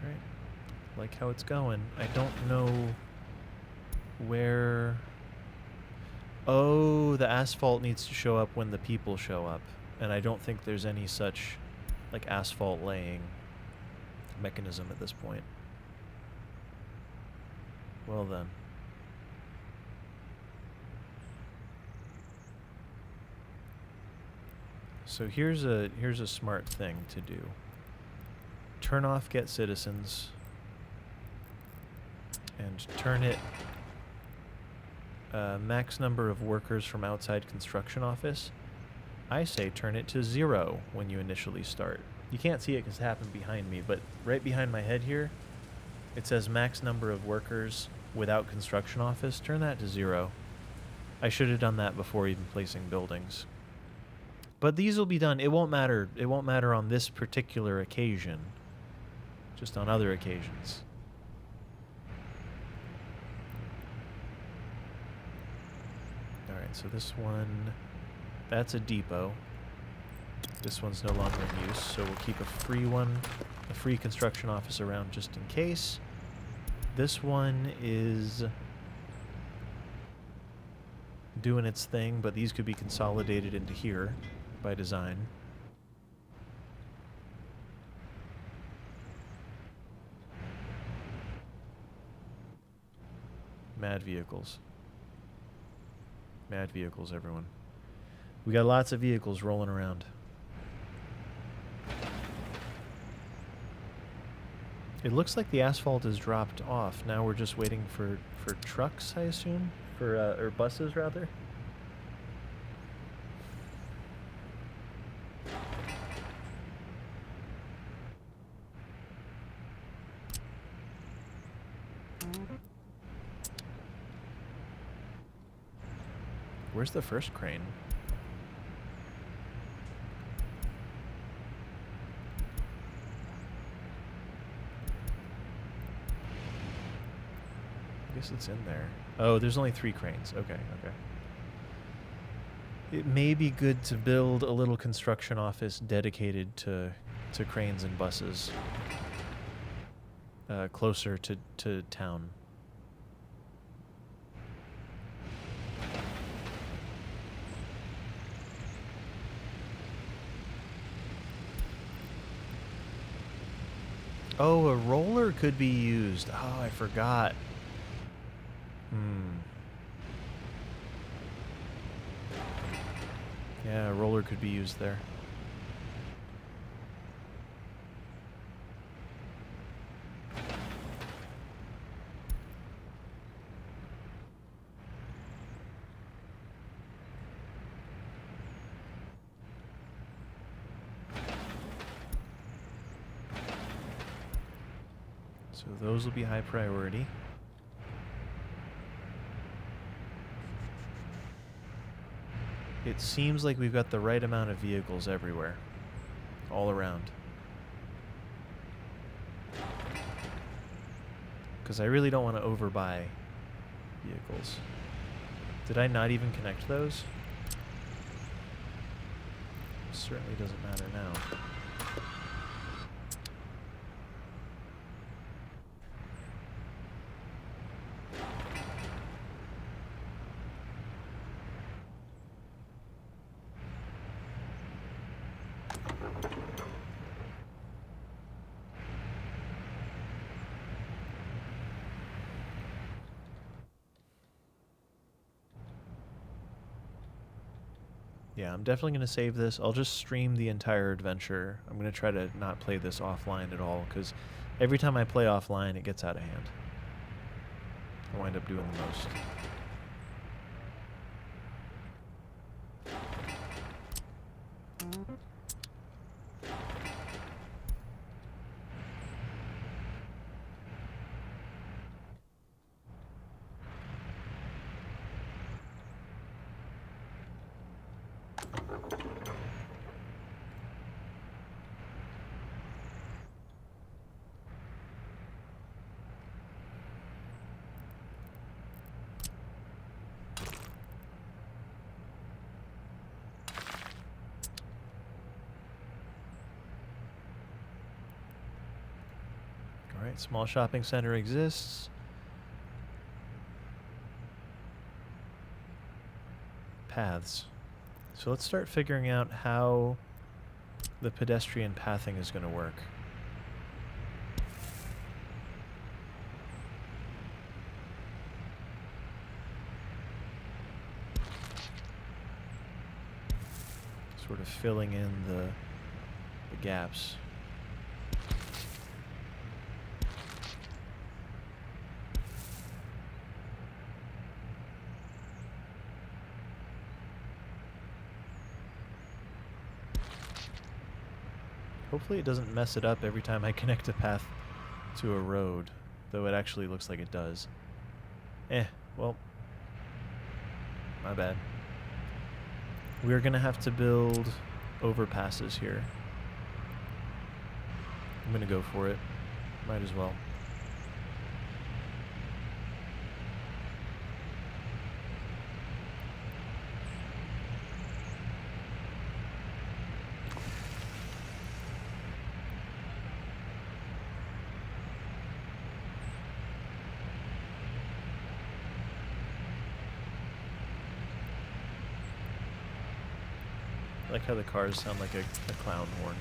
Right. Like how it's going. I don't know where... Oh, the asphalt needs to show up when the people show up. And I don't think there's any such, like, asphalt laying mechanism at this point. Well then. So here's a smart thing to do. Turn off get citizens and turn it max number of workers from outside construction office. I say turn it to 0 when you initially start. You can't see it because it happened behind me, but right behind my head here, it says max number of workers without construction office. Turn that to 0. I should have done that before even placing buildings. But these will be done. It won't matter. It won't matter on this particular occasion. Just on other occasions. Alright, so this one, that's a depot. This one's no longer in use, so we'll keep a free one, a free construction office around just in case. This one is doing its thing, but these could be consolidated into here by design. Mad vehicles. Mad vehicles, everyone. We got lots of vehicles rolling around. It looks like the asphalt is dropped off. Now we're just waiting for trucks, I assume? Or buses, rather? Where's the first crane? I guess it's in there. Oh, there's only 3 cranes. Okay, okay. It may be good to build a little construction office dedicated to cranes and buses closer to town. Oh, a roller could be used. Oh, I forgot. Yeah, a roller could be used there. So those will be high priority. It seems like we've got the right amount of vehicles everywhere. All around. Because I really don't want to overbuy vehicles. Did I not even connect those? Certainly doesn't matter now. Yeah, I'm definitely going to save this. I'll just stream the entire adventure. I'm going to try to not play this offline at all, because every time I play offline, it gets out of hand. I wind up doing the most. All right, small shopping center exists. Paths. So let's start figuring out how the pedestrian pathing is going to work. Sort of filling in the gaps. Hopefully it doesn't mess it up every time I connect a path to a road, though it actually looks like it does. Well, my bad. We're gonna have to build overpasses here. I'm gonna go for it. Might as well. I like how the cars sound like a clown horn.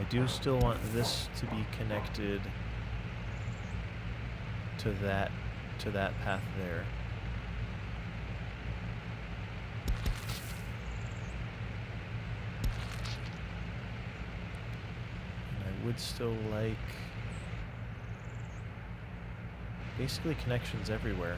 I do still want this to be connected to that path there. And I would still like basically connections everywhere.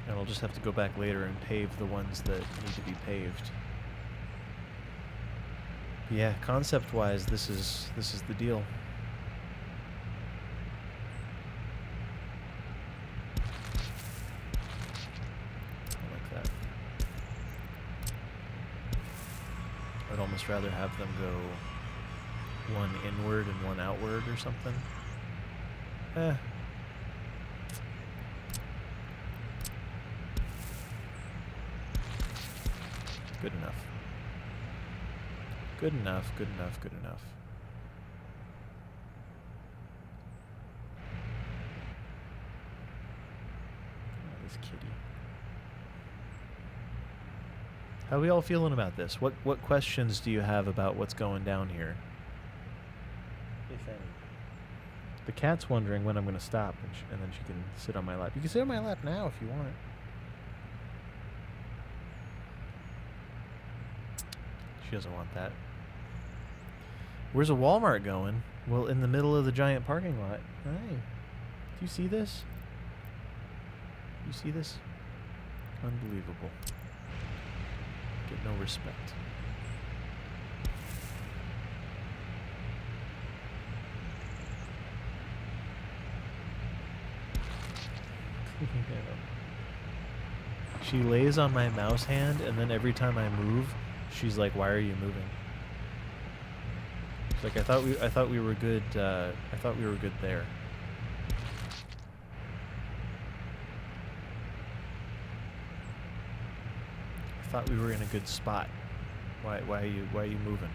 And I'll just have to go back later and pave the ones that need to be paved. Yeah, concept-wise, this is the deal. I like that. I'd almost rather have them go one inward and one outward or something. Good enough. Good enough, good enough, good enough. Oh, this kitty. How are we all feeling about this? What questions do you have about what's going down here? If any. The cat's wondering when I'm going to stop, and then she can sit on my lap. You can sit on my lap now if you want. She doesn't want that. Where's a Walmart going? Well, in the middle of the giant parking lot. Hey, do you see this? You see this? Unbelievable. Get no respect. She lays on my mouse hand, and then every time I move, she's like, "Why are you moving?" She's like, I thought we were good. I thought we were good there. I thought we were in a good spot. Why are you moving?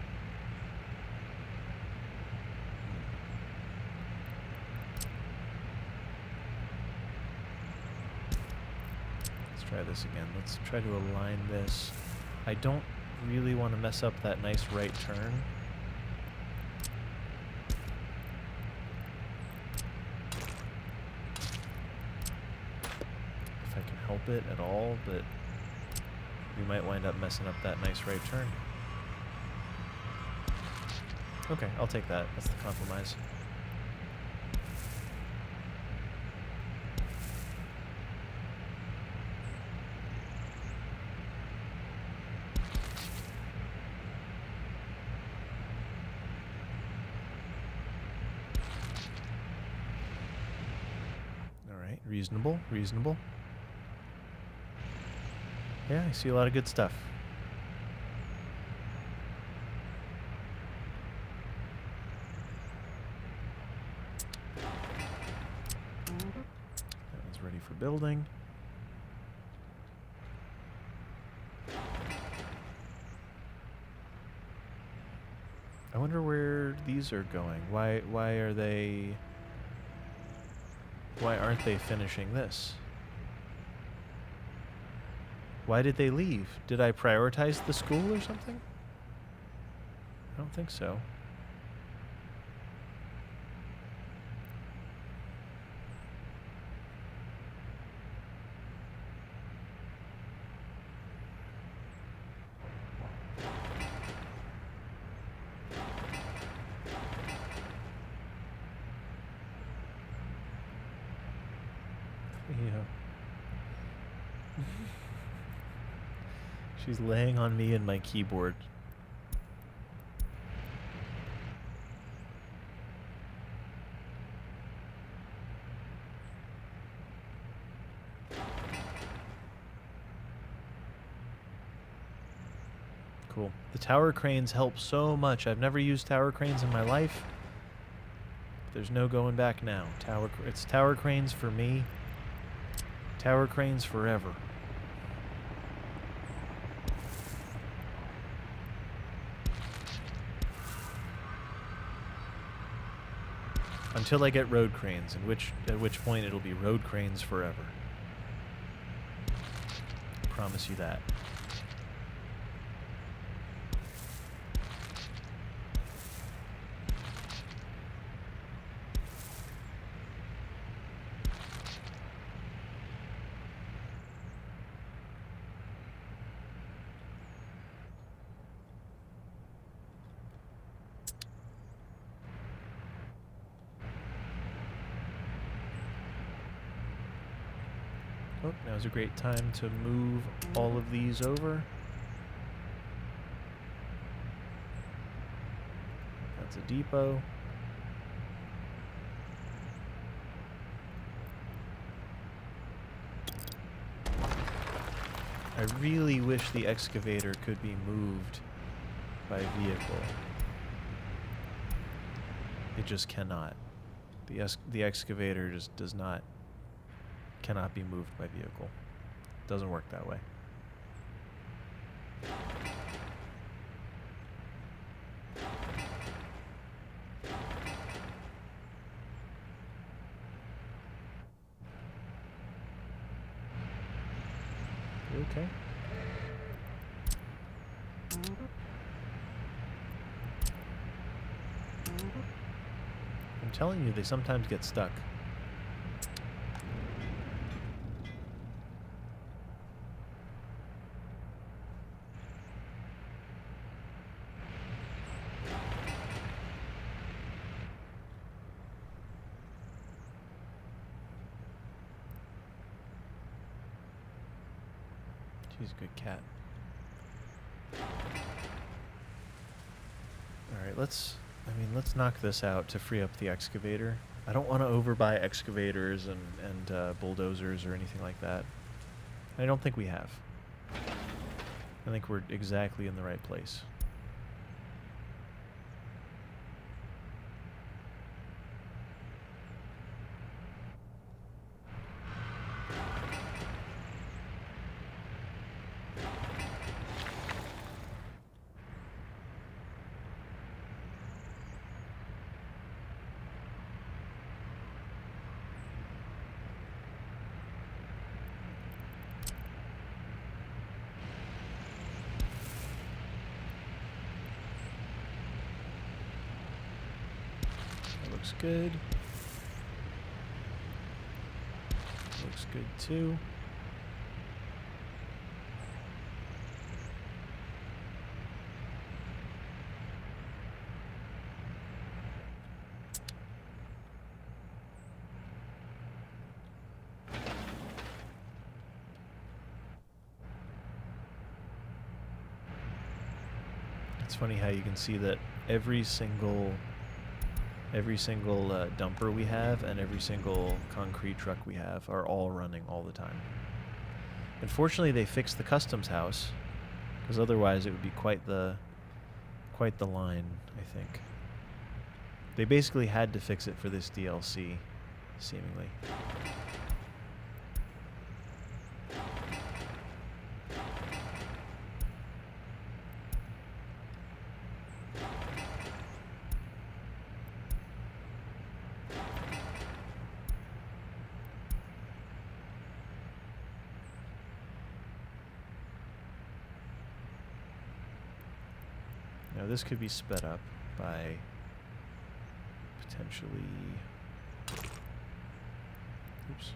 Let's try this again. Let's try to align this. I don't really want to mess up that nice right turn. If I can help it at all, but we might wind up messing up that nice right turn. Okay, I'll take that. That's the compromise. Reasonable, reasonable. Yeah, I see a lot of good stuff. That one's ready for building. I wonder where these are going. Why aren't they finishing this? Why did they leave? Did I prioritize the school or something? I don't think so. She's laying on me and my keyboard. Cool. The tower cranes help so much. I've never used tower cranes in my life. There's no going back now. It's tower cranes for me. Tower cranes forever. Until I get road cranes, at which point it'll be road cranes forever. I promise you that. Oh, now's a great time to move all of these over. That's a depot. I really wish the excavator could be moved by vehicle. It just cannot. The excavator just cannot be moved by vehicle. Doesn't work that way. You okay? I'm telling you, they sometimes get stuck. She's a good cat. Alright, let's knock this out to free up the excavator. I don't want to overbuy excavators and bulldozers or anything like that. I don't think we have. I think we're exactly in the right place. Looks good. Looks good too. It's funny how you can see that every single Every single dumper we have and every single concrete truck we have are all running all the time. Unfortunately, they fixed the customs house, because otherwise it would be quite the line, I think. They basically had to fix it for this DLC, seemingly. Now this could be sped up by potentially, oops,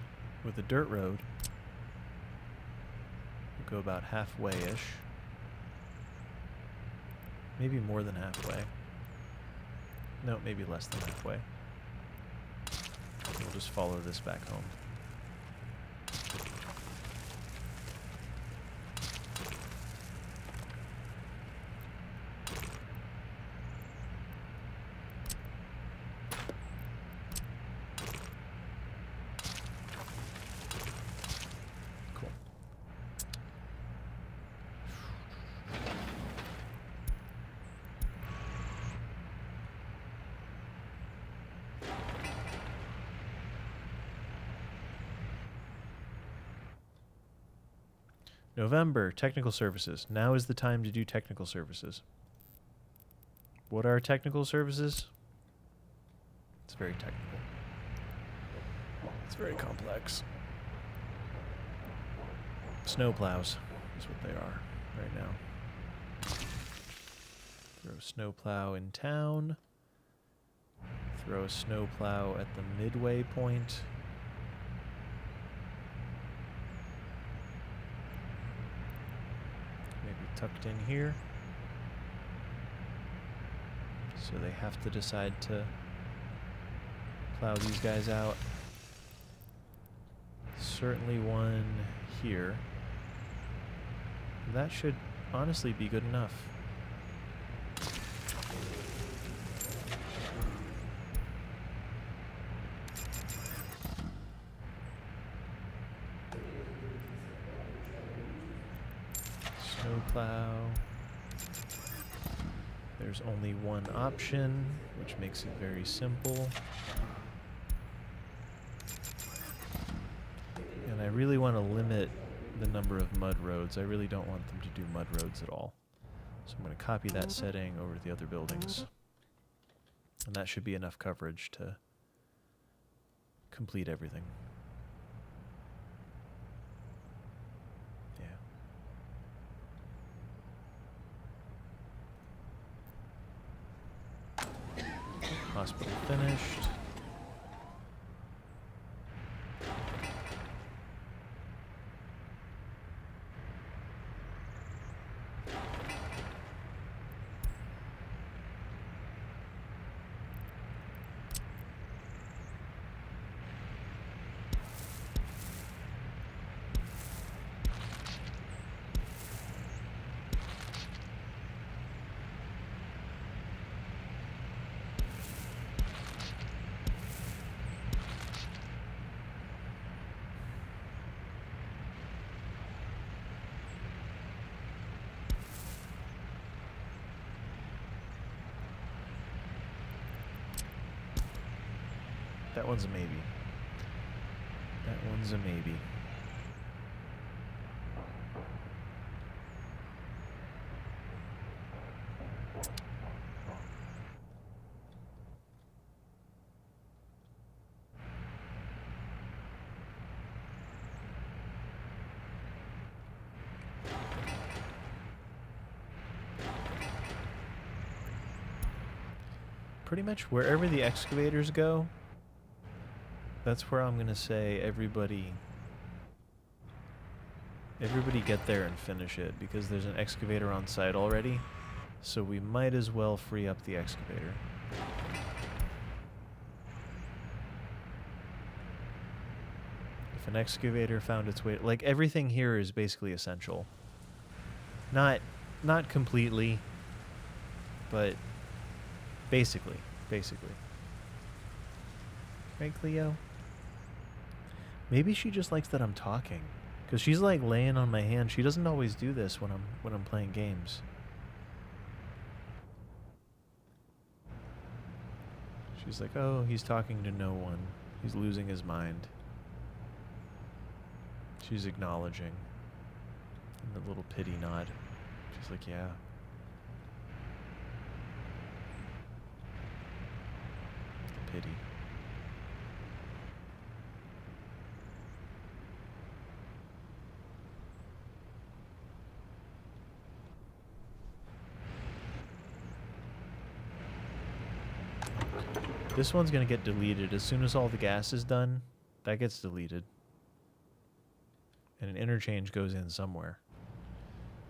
with a dirt road. We'll go about halfway-ish. Maybe more than halfway. No, maybe less than halfway. We'll just follow this back home. November, technical services. Now is the time to do technical services. What are technical services? It's very technical. It's very complex. Snowplows is what they are right now. Throw a snowplow in town. Throw a snowplow at the midway point. Tucked in here. So they have to decide to plow these guys out. Certainly one here. That should honestly be good enough. Snowplow. There's only one option, which makes it very simple. And I really want to limit the number of mud roads. I really don't want them to do mud roads at all. So I'm going to copy that setting over to the other buildings. And that should be enough coverage to complete everything. Hospital finished. That one's a maybe. That one's a maybe. Pretty much wherever the excavators go, that's where I'm going to say everybody get there and finish it, because there's an excavator on site already, so we might as well free up the excavator. If an excavator found its way, like everything here is basically essential. Not completely, but basically. Right, Cleo? Maybe she just likes that I'm talking. Because she's like laying on my hand. She doesn't always do this when I'm playing games. She's like, oh, he's talking to no one. He's losing his mind. She's acknowledging. And the little pity nod. She's like, yeah. The pity. This one's going to get deleted. As soon as all the gas is done, that gets deleted. And an interchange goes in somewhere.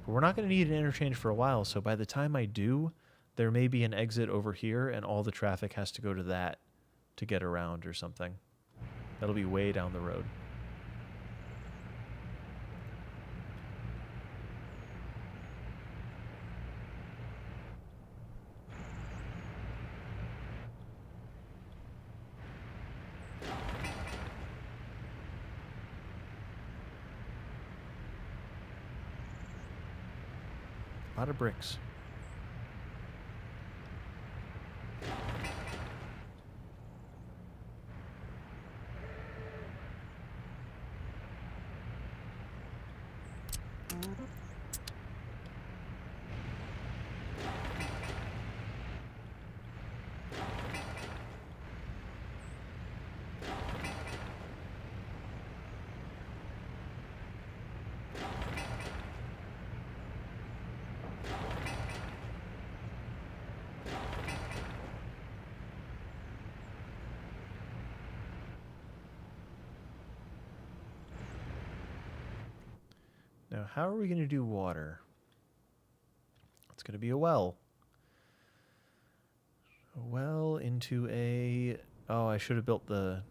But we're not going to need an interchange for a while, so by the time I do, there may be an exit over here, and all the traffic has to go to that to get around or something. That'll be way down the road. A lot of bricks. Now, how are we going to do water? It's going to be a well. A well into a... Oh, I should have built the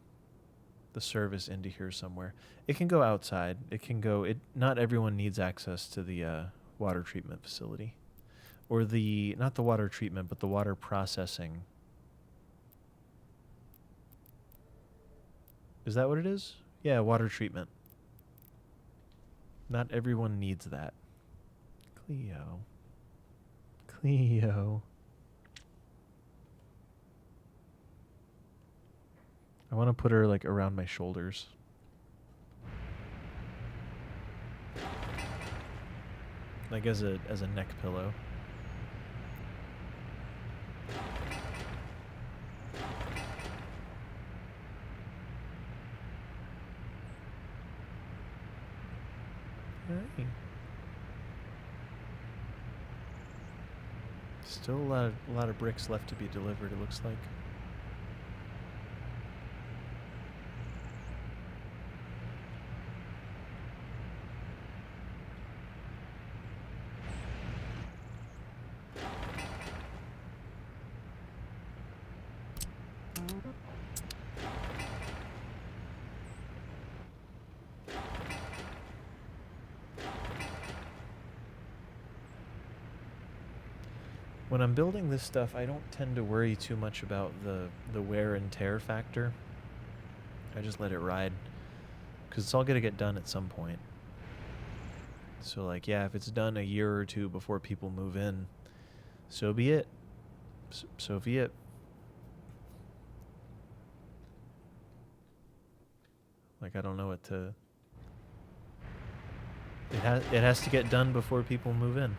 service into here somewhere. It can go outside. It can go... Not everyone needs access to the water treatment facility. Or the... Not the water treatment, but the water processing. Is that what it is? Yeah, water treatment. Not everyone needs that. Cleo. Cleo. I want to put her like around my shoulders. Like as a neck pillow. Right. Still a lot of bricks left to be delivered, it looks like. When I'm building this stuff, I don't tend to worry too much about the wear and tear factor. I just let it ride, because it's all going to get done at some point. So like, yeah, if it's done a year or two before people move in, so be it. So be it. Like, I don't know what to... It has to get done before people move in.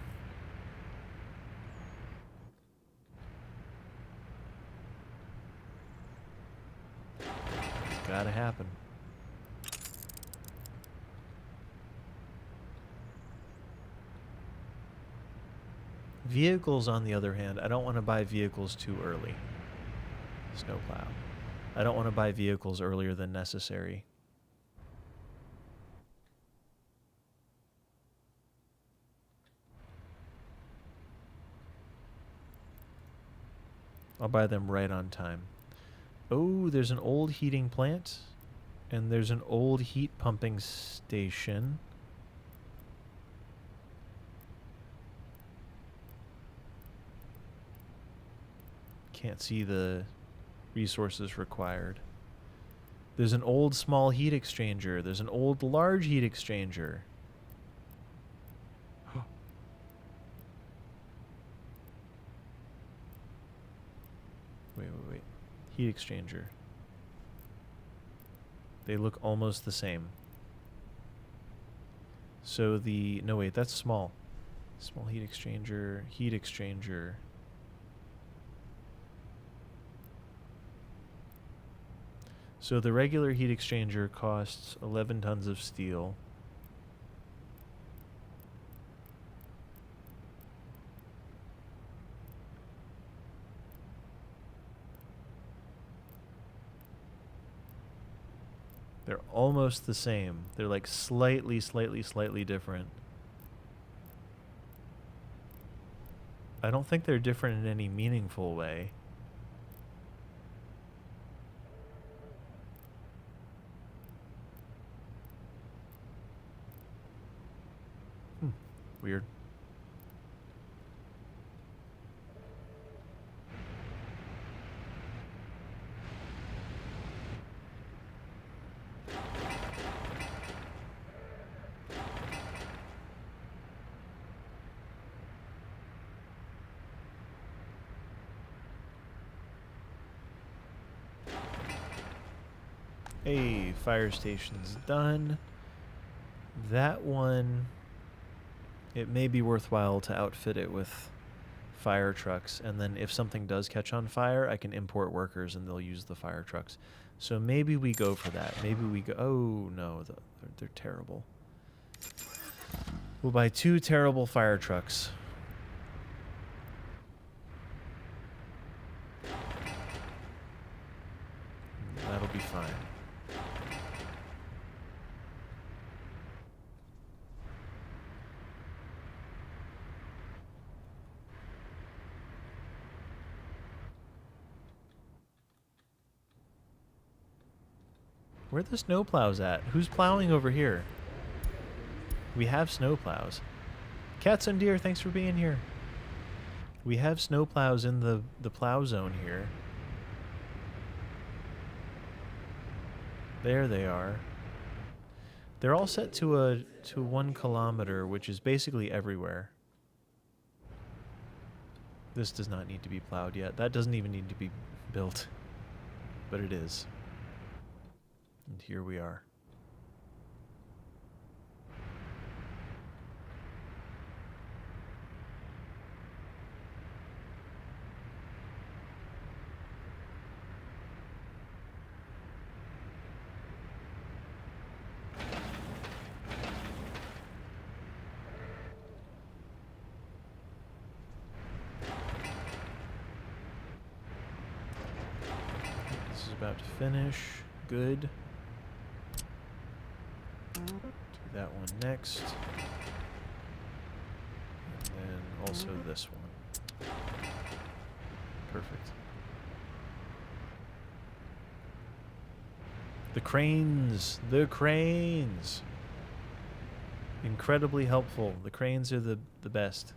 It's gotta happen. Vehicles, on the other hand, I don't want to buy vehicles too early. Snowplow. I don't want to buy vehicles earlier than necessary. I'll buy them right on time. Oh, there's an old heating plant. And there's an old heat pumping station. Can't see the resources required. There's an old small heat exchanger. There's an old large heat exchanger. Wait. Heat exchanger. They look almost the same. So the... No, wait, that's small. Small heat exchanger, heat exchanger. So the regular heat exchanger costs 11 tons of steel. They're almost the same. They're like slightly different. I don't think they're different in any meaningful way. Weird. Hey, fire station's done. That one, it may be worthwhile to outfit it with fire trucks, and then if something does catch on fire, I can import workers and they'll use the fire trucks. So maybe we go for that. Maybe we go... Oh, no, they're terrible. We'll buy 2 terrible fire trucks. That'll be fine. Where are the snow plows at? Who's plowing over here? We have snow plows. Cats and deer, thanks for being here. We have snow plows in the plow zone here. There they are. They're all set to 1 kilometer, which is basically everywhere. This does not need to be plowed yet. That doesn't even need to be built. But it is. And here we are. This is about to finish. Good. Do that one next. And then also this one. Perfect. The cranes! The cranes! Incredibly helpful. The cranes are the best.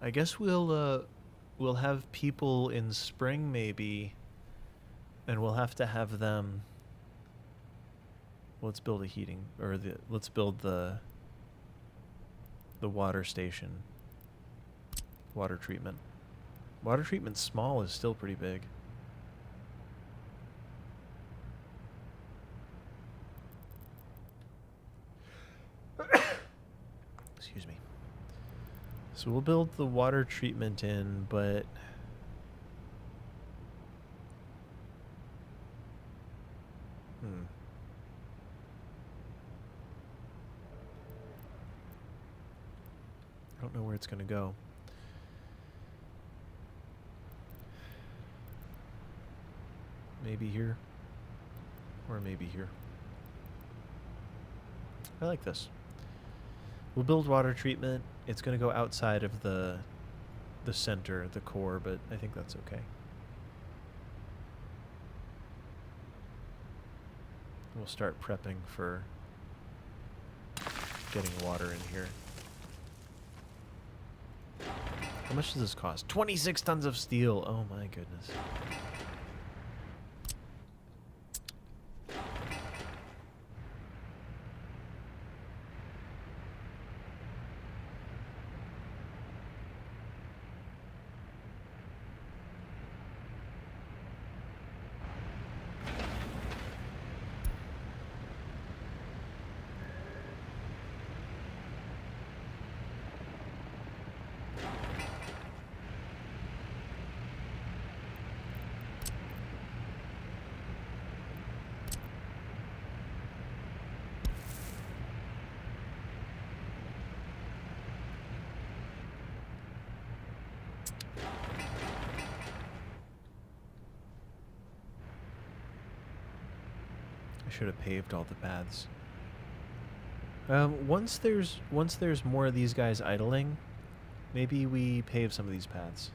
I guess we'll have people in spring maybe, and we'll have to have them. Let's build a heating, or let's build the water station. Water treatment. Water treatment small is still pretty big. Excuse me. So we'll build the water treatment in, but I don't know where it's going to go. Maybe here, or maybe here. I like this. We'll build water treatment. It's going to go outside of the center, the core, but I think that's okay. We'll start prepping for getting water in here. How much does this cost? 26 tons of steel. Oh my goodness. I should have paved all the paths. Once there's more of these guys idling, maybe we pave some of these paths.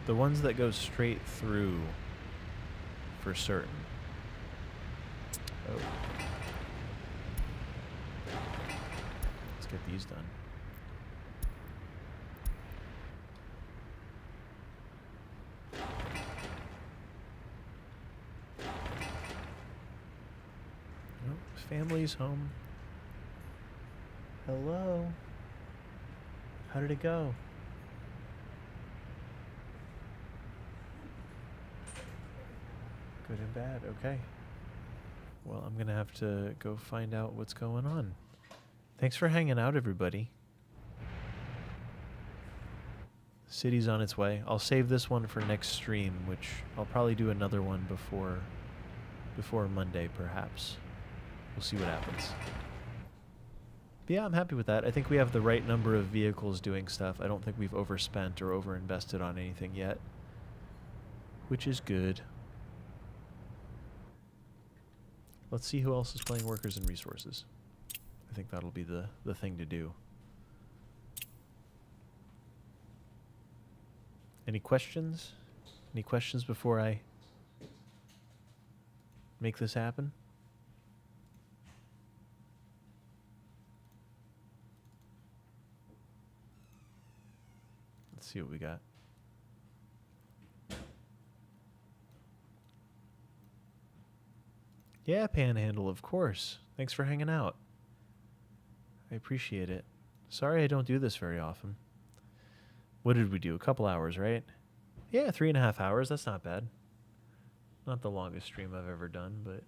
The ones that go straight through, for certain. Oh. Let's get these done. Family's home. Hello. How did it go? Good and bad. Okay. Well, I'm going to have to go find out what's going on. Thanks for hanging out, everybody. The city's on its way. I'll save this one for next stream, which I'll probably do another one before Monday, perhaps. We'll see what happens. But yeah, I'm happy with that. I think we have the right number of vehicles doing stuff. I don't think we've overspent or overinvested on anything yet, which is good. Let's see who else is playing workers and resources. I think that'll be the thing to do. Any questions? Any questions before I make this happen? Let's see what we got. Yeah, Panhandle, of course. Thanks for hanging out. I appreciate it. Sorry I don't do this very often. What did we do? A couple hours, right? Yeah, 3.5 hours. That's not bad. Not the longest stream I've ever done, but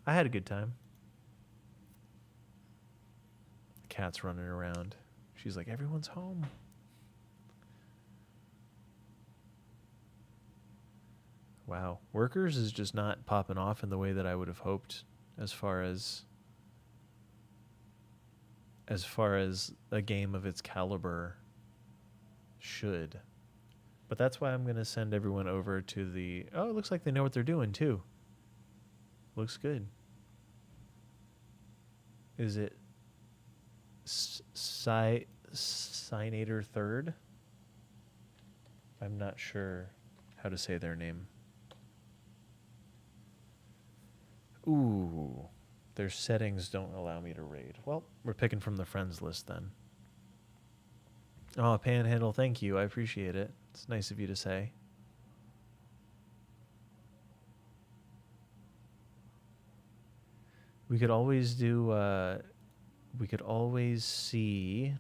I had a good time. The cat's running around. She's like, everyone's home. Wow. Workers is just not popping off in the way that I would have hoped as far as a game of its caliber should. But that's why I'm going to send everyone over to the... Oh, it looks like they know what they're doing, too. Looks good. Is it Sinator Third? I'm not sure how to say their name. Ooh, their settings don't allow me to raid. Well, we're picking from the friends list then. Oh, Panhandle, thank you. I appreciate it. It's nice of you to say. We could always do, we could always see.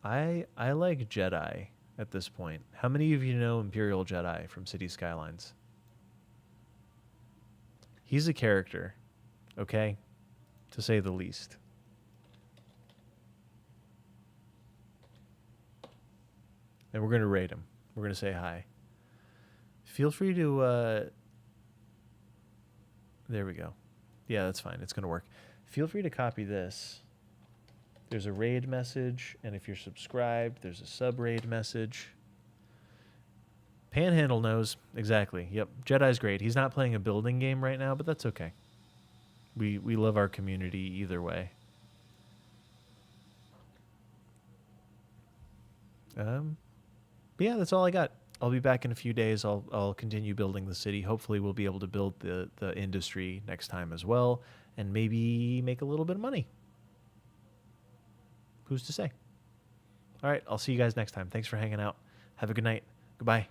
I like Jedi at this point. How many of you know Imperial Jedi from City Skylines? He's a character, okay? To say the least. And we're going to rate him. We're going to say hi. Feel free to... there we go. Yeah, that's fine. It's going to work. Feel free to copy this. There's a raid message, and if you're subscribed, there's a sub-raid message. Panhandle knows. Exactly. Yep. Jedi's great. He's not playing a building game right now, but that's okay. We love our community either way. But yeah, that's all I got. I'll be back in a few days. I'll continue building the city. Hopefully, we'll be able to build the industry next time as well, and maybe make a little bit of money. Who's to say? All right, I'll see you guys next time. Thanks for hanging out. Have a good night. Goodbye.